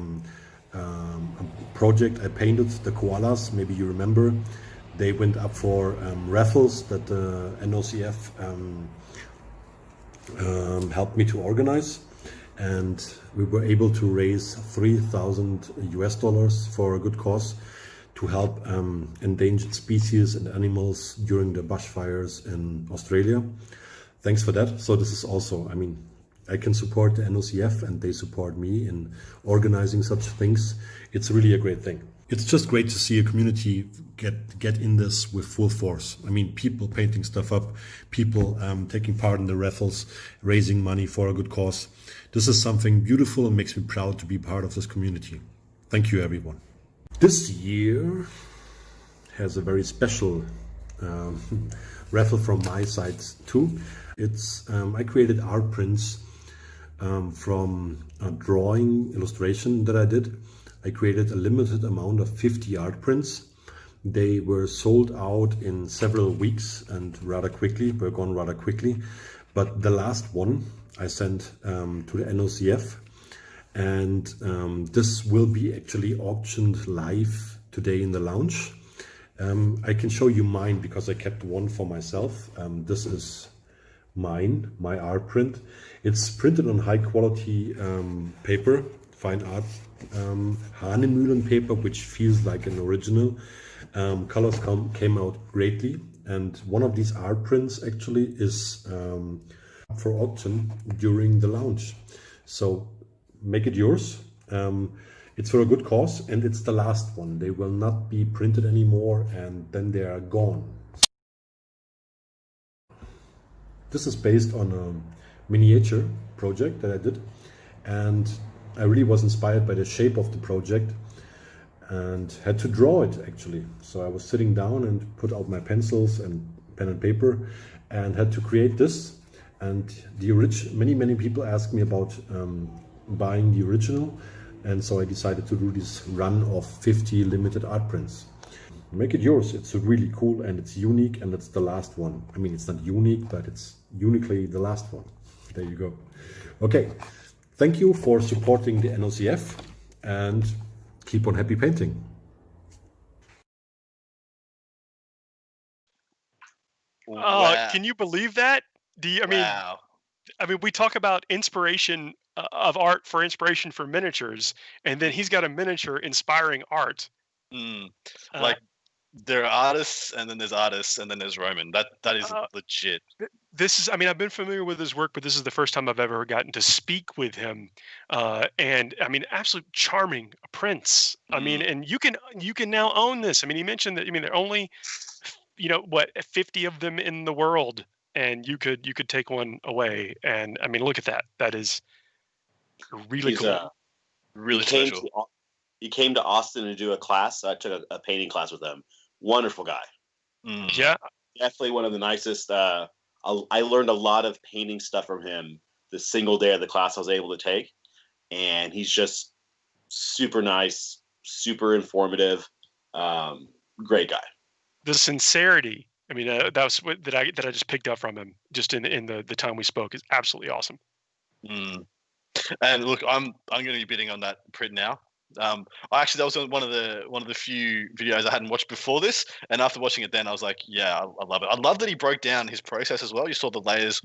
project I painted, the koalas, maybe you remember. They went up for raffles that the NOCF helped me to organize, and we were able to raise $3,000 for a good cause to help endangered species and animals during the bushfires in Australia. Thanks for that. So this is also, I mean, I can support the NOCF and they support me in organizing such things. It's really a great thing. It's just great to see a community get in this with full force. I mean, people painting stuff up, people taking part in the raffles, raising money for a good cause. This is something beautiful and makes me proud to be part of this community. Thank you, everyone. This year has a very special raffle from my side too. It's I created art prints from a drawing illustration that I did. I created a limited amount of 50 art prints. They were sold out in several weeks and were gone rather quickly. But the last one I sent to the NOCF, and this will be actually auctioned live today in the lounge. I can show you mine because I kept one for myself. This is mine, my art print. It's printed on high quality paper, fine art, Hanemühlen paper, which feels like an original. Colors came out greatly, and one of these art prints actually is up for auction during the lounge. So make it yours. It's for a good cause, and it's the last one. They will not be printed anymore, and then they are gone. This is based on a miniature project that I did, and I really was inspired by the shape of the project and had to draw it actually. So I was sitting down and put out my pencils and pen and paper and had to create this. And many people asked me about buying the original, and so I decided to do this run of 50 limited art prints. Make it yours. It's really cool and it's unique, and it's the last one. I mean, it's not unique, but it's uniquely the last one. There you go. Okay. Thank you for supporting the NOCF, and keep on happy painting. Wow. Can you believe that? I mean, we talk about inspiration of art for inspiration for miniatures, and then he's got a miniature inspiring art. Like there are artists, and then there's artists, and then there's Roman. That is legit. This is, I mean, I've been familiar with his work, but this is the first time I've ever gotten to speak with him. And I mean, absolute charming prince. I mean, and you can now own this. I mean, he mentioned that, I mean, there are only, 50 of them in the world, and you could take one away. And I mean, look at that. That is really cool. Really special. He came to Austin to do a class. I took a painting class with him. Wonderful guy. Yeah. Definitely one of the nicest. I learned a lot of painting stuff from him the single day of the class I was able to take. And he's just super nice, super informative, great guy. The sincerity. I mean, that was that I just picked up from him just in the time we spoke is absolutely awesome. And look, I'm going to be bidding on that print now. Actually, that was one of the few videos I hadn't watched before this, and after watching it, then I was like, yeah, I love it. I love that he broke down his process as well. You saw the layers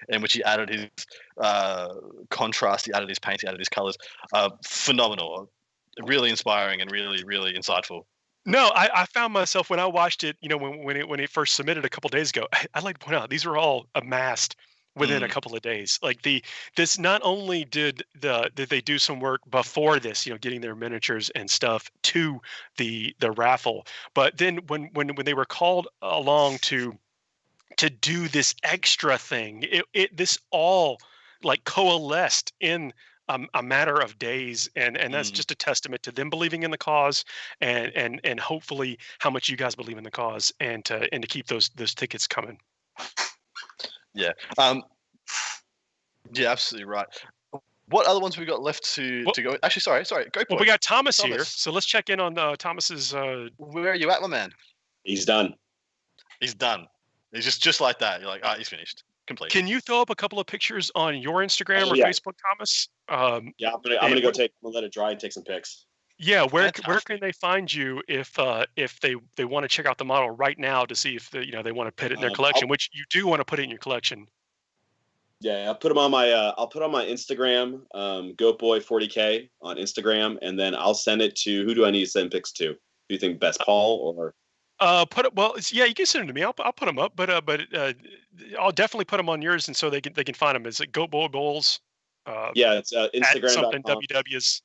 in which he added his contrast, he added his paint, he added his colors. Phenomenal, really inspiring, and really, really insightful. No, I found myself when I watched it, when it first submitted a couple days ago, I'd like to point out these were all amassed within a couple of days. Like this, not only did they do some work before this, getting their miniatures and stuff to the raffle, but then when they were called along to do this extra thing, this all like coalesced in a matter of days, and that's just a testament to them believing in the cause, and hopefully how much you guys believe in the cause, and to keep those tickets coming. Yeah. Yeah, absolutely right. What other ones we got left to go? Actually, sorry. Go. Well, we got Thomas here, so let's check in on Thomas's. Where are you at, my man? He's done. He's done. He's just like that. You're like, he's finished. Complete. Can you throw up a couple of pictures on your Instagram or Facebook, Thomas? Yeah, I'm gonna go let it dry and take some pics. Yeah, where can they find you if they want to check out the model right now to see if they want to put it in their collection, which you do want to put it in your collection? Yeah, I'll put them on my Instagram, GoatBoy40K on Instagram, and then I'll send it to, who do I need to send pics to? Do you think best, Paul or? Yeah, you can send them to me. I'll put them up, but I'll definitely put them on yours, and so they can find them. Is it GoatBoy Bowls? Yeah, it's Instagram.com. WW's,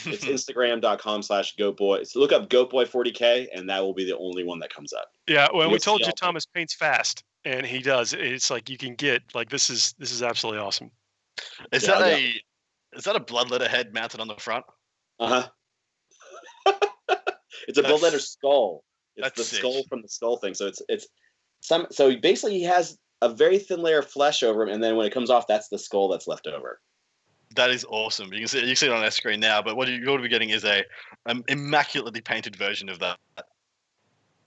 It's Instagram.com/GoatBoy. So look up GoatBoy40K, and that will be the only one that comes up. Yeah, well, we told you Thomas paints fast, and he does. It's like you can get like this is absolutely awesome. Is that a bloodletter head mounted on the front? It's a bloodletter skull. It's the skull from the skull thing. So so basically he has a very thin layer of flesh over him, and then when it comes off, that's the skull that's left over. That is awesome. You can see it on our screen now, but what you're going to be getting is a immaculately painted version of that.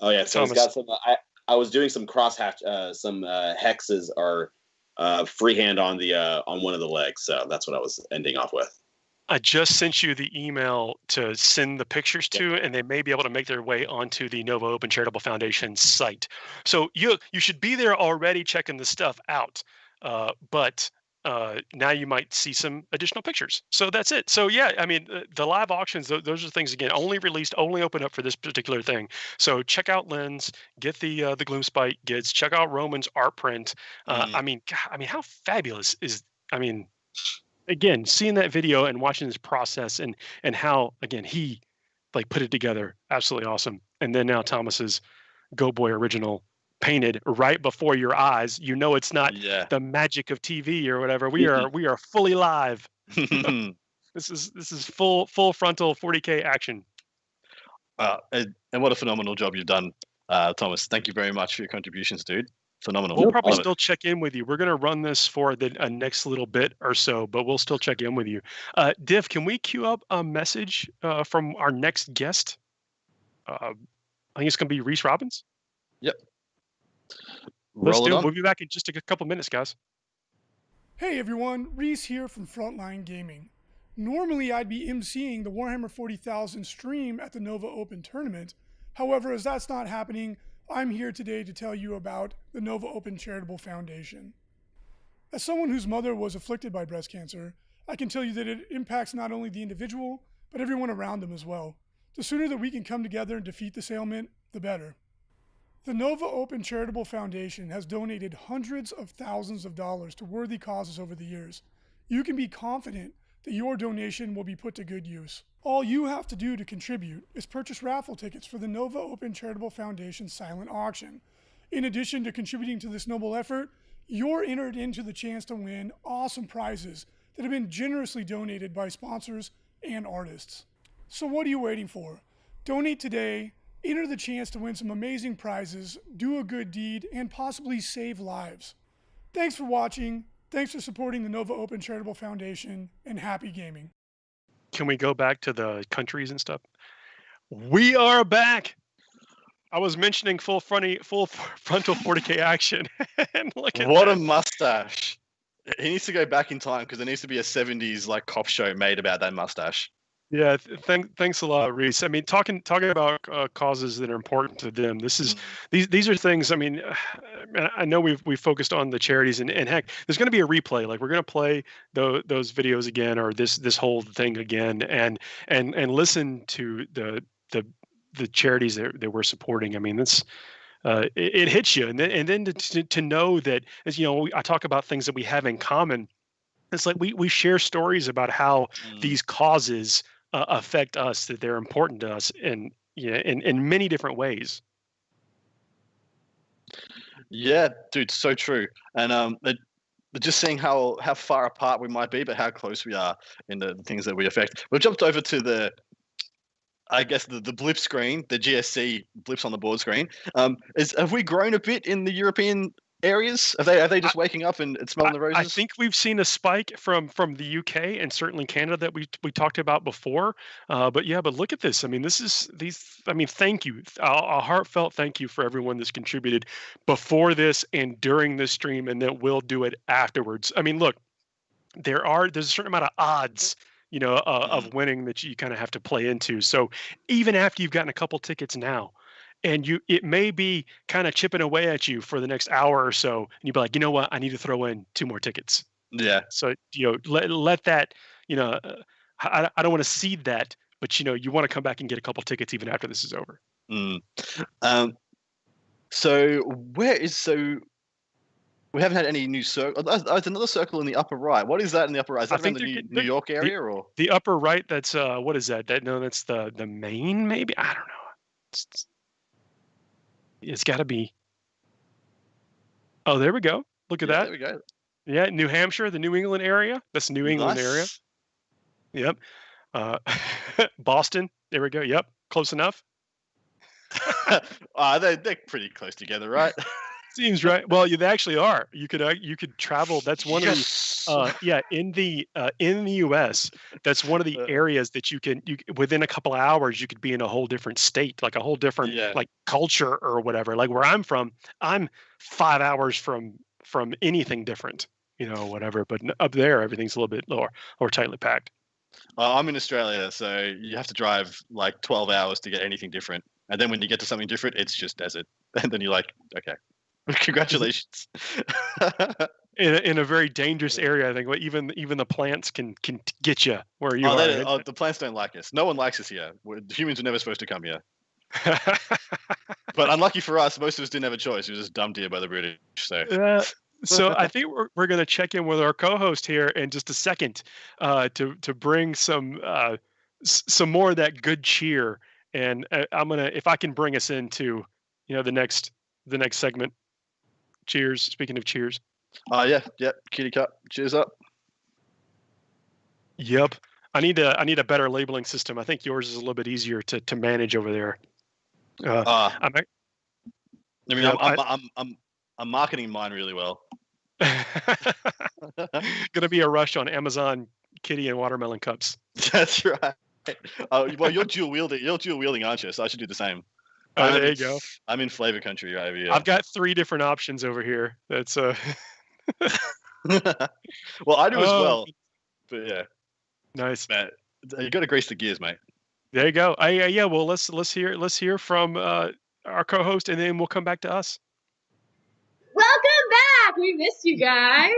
Oh yeah, so it's got some. I was doing some some hexes or freehand on one of the legs, so that's what I was ending off with. I just sent you the email to send the pictures to, and they may be able to make their way onto the Nova Open Charitable Foundation site. So you should be there already checking the stuff out, but now you might see some additional pictures. So that's it. So yeah, I mean, the live auctions, those are things, again, only open up for this particular thing. So check out Lynn's, get the Gloomspite Gids, check out Roman's art print. I mean, how fabulous is, again, seeing that video and watching this process and how, again, he like put it together, absolutely awesome. And then now Thomas's Go Boy original painted right before your eyes. It's not the magic of TV or whatever. We are fully live. This is full frontal 40K action. And what a phenomenal job you've done, Thomas. Thank you very much for your contributions, dude. Phenomenal. We'll probably still check in with you. We're going to run this for the next little bit or so, but we'll still check in with you. Div, can we queue up a message from our next guest? I think it's going to be Reese Robbins. Yep. Let's do it. We'll be back in just a couple minutes, guys. Hey everyone, Reese here from Frontline Gaming. Normally I'd be emceeing the Warhammer 40,000 stream at the Nova Open tournament. However, as that's not happening, I'm here today to tell you about the Nova Open Charitable Foundation. As someone whose mother was afflicted by breast cancer, I can tell you that it impacts not only the individual, but everyone around them as well. The sooner that we can come together and defeat this ailment, the better. The Nova Open Charitable Foundation has donated hundreds of thousands of dollars to worthy causes over the years. You can be confident that your donation will be put to good use. All you have to do to contribute is purchase raffle tickets for the Nova Open Charitable Foundation silent auction. In addition to contributing to this noble effort, you're entered into the chance to win awesome prizes that have been generously donated by sponsors and artists. So what are you waiting for? Donate today, enter the chance to win some amazing prizes, do a good deed, and possibly save lives. Thanks for watching. Thanks for supporting the Nova Open Charitable Foundation, and happy gaming. Can we go back to the countries and stuff? We are back. I was mentioning full frontal 40K action. And look at what a mustache. He needs to go back in time because there needs to be a 70s like cop show made about that mustache. Yeah, thanks a lot, Reese. I mean, talking about causes that are important to them. These are things. I mean, I know we've focused on the charities, and heck, there's going to be a replay. Like we're going to play those videos again, or this whole thing again, and listen to the charities that we're supporting. I mean, it hits you, and then to know that, as you know, I talk about things that we have in common. It's like we share stories about how these causes affect us, that they're important to us in many different ways. Yeah, dude, so true. And just seeing how far apart we might be, but how close we are in the things that we affect. We've jumped over to the blip screen, the GSC blips on the board screen. Have we grown a bit in the European areas? Are they just waking up and smelling the roses? I think we've seen a spike from the UK and certainly Canada that we talked about before. But look at this. I mean, thank you. A heartfelt thank you for everyone that's contributed before this and during this stream, and that will do it afterwards. I mean, look, there's a certain amount of odds, of winning that you kind of have to play into. So even after you've gotten a couple tickets now, and it may be kind of chipping away at you for the next hour or so, and you'd be like, you know what, I need to throw in 2 more tickets. Yeah. So let that, I don't want to seed that, but you want to come back and get a couple tickets even after this is over. So we haven't had any new circle. There's another circle in the upper right. What is that in the upper right? Is that around the New York area or the upper right? That's what is that? That's the Maine, maybe. I don't know. It's got to be. Oh, there we go. Look at that. There we go. Yeah, New Hampshire, the New England area. That's the New England area. Yep. Boston. There we go. Yep. Close enough. They're pretty close together, right? Seems right. Well, they actually are. You could travel. That's one of the in the U.S. That's one of the areas that you within a couple of hours you could be in a whole different state, like a whole different like culture or whatever. Like where I'm from, I'm 5 hours from anything different, whatever. But up there, everything's a little bit more tightly packed. I'm in Australia, so you have to drive like 12 hours to get anything different, and then when you get to something different, it's just desert, and then you're like, okay. Congratulations. in a very dangerous area, I think. Even the plants can get you where you are. The plants don't like us. No one likes us here. Humans are never supposed to come here. But unlucky for us, most of us didn't have a choice. We were just dumped here by the British. So I think we're going to check in with our co-host here in just a second to bring some more of that good cheer. And I'm gonna, if I can bring us into the next segment. Cheers. Speaking of cheers. Yeah. Kitty cup. Cheers up. Yep. I need a better labeling system. I think yours is a little bit easier to manage over there. I'm marketing mine really well. Gonna be a rush on Amazon kitty and watermelon cups. That's right. Well, you're dual wielding, aren't you? So I should do the same. There you go. I'm in flavor country right over here. I've got 3 different options over here. That's well, I do as well. But yeah. Nice. Man, you got to grease the gears, mate. There you go. Yeah. Well, let's hear from our co-host, and then we'll come back to us. Welcome back. We missed you guys.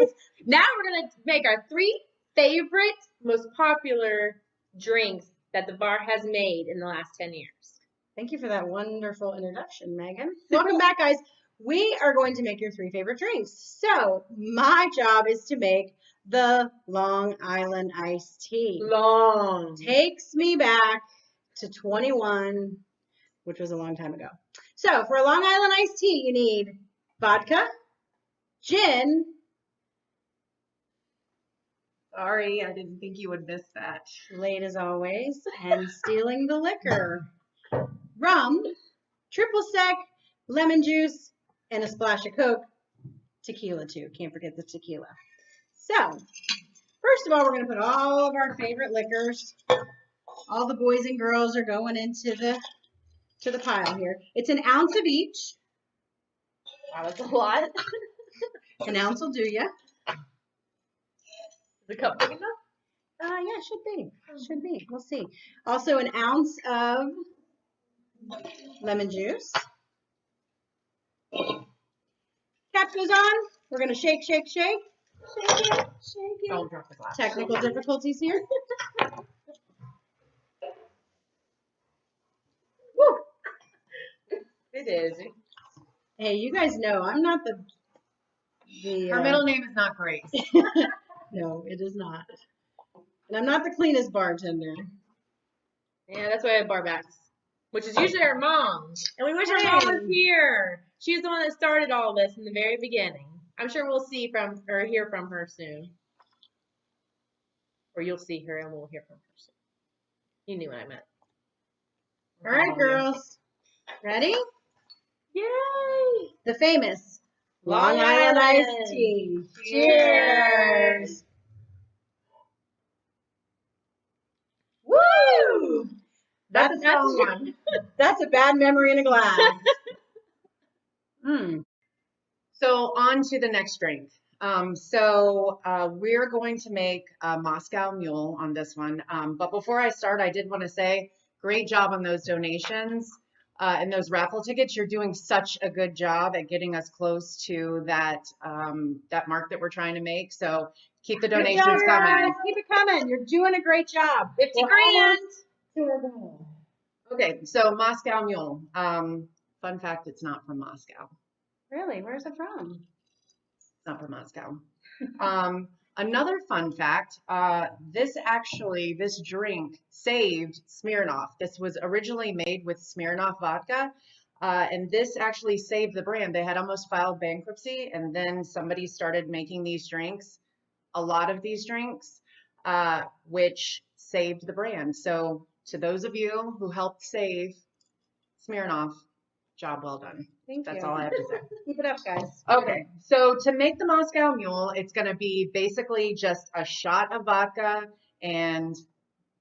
Now we're gonna make our 3 favorite, most popular drinks that the bar has made in the last 10 years. Thank you for that wonderful introduction, Megan. Welcome back, guys. We are going to make your 3 favorite drinks. So my job is to make the Long Island iced tea. Long. Takes me back to 21, which was a long time ago. So for a Long Island iced tea, you need vodka, gin. Sorry, I didn't think you would miss that. Late as always, and stealing the liquor. Rum, triple sec, lemon juice, and a splash of Coke. Tequila too. Can't forget the tequila. So, first of all, we're going to put all of our favorite liquors. All the boys and girls are going into the pile here. It's an ounce of each. Wow, that's a lot. An ounce will do ya. the cup big enough? Yeah, should be. Should be. We'll see. Also, an ounce of lemon juice. Cap goes on. We're gonna shake, shake, shake. Shake it, shake it. Don't drop the glass. Technical difficulties here. Woo! It is. Hey, you guys know I'm not the Her middle name is not Grace. No, it is not. And I'm not the cleanest bartender. Yeah, that's why I have barbacks, which is usually our mom. And we wish our mom was here. She's the one that started all this in the very beginning. I'm sure we'll see from or hear from her soon. Or you'll see her and we'll hear from her soon. You knew what I meant. All right, girls. Ready? Yay! The famous Long Island iced tea. Cheers! Woo! That's a strong one. That's a bad memory in a glass. So on to the next drink. We're going to make a Moscow Mule on this one. But before I start, I did want to say, great job on those donations and those raffle tickets. You're doing such a good job at getting us close to that that mark that we're trying to make. So keep the donations coming. Guys. Keep it coming. You're doing a great job. 50 grand. Okay, so Moscow Mule. Fun fact, it's not from Moscow. Really? Where's it from? It's not from Moscow. Another fun fact, this drink saved Smirnoff. This was originally made with Smirnoff vodka, and this actually saved the brand. They had almost filed bankruptcy, and then somebody started making these drinks, a lot of these drinks, which saved the brand. So to those of you who helped save Smirnoff, job well done. That's all I have to say. Keep it up, guys. Okay, so to make the Moscow Mule, it's going to be basically just a shot of vodka and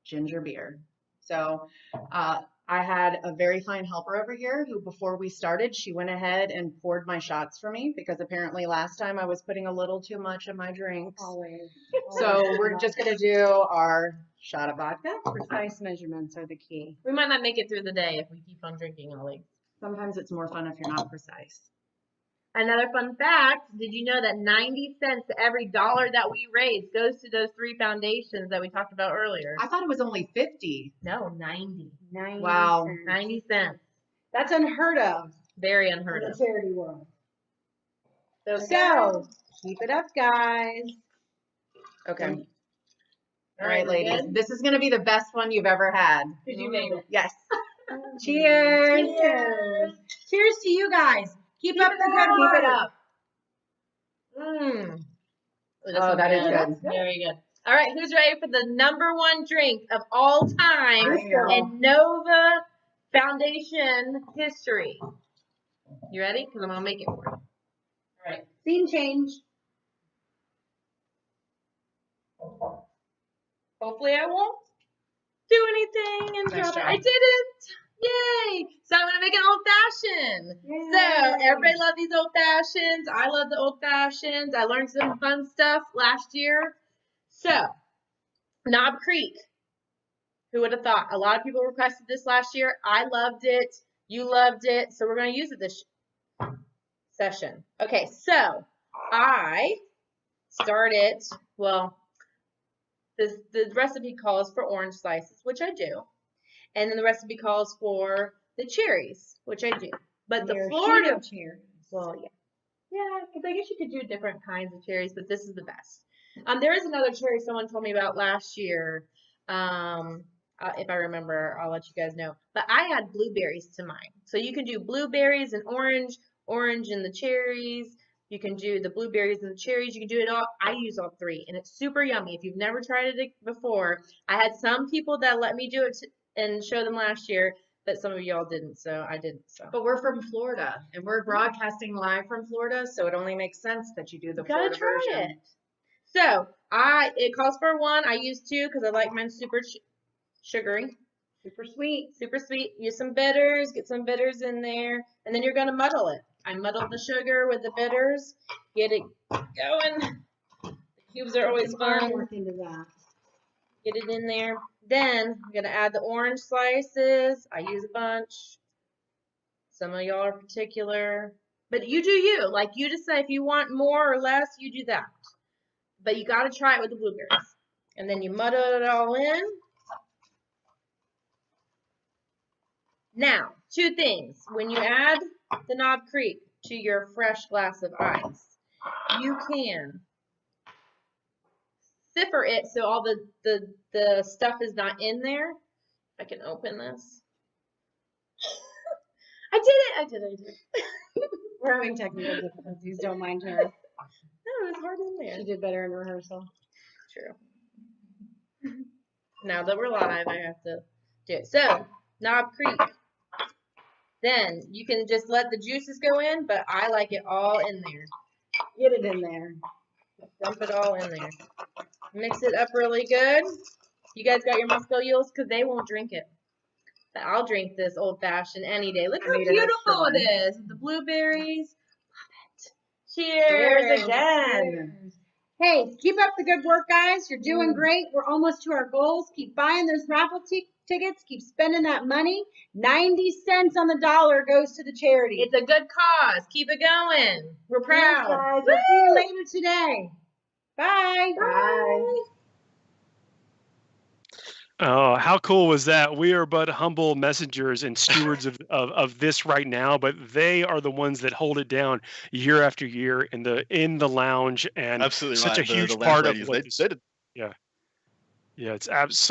ginger beer. So I had a very fine helper over here who, before we started, she went ahead and poured my shots for me because apparently last time I was putting a little too much in my drinks. Always. So we're just going to do our shot of vodka. Precise measurements are the key. We might not make it through the day if we keep on drinking all week. Sometimes it's more fun if you're not precise. Another fun fact, did you know that 90 cents to every dollar that we raise goes to those 3 foundations that we talked about earlier? I thought it was only 50. No, 90. 90 Wow. cents. 90 cents. That's unheard of Very unheard in of. the charity world. So, Keep it up, guys. Okay. All right, right, ladies. good? This is going to be the best one you've ever had. Did you name it? Yes. Cheers. Cheers to you guys. Keep up the good work. Keep it up. Oh, that is good. Very good. All right, who's ready for the #1 drink of all time I am. in Nova Foundation history? You ready? Because I'm going to make it for you. All right. Scene change. Hopefully I won't do anything and Nice drop it. job. I didn't. Yay! So I'm going to make an old-fashioned. So everybody loves these old-fashions. I love the old-fashions. I learned some fun stuff last year. So, Knob Creek. Who would have thought? A lot of people requested this last year. I loved it. You loved it. So we're going to use it this session. Okay, so I started, well, the recipe calls for orange slices, which I do. And then the recipe calls for the cherries, which I do. But the Florida cherries. Well, yeah. Yeah, because I guess you could do different kinds of cherries, but this is the best. There is another cherry someone told me about last year. If I remember, I'll let you guys know. But I add blueberries to mine. So you can do blueberries and orange and the cherries. You can do the blueberries and the cherries. You can do it all. I use all 3, and it's super yummy. If you've never tried it before, I had some people that let me do it and show them last year, but some of y'all didn't, so I didn't. So. But we're from Florida, and we're broadcasting live from Florida, so it only makes sense that you do the Florida Gotta try version. it. So it calls for 1. I use 2 because I like mine super sugary, super sweet, super sweet. Use some bitters, get some bitters in there, and then you're gonna muddle it. I muddle the sugar with the bitters, get it going. The Cubes are always fun. Work into that. Get it in there. Then I'm gonna add the orange slices. I use a bunch. Some of y'all are particular, but you do you. Like you decide if you want more or less. You do that. But you gotta try it with the blueberries. And then you muddle it all in. Now, 2 things. When you add the Knob Creek to your fresh glass of ice, you can cipher it so all the stuff is not in there. I can open this. I did it. We're having technical difficulties. Don't mind her. No, it's hard in there. She did better in rehearsal. True. Now that we're live, I have to do it. So, Knob Creek. Then you can just let the juices go in, but I like it all in there. Get it in there. Dump it all in there. Mix it up really good. You guys got your Moscow Mules? Because they won't drink it. But I'll drink this old-fashioned any day. Look how beautiful it is. The blueberries. Love it. Cheers again. Hey, keep up the good work, guys. You're doing great. We're almost to our goals. Keep buying those raffle tickets. Keep spending that money. 90 cents on the dollar goes to the charity. It's a good cause. Keep it going. We're proud. Guys. We'll see you later today. Bye. Bye. Oh, how cool was that? We are but humble messengers and stewards of this right now, but they are the ones that hold it down year after year in the lounge, and absolutely such right. a huge the part of ladies, what it's so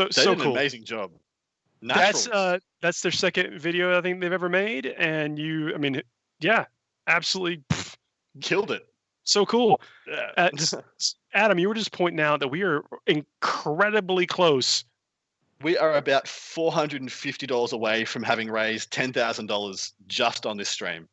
they did cool. an amazing job. Naturals. That's their second video I think they've ever made, and absolutely killed it. So cool. Yeah. Adam, you were just pointing out that we are incredibly close. We are about $450 away from having raised $10,000 just on this stream.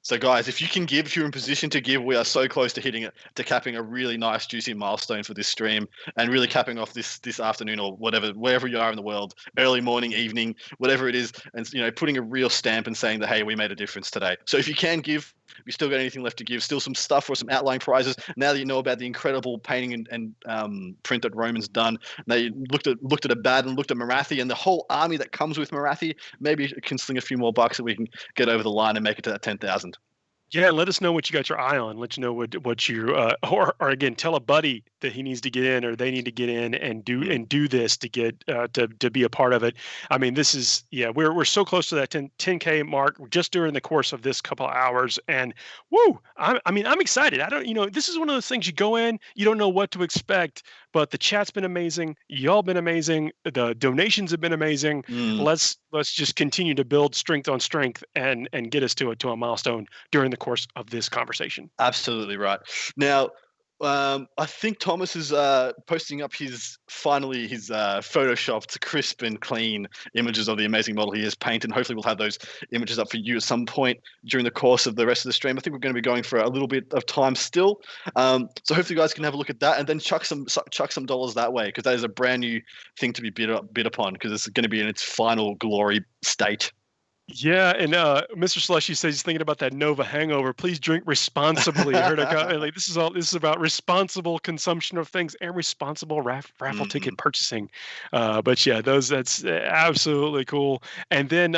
So guys, if you can give, if you're in position to give, we are so close to hitting it, to capping a really nice, juicy milestone for this stream, and really capping off this afternoon or whatever, wherever you are in the world, early morning, evening, whatever it is, and putting a real stamp and saying that, hey, we made a difference today. So if you can give, if you still got anything left to give, still some stuff or some outlying prizes. Now that you know about the incredible painting and print that Roman's done, now you looked at Abaddon, looked at Marathi and the whole army that comes with Marathi, maybe you can sling a few more bucks that we can get over the line and make it to that 10,000. Yeah, let us know what you got your eye on. Let you know what you or again, tell a buddy that he needs to get in or they need to get in and do this to get to be a part of it. I mean, this is we're so close to that 10K mark just during the course of this couple of hours, and woo! I'm excited. This is one of those things you go in, you don't know what to expect, but the chat's been amazing. Y'all been amazing. The donations have been amazing. Let's just continue to build strength on strength and get us to a milestone during the course of this conversation. Absolutely right. Now, I think Thomas is posting up his photoshopped, crisp and clean images of the amazing model he has painted. And hopefully we'll have those images up for you at some point during the course of the rest of the stream. I think we're going to be going for a little bit of time still. So hopefully you guys can have a look at that and then chuck some dollars that way, because that is a brand new thing to be bid upon, because it's going to be in its final glory state. Yeah, and Mr. Slushy says he's thinking about that Nova hangover. Please drink responsibly. I heard this is about responsible consumption of things and responsible raffle ticket purchasing. But yeah, that's absolutely cool. And then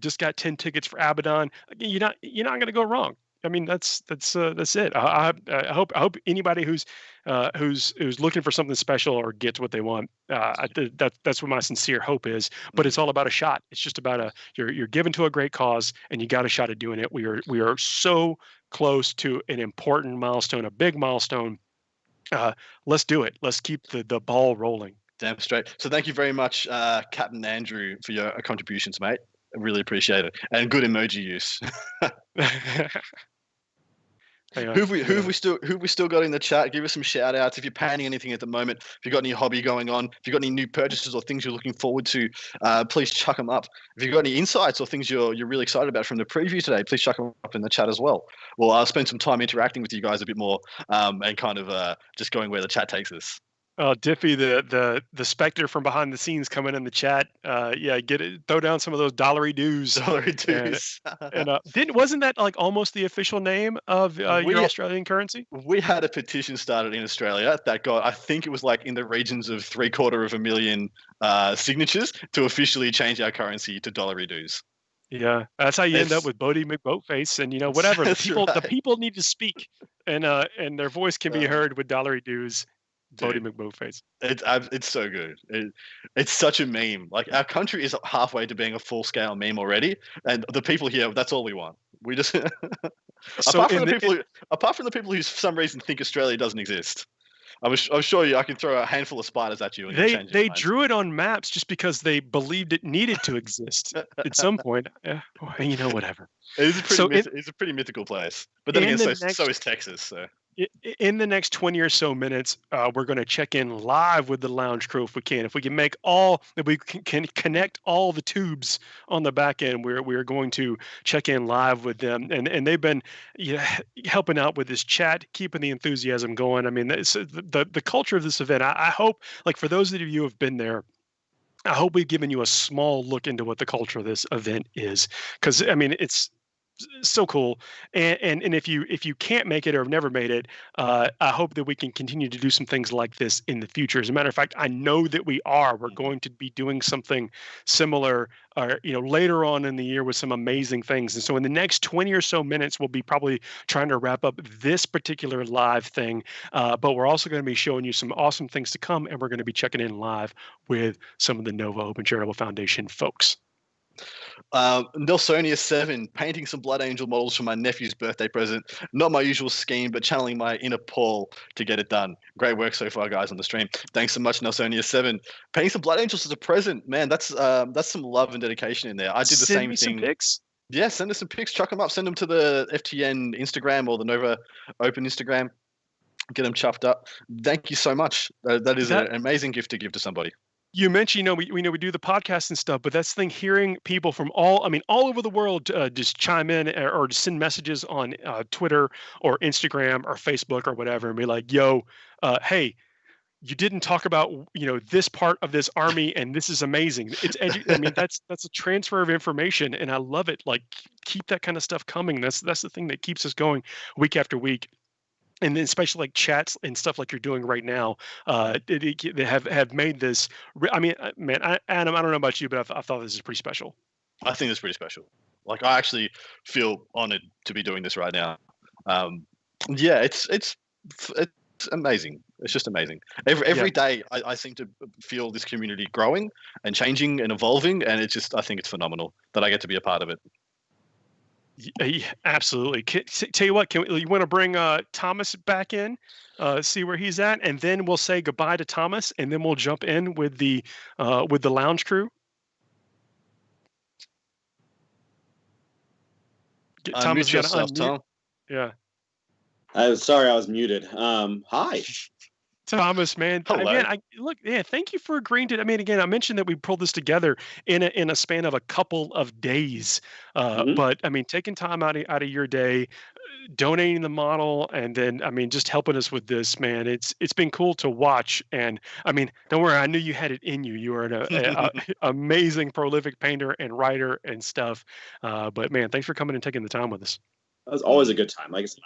just got 10 tickets for Abaddon. You're not going to go wrong. I mean, that's it. I hope anybody who's looking for something special or gets what they want. That's what my sincere hope is. But it's all about a shot. It's just about you're given to a great cause, and you got a shot at doing it. We are so close to an important milestone, a big milestone. Let's do it. Let's keep the ball rolling. Damn straight. So thank you very much, Captain Andrew, for your contributions, mate. I really appreciate it, and good emoji use. Who have we still got in the chat? Give us some shout outs if you're painting anything at the moment. If you've got any hobby going on, if you've got any new purchases or things you're looking forward to, please chuck them up. If you've got any insights or things you're really excited about from the preview today, please chuck them up in the chat as well. Well, I'll spend some time interacting with you guys a bit more and kind of just going where the chat takes us. Diffie, the Spectre from behind the scenes coming in the chat. Yeah, get it. Throw down some of those dollary dues. Dollary dues. And wasn't that like almost the official name of your Australian currency? We had a petition started in Australia that got, I think it was like in the regions of 750,000 signatures to officially change our currency to dollary dues. Yeah, that's how you end up with Bodie McBoatface, and whatever. The people need to speak, and their voice can be heard with dollary dues. Bodie McBoatface. It's so good. It's such a meme. Like our country is halfway to being a full scale meme already, and the people here, that's all we want. We just apart from the people who for some reason think Australia doesn't exist. I'll show you. I can throw a handful of spiders at you. And they drew it on maps just because they believed it needed to exist at some point. Whatever. It's a pretty mythical place. But then again, so is Texas. So. In the next 20 or so minutes, we're going to check in live with the lounge crew if we can. If we can connect all the tubes on the back end, we're going to check in live with them. And they've been helping out with this chat, keeping the enthusiasm going. I mean, the culture of this event, I hope, like for those of you who have been there, I hope we've given you a small look into what the culture of this event is. Because, I mean, it's so cool. And if you can't make it or have never made it, I hope that we can continue to do some things like this in the future. As a matter of fact, I know that we are. We're going to be doing something similar later on in the year with some amazing things. And so in the next 20 or so minutes, we'll be probably trying to wrap up this particular live thing. But we're also going to be showing you some awesome things to come, and we're going to be checking in live with some of the Nova Open Charitable Foundation folks. Nelsonia7, painting some Blood Angel models for my nephew's birthday present. Not my usual scheme, but channeling my inner Paul to get it done. Great work so far, guys, on the stream. Thanks so much, Nelsonia7. Painting some Blood Angels as a present, man. That's some love and dedication in there. I did the same thing. Send me some pics. Yeah, send us some pics. Chuck them up. Send them to the FTN Instagram or the Nova Open Instagram. Get them chuffed up. Thank you so much. That is an amazing gift to give to somebody. You mentioned, we do the podcast and stuff, but that's the thing, hearing people from all over the world just chime in or just send messages on Twitter or Instagram or Facebook or whatever and be like, yo, hey, you didn't talk about, this part of this army and this is amazing. That's a transfer of information and I love it. Like, keep that kind of stuff coming. That's the thing that keeps us going week after week. And then especially like chats and stuff like you're doing right now, they have made this. I mean, man, Adam, I don't know about you, but I thought this is pretty special. I think it's pretty special. Like, I actually feel honored to be doing this right now. Yeah, it's amazing. It's just amazing. Every day, I seem to feel this community growing and changing and evolving, and I think it's phenomenal that I get to be a part of it. Yeah, absolutely. Tell you what, you want to bring Thomas back in, see where he's at, and then we'll say goodbye to Thomas, and then we'll jump in with the lounge crew. Thomas, you gotta unmute. Tom. Yeah. I'm sorry, I was muted. Hi. Thomas, man. Hello. Thank you for agreeing to. I mean, again, I mentioned that we pulled this together in a span of a couple of days. But I mean, taking time out of your day, donating the model, and then just helping us with this, man. It's been cool to watch. And I mean, don't worry, I knew you had it in you. You are an amazing, prolific painter and writer and stuff. But man, thanks for coming and taking the time with us. That was always a good time. Like I said,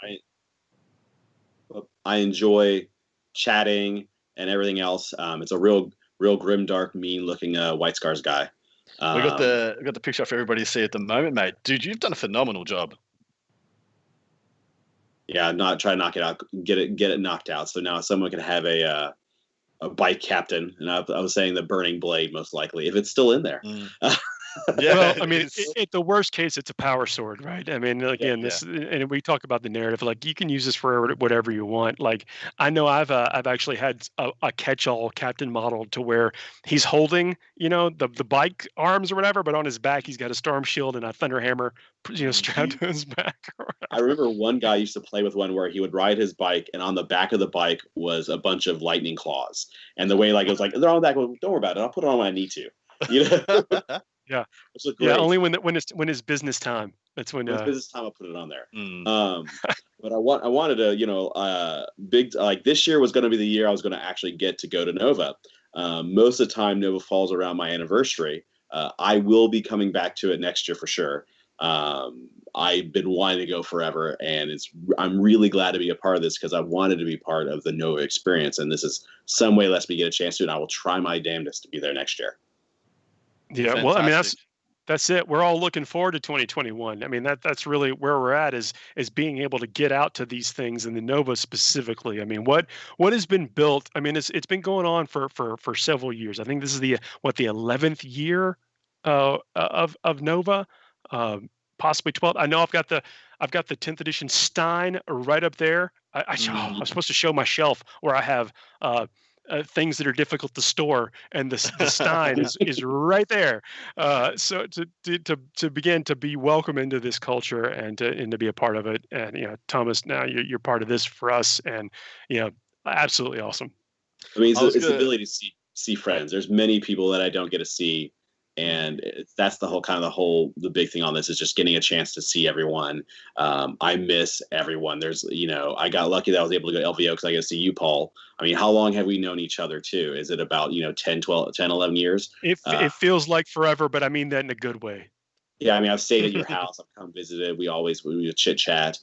I enjoy chatting and everything else. It's a real grim, dark, mean looking White Scars guy. We got the picture for everybody to see at the moment, mate. Dude, you've done a phenomenal job. Yeah, not try to knock it out, get it knocked out. So now someone can have a bike captain, and I was saying the burning blade most likely if it's still in there. Yeah, well, I mean, at the worst case, it's a power sword, right? I mean, again, and we talk about the narrative, like you can use this for whatever you want. Like, I know I've actually had a catch-all captain model to where he's holding, the bike arms or whatever, but on his back he's got a storm shield and a thunder hammer, strapped to his back. I remember one guy used to play with one where he would ride his bike, and on the back of the bike was a bunch of lightning claws, and the way it was like they're on the back. Well, don't worry about it. I'll put it on when I need to. Yeah. Yeah. Only when it's business time. That's when. When it's business time, I'll put it on there. But I wanted to, big like this year was going to be the year I was going to actually get to go to Nova. Most of the time, Nova falls around my anniversary. I will be coming back to it next year for sure. I've been wanting to go forever, and I'm really glad to be a part of this because I wanted to be part of the Nova experience, and this is some way lets me get a chance to, and I will try my damnedest to be there next year. Yeah, well, I mean that's it. We're all looking forward to 2021. I mean that's really where we're at is being able to get out to these things in the Nova specifically. I mean, what has been built? I mean, it's been going on for several years. I think this is the 11th year of Nova, possibly 12th. I know I've got the 10th edition Stein right up there. I'm supposed to show my shelf where I have things that are difficult to store, and the Stein is right there. So to begin to be welcome into this culture and to be a part of it, and Thomas, now you're part of this for us, and absolutely awesome. I mean, it's the ability to see friends. There's many people that I don't get to see, and that's the big thing on this is just getting a chance to see everyone. I miss everyone. There's I got lucky that I was able to go to LVO because I get to see you, Paul. I mean, how long have we known each other too? Is it about 10, 11 years? It feels like forever, but I mean that in a good way. Yeah, I mean, I've stayed at your house. I've come visited. We would chit chat.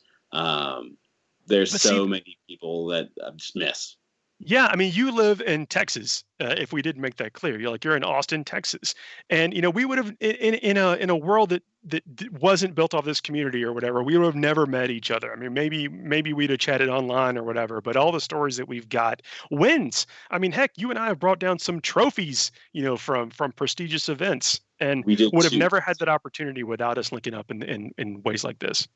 There's many people that I just miss. Yeah, I mean, you live in Texas. If we didn't make that clear, you're in Austin, Texas, and we would have in a world that wasn't built off this community or whatever, we would have never met each other. I mean, maybe we'd have chatted online or whatever. But all the stories that we've got, wins. I mean, heck, you and I have brought down some trophies, from prestigious events, and we would have never had that opportunity without us linking up in ways like this.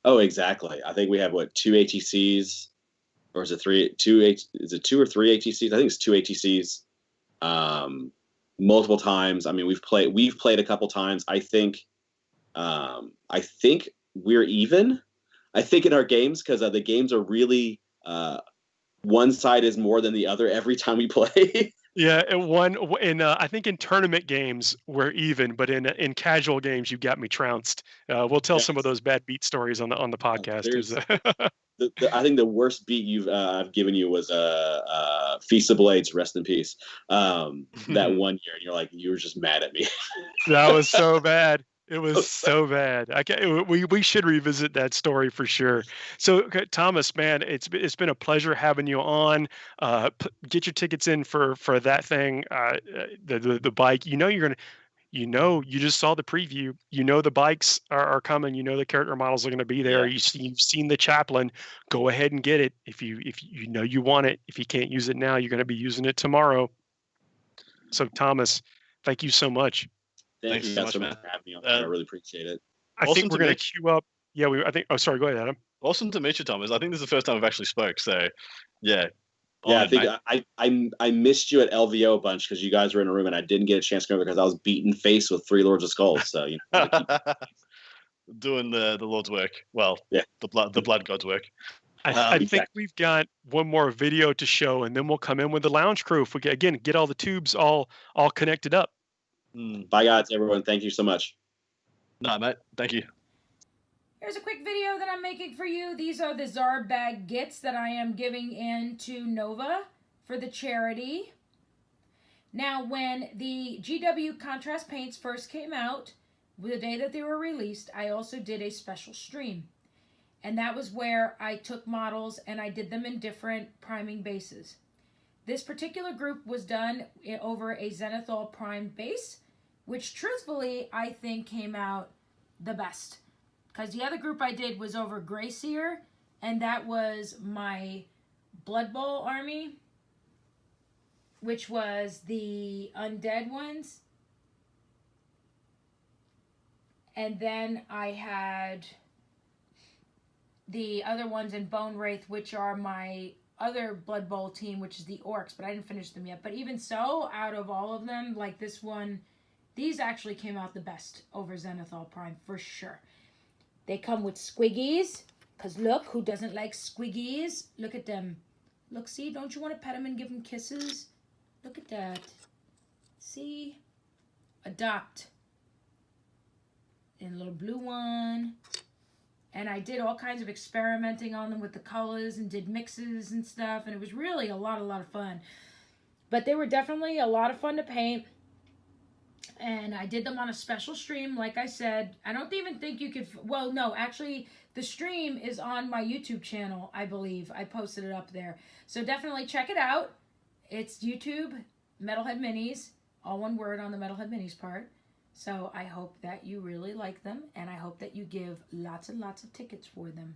Oh, exactly. I think we have 2 ATCs. Or is it 3? 2? Is it 2 or 3 ATCs? I think it's 2 ATCs. Multiple times. I mean, we've played a couple times. I think we're even. I think in our games because the games are really one side is more than the other every time we play. Yeah, I think in tournament games we're even, but in casual games you got me trounced. We'll tell some of those bad beat stories on the podcast. I think the worst beat I've given you was Feast of Blades, rest in peace. That 1 year, and you're like, you were just mad at me. That was so bad. It was so bad. We should revisit that story for sure. So, Thomas, man, it's been a pleasure having you on. Get your tickets in for that thing, the bike. You just saw the preview. The bikes are coming. The character models are going to be there. Yeah. You've seen the chaplain. Go ahead and get it if you you want it. If you can't use it now, you're going to be using it tomorrow. So, Thomas, thank you so much. Thank you so much for having me on. I really appreciate it. I think we're going to queue up. Yeah, I think. Oh, sorry. Go ahead, Adam. Awesome to meet you, Thomas. I think this is the first time we've actually spoke. So, yeah. Yeah, I think I missed you at LVO a bunch because you guys were in a room and I didn't get a chance to go because I was beaten face with 3 Lords of Skulls. So doing the Lord's work. Well, yeah, the blood god's work. I think we've got one more video to show, and then we'll come in with the lounge crew. If we get all the tubes all connected up. Bye, guys, everyone. Thank you so much. No, mate. Thank you. Here's a quick video that I'm making for you. These are the Zarb bag gifts that I am giving in to Nova for the charity. Now, when the GW contrast paints first came out, the day that they were released, I also did a special stream. And that was where I took models and I did them in different priming bases. This particular group was done over a Zenithal prime base, which truthfully I think came out the best. Because the other group I did was over Greyseer, and that was my Blood Bowl army, which was the undead ones. And then I had the other ones in Bone Wraith, which are my other Blood Bowl team, which is the Orcs, but I didn't finish them yet. But even so, out of all of them, like this one, these actually came out the best over Zenithal Prime, for sure. They come with squiggies, because look, who doesn't like squiggies? Look at them. Look, see, don't you want to pet them and give them kisses? Look at that. See? Adopt. and a little blue one. And I did all kinds of experimenting on them with the colors and did mixes and stuff. And it was really a lot of fun. But they were definitely a lot of fun to paint. And I did them on a special stream, like I said. I don't even think you could... Well, no, actually, the stream is on my YouTube channel, I believe. I posted it up there. So definitely check it out. It's YouTube, Metalhead Minis. All one word on the Metalhead Minis part. So I hope that you really like them. And I hope that you give lots and lots of tickets for them.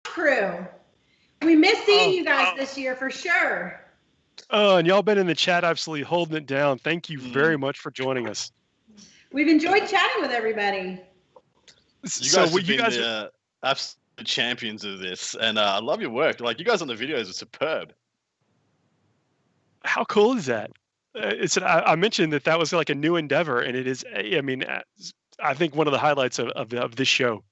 Crew. We miss seeing you guys this year for sure. Oh, and y'all been in the chat absolutely holding it down. Thank you very much for joining us. We've enjoyed chatting with everybody. You guys have been the absolute champions of this, and I love your work. Like, you guys on the videos are superb. How cool is that? I mentioned that was like a new endeavor, and it is. I mean, I think one of the highlights of this show.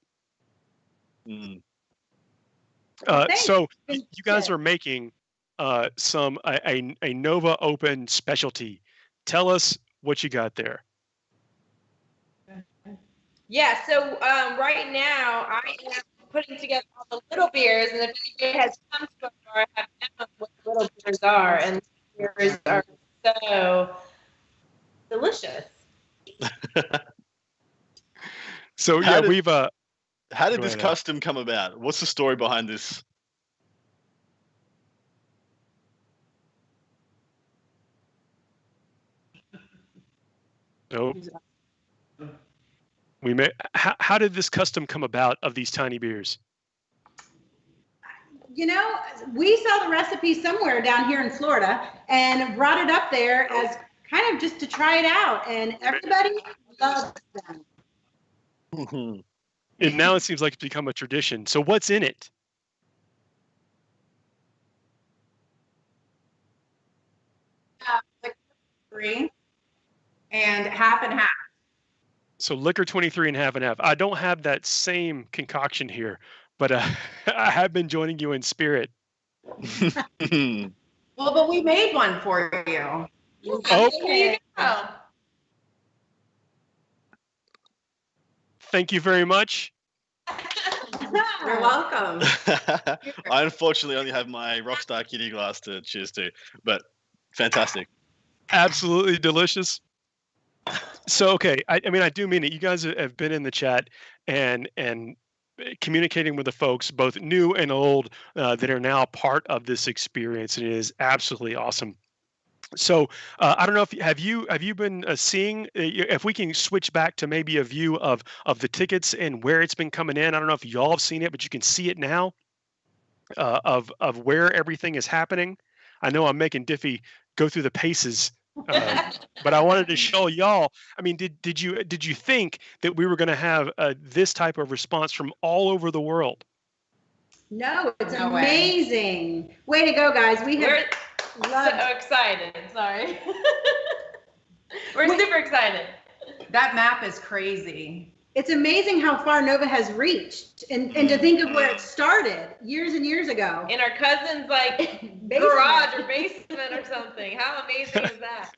So you guys are making a Nova Open specialty. Tell us what you got there. Yeah, so right now I am putting together all the little beers, and if anybody has come to a bar, I have known what the little beers are, and the beers are so delicious. So yeah, how did this custom come about? What's the story behind this? Nope. How did this custom come about of these tiny beers? You know, we saw the recipe somewhere down here in Florida and brought it up there as kind of just to try it out, and everybody loves them. And now it seems like it's become a tradition. So what's in it? Three and half and half. So liquor 23 and half and half. I don't have that same concoction here, but I have been joining you in spirit. Well, but we made one for you. Oh. There you go. Thank you very much. You're welcome. I unfortunately only have my Rockstar Kitty glass to cheers to, but fantastic. Absolutely delicious. So, okay, I mean, I do mean it. You guys have been in the chat and communicating with the folks, both new and old, that are now part of this experience, and it is absolutely awesome. So I don't know if have you been seeing if we can switch back to maybe a view of the tickets and where it's been coming in. I don't know if y'all have seen it, but you can see it now of where everything is happening. I know I'm making Diffie go through the paces, but I wanted to show y'all. I mean, did you think that we were going to have this type of response from all over the world? No, it's amazing. Way to go, guys. We're so excited. Sorry. We're super excited. That map is crazy. It's amazing how far Nova has reached, and to think of where it started years and years ago. In our cousin's garage or basement or something. How amazing is that?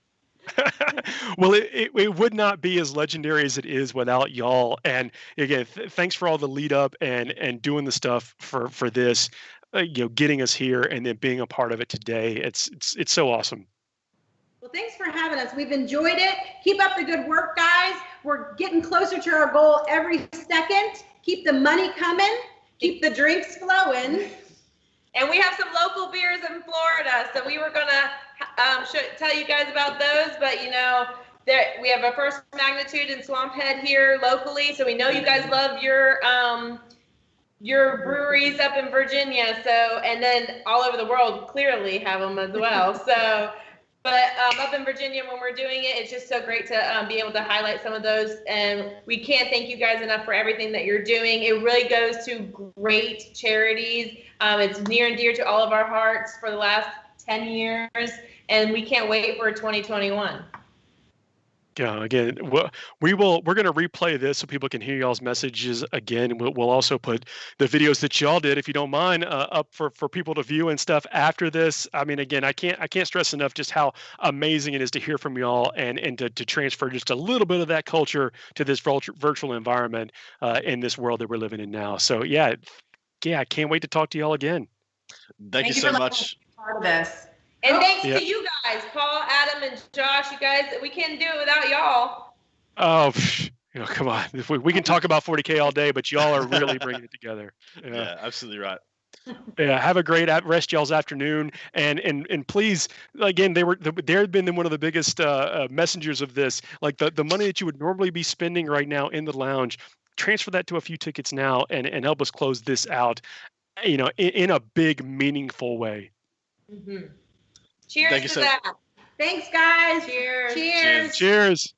Well, it would not be as legendary as it is without y'all. And again, thanks for all the lead up and doing the stuff for this, getting us here and then being a part of it today. It's so awesome. Well, thanks for having us. We've enjoyed it. Keep up the good work, guys. We're getting closer to our goal every second. Keep the money coming. Keep the drinks flowing. And we have some local beers in Florida, so we were gonna tell you guys about those, but we have a First Magnitude in Swamphead here locally, so we know you guys love your breweries up in Virginia, so and then all over the world clearly have them as well. So But up in Virginia, when we're doing it, it's just so great to be able to highlight some of those. And we can't thank you guys enough for everything that you're doing. It really goes to great charities. It's near and dear to all of our hearts for the last 10 years. And we can't wait for 2021. Yeah, again, we're going to replay this so people can hear y'all's messages again. We'll also put the videos that y'all did, if you don't mind, up for people to view and stuff after this. I mean, again, I can't stress enough just how amazing it is to hear from y'all and to transfer just a little bit of that culture to this virtual environment in this world that we're living in now. So yeah, I can't wait to talk to y'all again. Thank you so much. Part of this. And thanks to you guys, Paul, Adam, and Josh. You guys, we can't do it without y'all. Oh, come on. We can talk about 40K all day, but y'all are really bringing it together. Yeah, absolutely right. Yeah, have a great rest y'all's afternoon, and please, again, they've been one of the biggest messengers of this. Like the money that you would normally be spending right now in the lounge, transfer that to a few tickets now, and help us close this out, in a big, meaningful way. Mm-hmm. Cheers to that. Thanks, guys. Cheers. Cheers.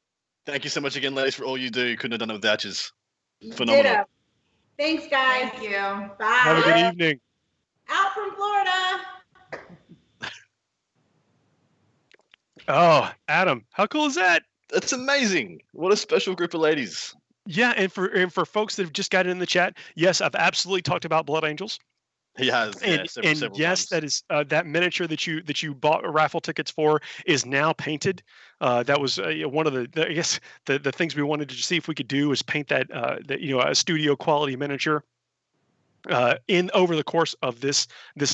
Thank you so much again, ladies, for all you do. Couldn't have done it without you. Phenomenal. Ditto. Thanks, guys. Thank you. Bye. Have a good evening. Out from Florida. Oh, Adam, how cool is that? That's amazing. What a special group of ladies. Yeah, and for folks that have just got it in the chat, yes, I've absolutely talked about Blood Angels. He has, several yes, times. that is that miniature that you bought raffle tickets for is now painted. That was one of the I guess the things we wanted to see if we could do is paint that a studio quality miniature in over the course of this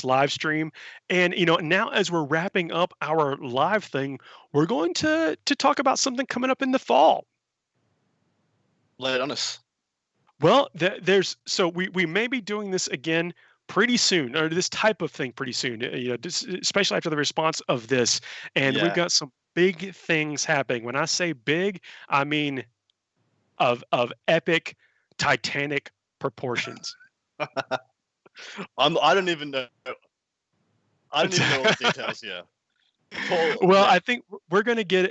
live stream. And now as we're wrapping up our live thing, we're going to talk about something coming up in the fall. Lay it on us. Well, we may be doing this again pretty soon, or this type of thing pretty soon, especially after the response of this. And we've got some big things happening. When I say big, I mean of epic, titanic proportions. I don't even know. I don't even know all the details here. Well, I think we're going to get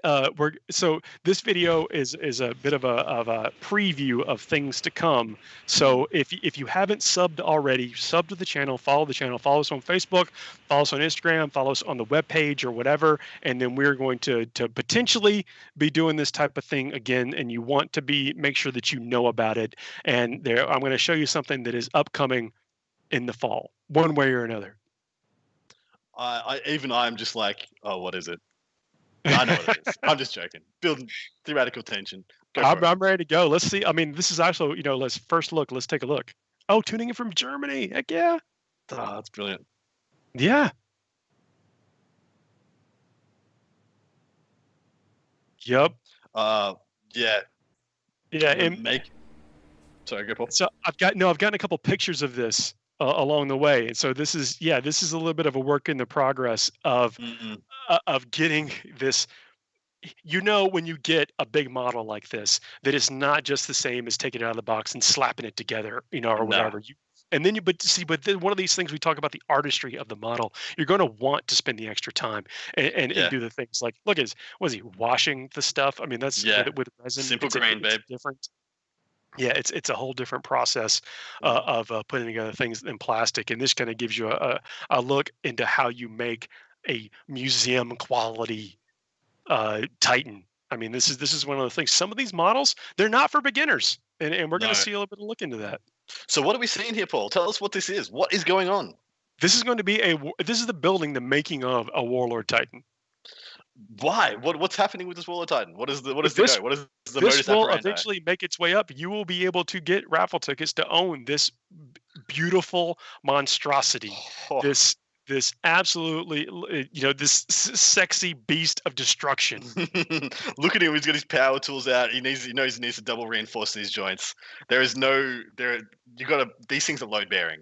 so this video is a bit of a preview of things to come. So if you haven't subbed already, sub to the channel, follow us on Facebook, follow us on Instagram, follow us on the webpage or whatever, and then we're going to potentially be doing this type of thing again, and you want to make sure that you know about it. And I'm going to show you something that is upcoming in the fall, one way or another. I'm just like, oh, what is it? I know what it is. I'm just joking. Building theoretical tension. I'm ready to go. Let's see. I mean, this is actually, let's first look. Let's take a look. Oh, tuning in from Germany. Heck yeah. Oh, that's brilliant. Yeah. Yep. Yeah. Yeah. And sorry, go Paul. So I've gotten a couple pictures of this along the way, and so this is a little bit of a work in the progress of getting this. When you get a big model like this, that is not just the same as taking it out of the box and slapping it together, or whatever. And then but one of these things, we talk about the artistry of the model. You're going to want to spend the extra time and do the things like, look, was he washing the stuff? I mean, that's with resin. Simple grain, babe. Different. Yeah, it's a whole different process of putting together things in plastic, and this kind of gives you a look into how you make a museum quality Titan. I mean, this is one of the things. Some of these models, they're not for beginners, and we're going to see a little bit of look into that. So what are we seeing here, Paul? Tell us what this is. What is going on? This is going to be the making of a Warlord Titan. Why? What's happening with this Warlord Titan? What is the modus This will operandi? eventually make its way up. You will be able to get raffle tickets to own this beautiful monstrosity. This absolutely, this sexy beast of destruction. Look at him. He's got his power tools out. He knows he needs to double reinforce these joints. These things are load bearing.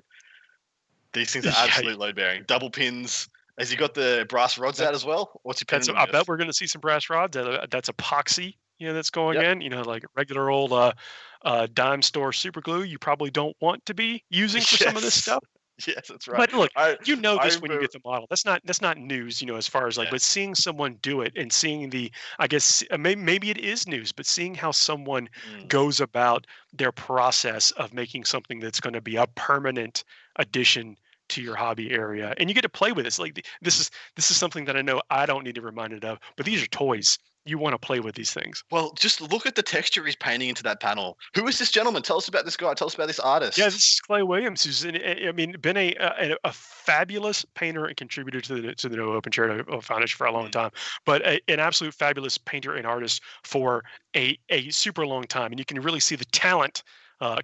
These things are absolutely load bearing. Double pins. Has he got the brass rods out as well? What's he pinning? I bet we're going to see some brass rods. That's epoxy, that's going in. Like regular old dime store super glue. You probably don't want to be using for some of this stuff. Yes, that's right. But look, I you know I this when you remember. get the model. That's not news, you know, as far as like, Yeah. but seeing someone do it and seeing the, I guess maybe it is news, but seeing how someone Mm. goes about their process of making something that's going to be a permanent addition to your hobby area, and you get to play with this. Like this is something that I know I don't need to be reminded of, but these are toys. You want to play with these things. Well, just look at the texture he's painting into that panel. Who is this gentleman? Tell us about this guy. Tell us about this artist. Yeah, this is Clay Williams, who's I mean been a fabulous painter and contributor to the No Open Charitable Foundation for a long time, but an absolute fabulous painter and artist for a super long time, and you can really see the talent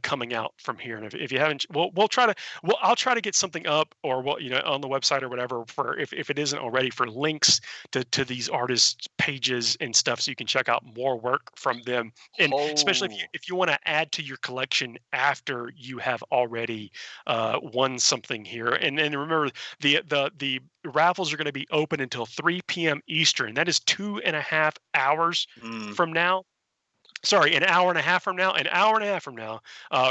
coming out from here. And if you haven't, I'll try to get something up, or what, you know, on the website or whatever, for if it isn't already, for links to these artists' pages and stuff, so you can check out more work from them. And especially if you want to add to your collection after you have already won something here. And remember, the raffles are going to be open until 3 p.m. Eastern. That is 2.5 hours from now. Sorry, an hour and a half from now. An hour and a half from now,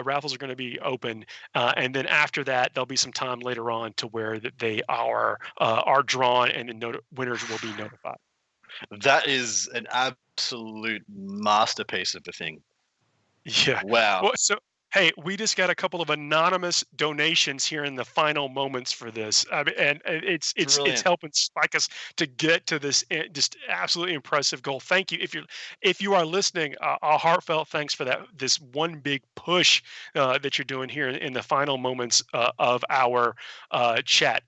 raffles are going to be open, and then after that, there'll be some time later on to where that they are drawn, and the winners will be notified. That is an absolute masterpiece of a thing. Yeah. Wow. Well, so hey, we just got a couple of anonymous donations here in the final moments for this. I mean, and it's Brilliant. helping spike us to get to this just absolutely impressive goal. Thank you. If you are listening, a heartfelt thanks for this one big push that you're doing here in the final moments of our chat.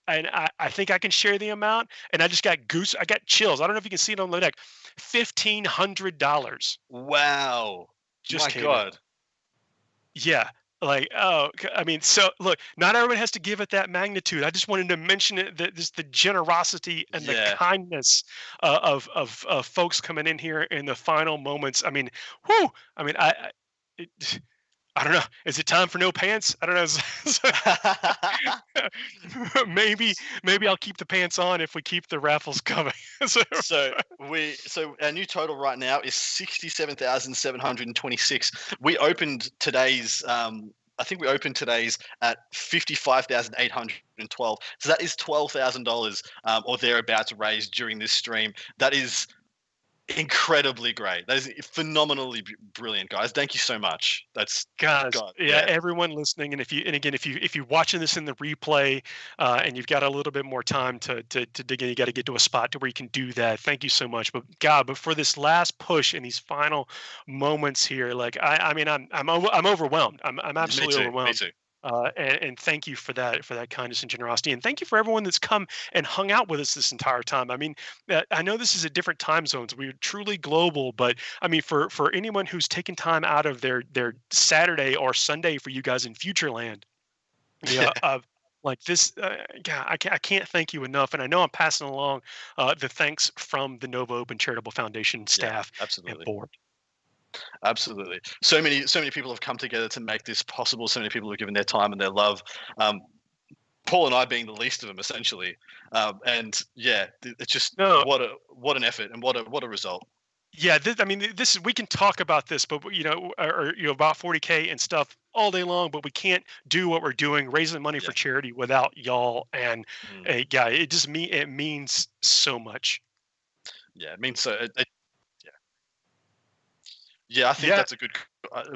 And I think I can share the amount. And I just got I got chills. I don't know if you can see it on the deck. $1,500. Wow. Just My came God. in. Yeah. Like, oh, I mean, so look, not everyone has to give it that magnitude. I just wanted to mention it, that just the generosity and the kindness of folks coming in here in the final moments. I mean, whew. I mean, I don't know. Is it time for no pants? I don't know. Maybe I'll keep the pants on if we keep the raffles coming. So our new total right now is 67,726. We opened today's I think we opened today's at 55,812. So that is $12,000 or thereabouts raised during this stream. That is incredibly great. That is phenomenally brilliant, guys. Thank you so much. That's guys. God, yeah, everyone listening, and if you're watching this in the replay, and you've got a little bit more time to dig in, you got to get to a spot to where you can do that. Thank you so much. But for this last push in these final moments here, like I'm overwhelmed. I'm absolutely overwhelmed. Me too. And thank you for that kindness and generosity, and thank you for everyone that's come and hung out with us this entire time. I mean, I know this is a different time zones. We're truly global, but I mean, for anyone who's taken time out of their Saturday or Sunday for you guys in Futureland, like this, God, I can't thank you enough. And I know I'm passing along the thanks from the Nova Open Charitable Foundation staff and board. Absolutely. So many people have come together to make this possible. So many people have given their time and their love. Paul and I being the least of them, essentially. And yeah, it's just what an effort and what a result. Yeah, this is, we can talk about this, but about 40K and stuff all day long, but we can't do what we're doing, raising money for charity, without y'all. And it means so much. Yeah, it means so. Yeah, I think that's a good.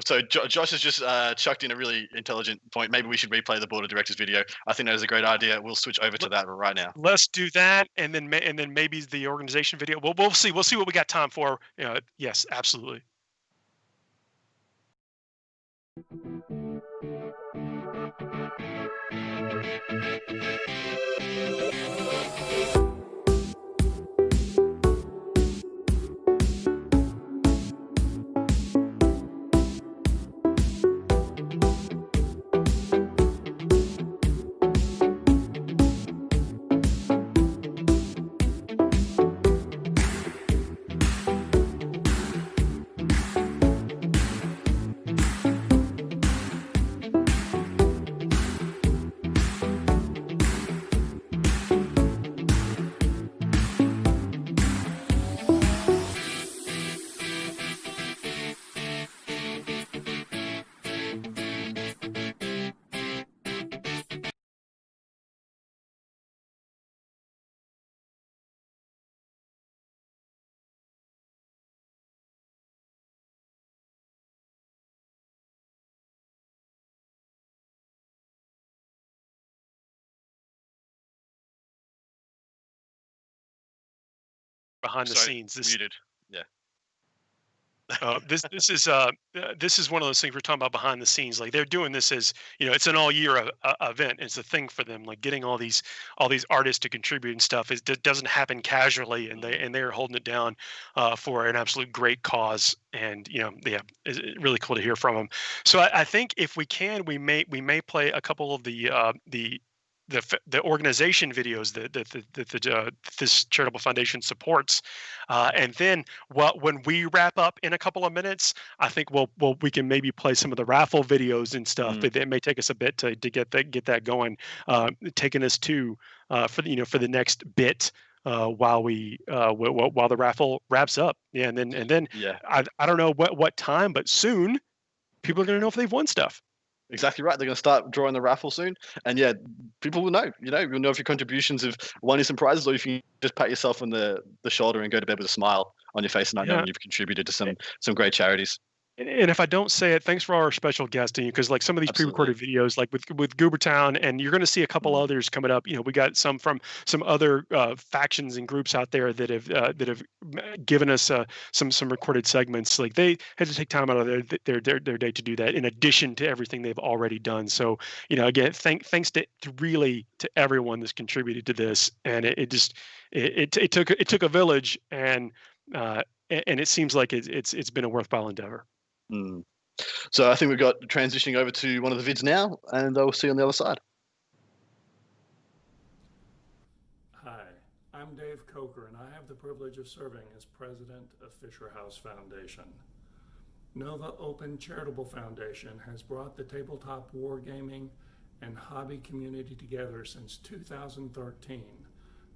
So Josh has just chucked in a really intelligent point. Maybe we should replay the board of directors video. I think that is a great idea. We'll switch over to that right now. Let's do that, and then maybe the organization video. We'll see. We'll see what we got time for. Yes, absolutely. behind the scenes. Muted. Yeah. This is one of those things we're talking about behind the scenes. Like they're doing this as it's an all year event. It's a thing for them. Like getting all these artists to contribute and stuff doesn't happen casually, and they're holding it down for an absolute great cause. And it's really cool to hear from them. So I think if we can, we may play a couple of the organization videos that this charitable foundation supports, and then when we wrap up in a couple of minutes, I think we can maybe play some of the raffle videos and stuff. It may take us a bit to get that going, taking us to for the next bit. While the raffle wraps up, and then I don't know what time, but soon people are going to know if they've won stuff. Exactly right. They're going to start drawing the raffle soon, and people will know. You'll know if your contributions have won you some prizes, or if you just pat yourself on the shoulder and go to bed with a smile on your face, and knowing you've contributed to some great charities. And if I don't say it, thanks for our special guesting, because like some of these pre-recorded videos, like with Goobertown, and you're going to see a couple others coming up. We got some from some other factions and groups out there that have given us some recorded segments. Like they had to take time out of their day to do that, in addition to everything they've already done. So again, thanks to everyone that's contributed to this, and it took a village, and it seems like it's been a worthwhile endeavor. So I think we've got transitioning over to one of the vids now, and we'll see you on the other side. Hi, I'm Dave Coker, and I have the privilege of serving as president of Fisher House Foundation. Nova Open Charitable Foundation has brought the tabletop wargaming and hobby community together since 2013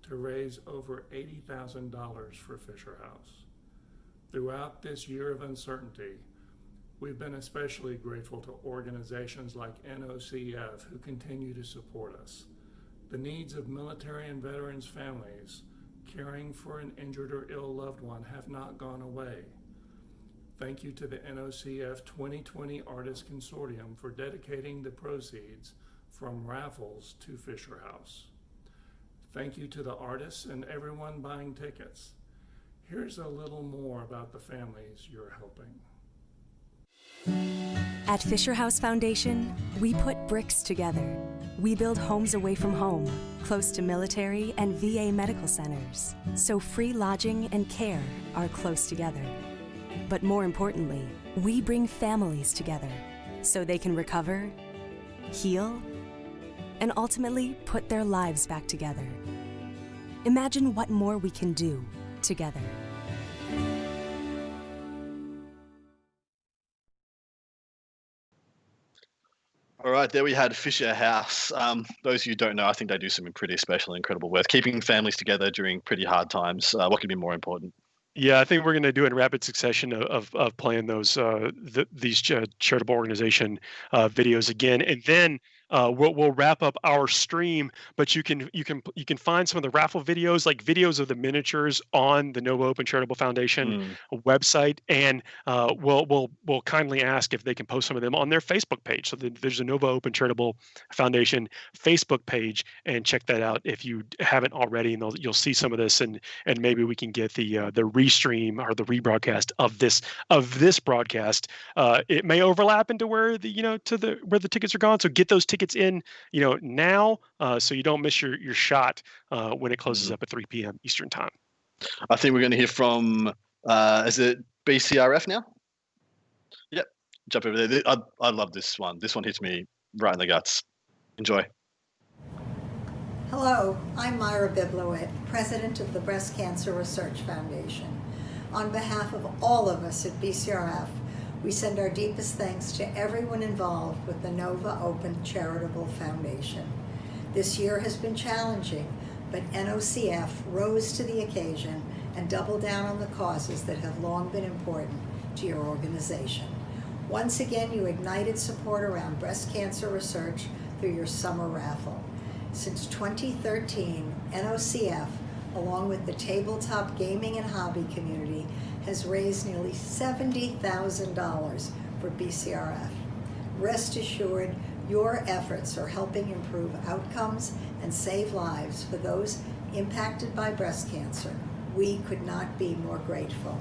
to raise over $80,000 for Fisher House. Throughout this year of uncertainty, we've been especially grateful to organizations like NOCF who continue to support us. The needs of military and veterans families caring for an injured or ill loved one have not gone away. Thank you to the NOCF 2020 Artists Consortium for dedicating the proceeds from raffles to Fisher House. Thank you to the artists and everyone buying tickets. Here's a little more about the families you're helping. At Fisher House Foundation, we put bricks together. We build homes away from home, close to military and VA medical centers, so free lodging and care are close together. But more importantly, we bring families together so they can recover, heal, and ultimately put their lives back together. Imagine what more we can do together. All right, there we had Fisher House. Those of you who don't know, I think they do some pretty special, incredible work, keeping families together during pretty hard times. What could be more important? Yeah, I think we're going to do it in rapid succession of playing those these charitable organization videos again, and then we'll wrap up our stream. But you can find some of the raffle videos, like videos of the miniatures, on the Nova Open Charitable Foundation website, and we'll kindly ask if they can post some of them on their Facebook page. So there's a Nova Open Charitable Foundation Facebook page, and check that out if you haven't already, and you'll see some of this, and maybe we can get the restream or the rebroadcast of this broadcast. It may overlap into where where the tickets are gone. So get those tickets in now, so you don't miss your shot when it closes up at 3 p.m. Eastern time. I think we're going to hear from is it BCRF now? Yep, jump over there. I love this one. This one hits me right in the guts. Enjoy. Hello, I'm Myra Biblowit, president of the Breast Cancer Research Foundation. On behalf of all of us at BCRF, we send our deepest thanks to everyone involved with the Nova Open Charitable Foundation. This year has been challenging, but NOCF rose to the occasion and doubled down on the causes that have long been important to your organization. Once again, you ignited support around breast cancer research through your summer raffle. Since 2013, NOCF, along with the tabletop gaming and hobby community, has raised nearly $70,000 for BCRF. Rest assured, your efforts are helping improve outcomes and save lives for those impacted by breast cancer. We could not be more grateful.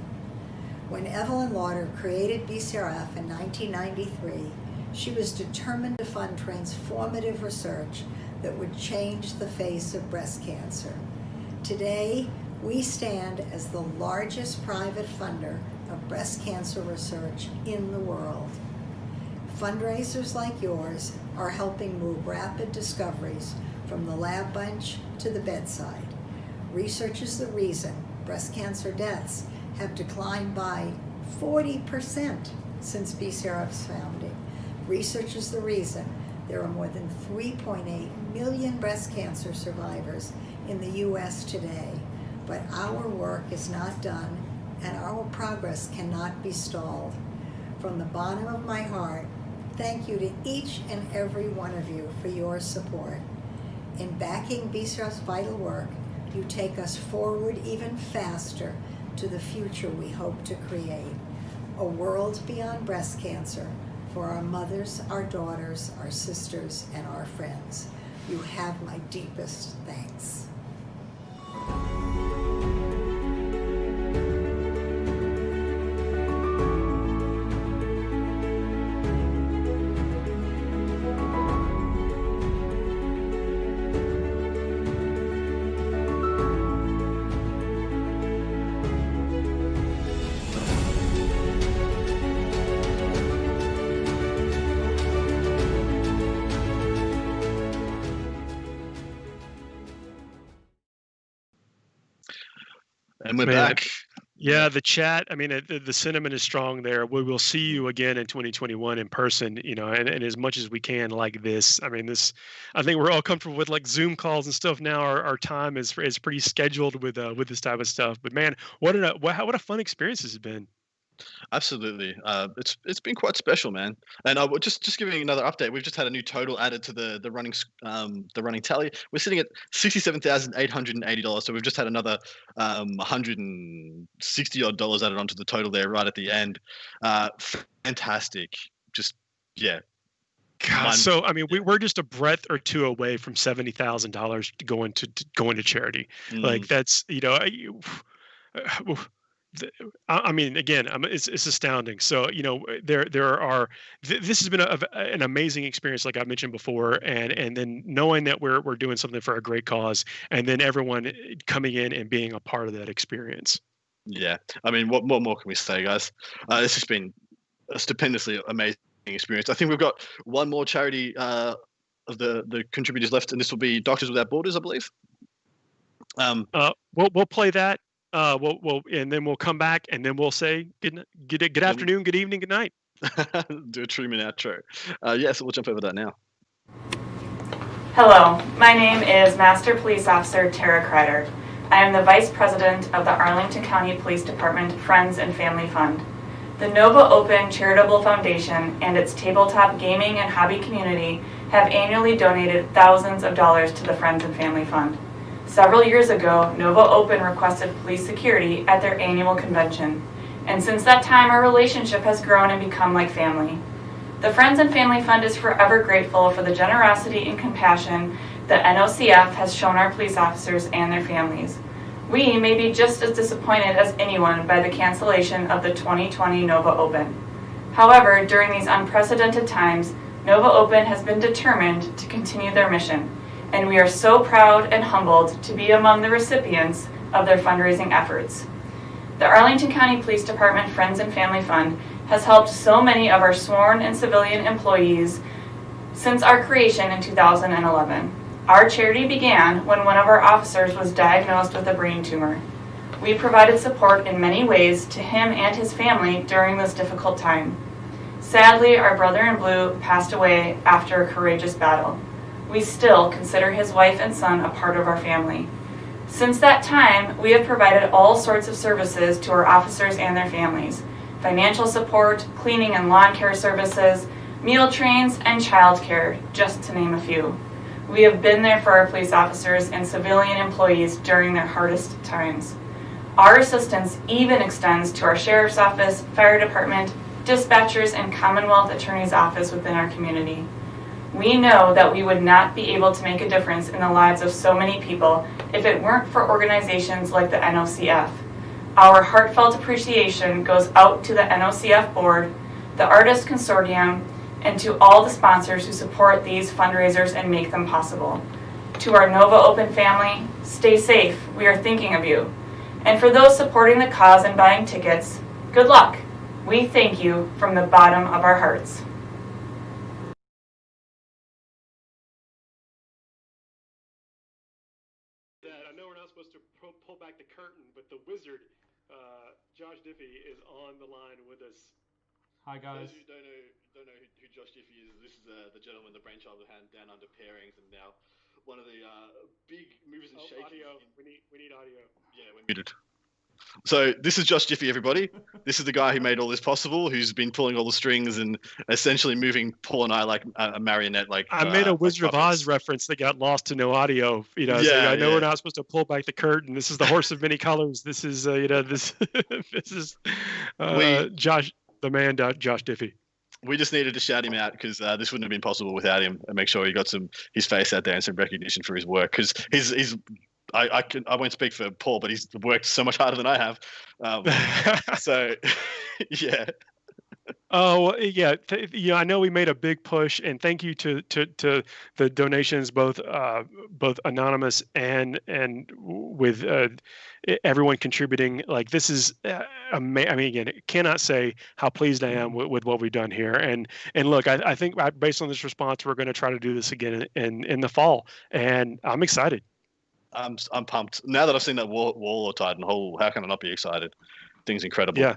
When Evelyn Lauder created BCRF in 1993, she was determined to fund transformative research that would change the face of breast cancer. Today, we stand as the largest private funder of breast cancer research in the world. Fundraisers like yours are helping move rapid discoveries from the lab bench to the bedside. Research is the reason breast cancer deaths have declined by 40% since BCRF's founding. Research is the reason there are more than 3.8 million breast cancer survivors in the U.S. today. But our work is not done, and our progress cannot be stalled. From the bottom of my heart, thank you to each and every one of you for your support. In backing BCRF's vital work, you take us forward even faster to the future we hope to create. A world beyond breast cancer for our mothers, our daughters, our sisters, and our friends. You have my deepest thanks. And we're back. Yeah, the chat. I mean, the sentiment is strong there. We will see you again in 2021 in person, you know, and as much as we can like this. I mean, I think we're all comfortable with like Zoom calls and stuff now. Our time is pretty scheduled with this type of stuff. But man, what a fun experience this has been. Absolutely, it's been quite special, man. And just giving another update, we've just had a new total added to the running tally. We're sitting at $67,880. So we've just had another $160 odd added onto the total there right at the end. Fantastic, just yeah. God, so I mean, we're just a breath or two away from $70,000 going to charity. Like that's, you know. I mean, again, it's astounding. So, you know, there are. This has been an amazing experience, like I mentioned before, and then knowing that we're doing something for a great cause, and then everyone coming in and being a part of that experience. Yeah, I mean, what more can we say, guys? This has been a stupendously amazing experience. I think we've got one more charity of the contributors left, and this will be Doctors Without Borders, I believe. We'll play that. We'll and then we'll come back and then we'll say good afternoon, good evening, good night. Do a Truman outro. So we'll jump over that now. Hello, my name is Master Police Officer Tara Kreider. I am the Vice President of the Arlington County Police Department Friends and Family Fund. The Nova Open Charitable Foundation and its tabletop gaming and hobby community have annually donated thousands of dollars to the Friends and Family Fund. Several years ago, Nova Open requested police security at their annual convention, and since that time our relationship has grown and become like family. The Friends and Family Fund is forever grateful for the generosity and compassion that NOCF has shown our police officers and their families. We may be just as disappointed as anyone by the cancellation of the 2020 Nova Open. However, during these unprecedented times, Nova Open has been determined to continue their mission, and we are so proud and humbled to be among the recipients of their fundraising efforts. The Arlington County Police Department Friends and Family Fund has helped so many of our sworn and civilian employees since our creation in 2011. Our charity began when one of our officers was diagnosed with a brain tumor. We provided support in many ways to him and his family during this difficult time. Sadly, our brother in blue passed away after a courageous battle. We still consider his wife and son a part of our family. Since that time, we have provided all sorts of services to our officers and their families: financial support, cleaning and lawn care services, meal trains, and child care, just to name a few. We have been there for our police officers and civilian employees during their hardest times. Our assistance even extends to our sheriff's office, fire department, dispatchers, and Commonwealth Attorney's office within our community. We know that we would not be able to make a difference in the lives of so many people if it weren't for organizations like the NOCF. Our heartfelt appreciation goes out to the NOCF board, the Artist Consortium, and to all the sponsors who support these fundraisers and make them possible. To our Nova Open family, stay safe, we are thinking of you. And for those supporting the cause and buying tickets, good luck. We thank you from the bottom of our hearts. I know we're not supposed to pull back the curtain, but the wizard, Josh Diffie, is on the line with us. Hi guys. For those who don't know who Josh Diffie is, this is the gentleman, the brainchild of Down Under Pairings, and now one of the big movers and shakers. Audio. We need audio. Yeah, we're muted. So this is Josh Diffie, everybody. This is the guy who made all this possible, who's been pulling all the strings and essentially moving Paul and I like a marionette. Like I made a Wizard of Oz reference that got lost to no audio. I know we're not supposed to pull back the curtain. This is the horse of many colors. This is this is Josh, the man, Josh Diffie. We just needed to shout him out because this wouldn't have been possible without him, and make sure he got his face out there and some recognition for his work, because I won't speak for Paul, but he's worked so much harder than I have. So, yeah. Oh yeah, I know we made a big push, and thank you to the donations, both anonymous and with everyone contributing. Like, this is amazing. I mean, again, cannot say how pleased I am with what we've done here. And look, I think based on this response, we're going to try to do this again in the fall, and I'm excited. I'm pumped now that I've seen that Warlord Titan. How can I not be excited? Thing's incredible.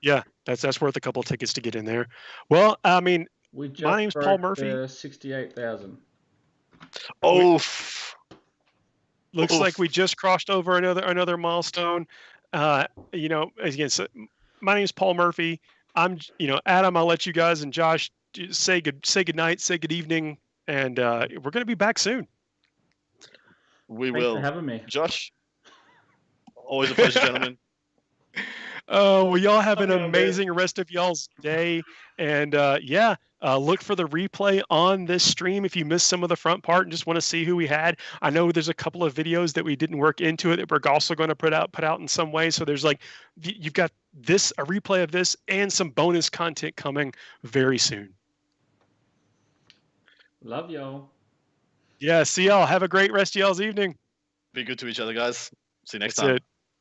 Yeah, that's worth a couple of tickets to get in there. Well, I mean, my name's Paul Murphy. 68,000. Oh, looks like we just crossed over another milestone. Again, so my name's Paul Murphy. I'm, Adam. I'll let you guys and Josh say good night, say good evening, and we're going to be back soon. We Thanks will. for having me, Josh. Always a pleasure, gentlemen. Well, y'all have an amazing rest of y'all's day, and look for the replay on this stream if you missed some of the front part and just want to see who we had. I know there's a couple of videos that we didn't work into it that we're also going to put out in some way. So there's you've got a replay of this and some bonus content coming very soon. Love y'all. Yeah, see y'all. Have a great rest of y'all's evening. Be good to each other, guys. See you next That's time. it.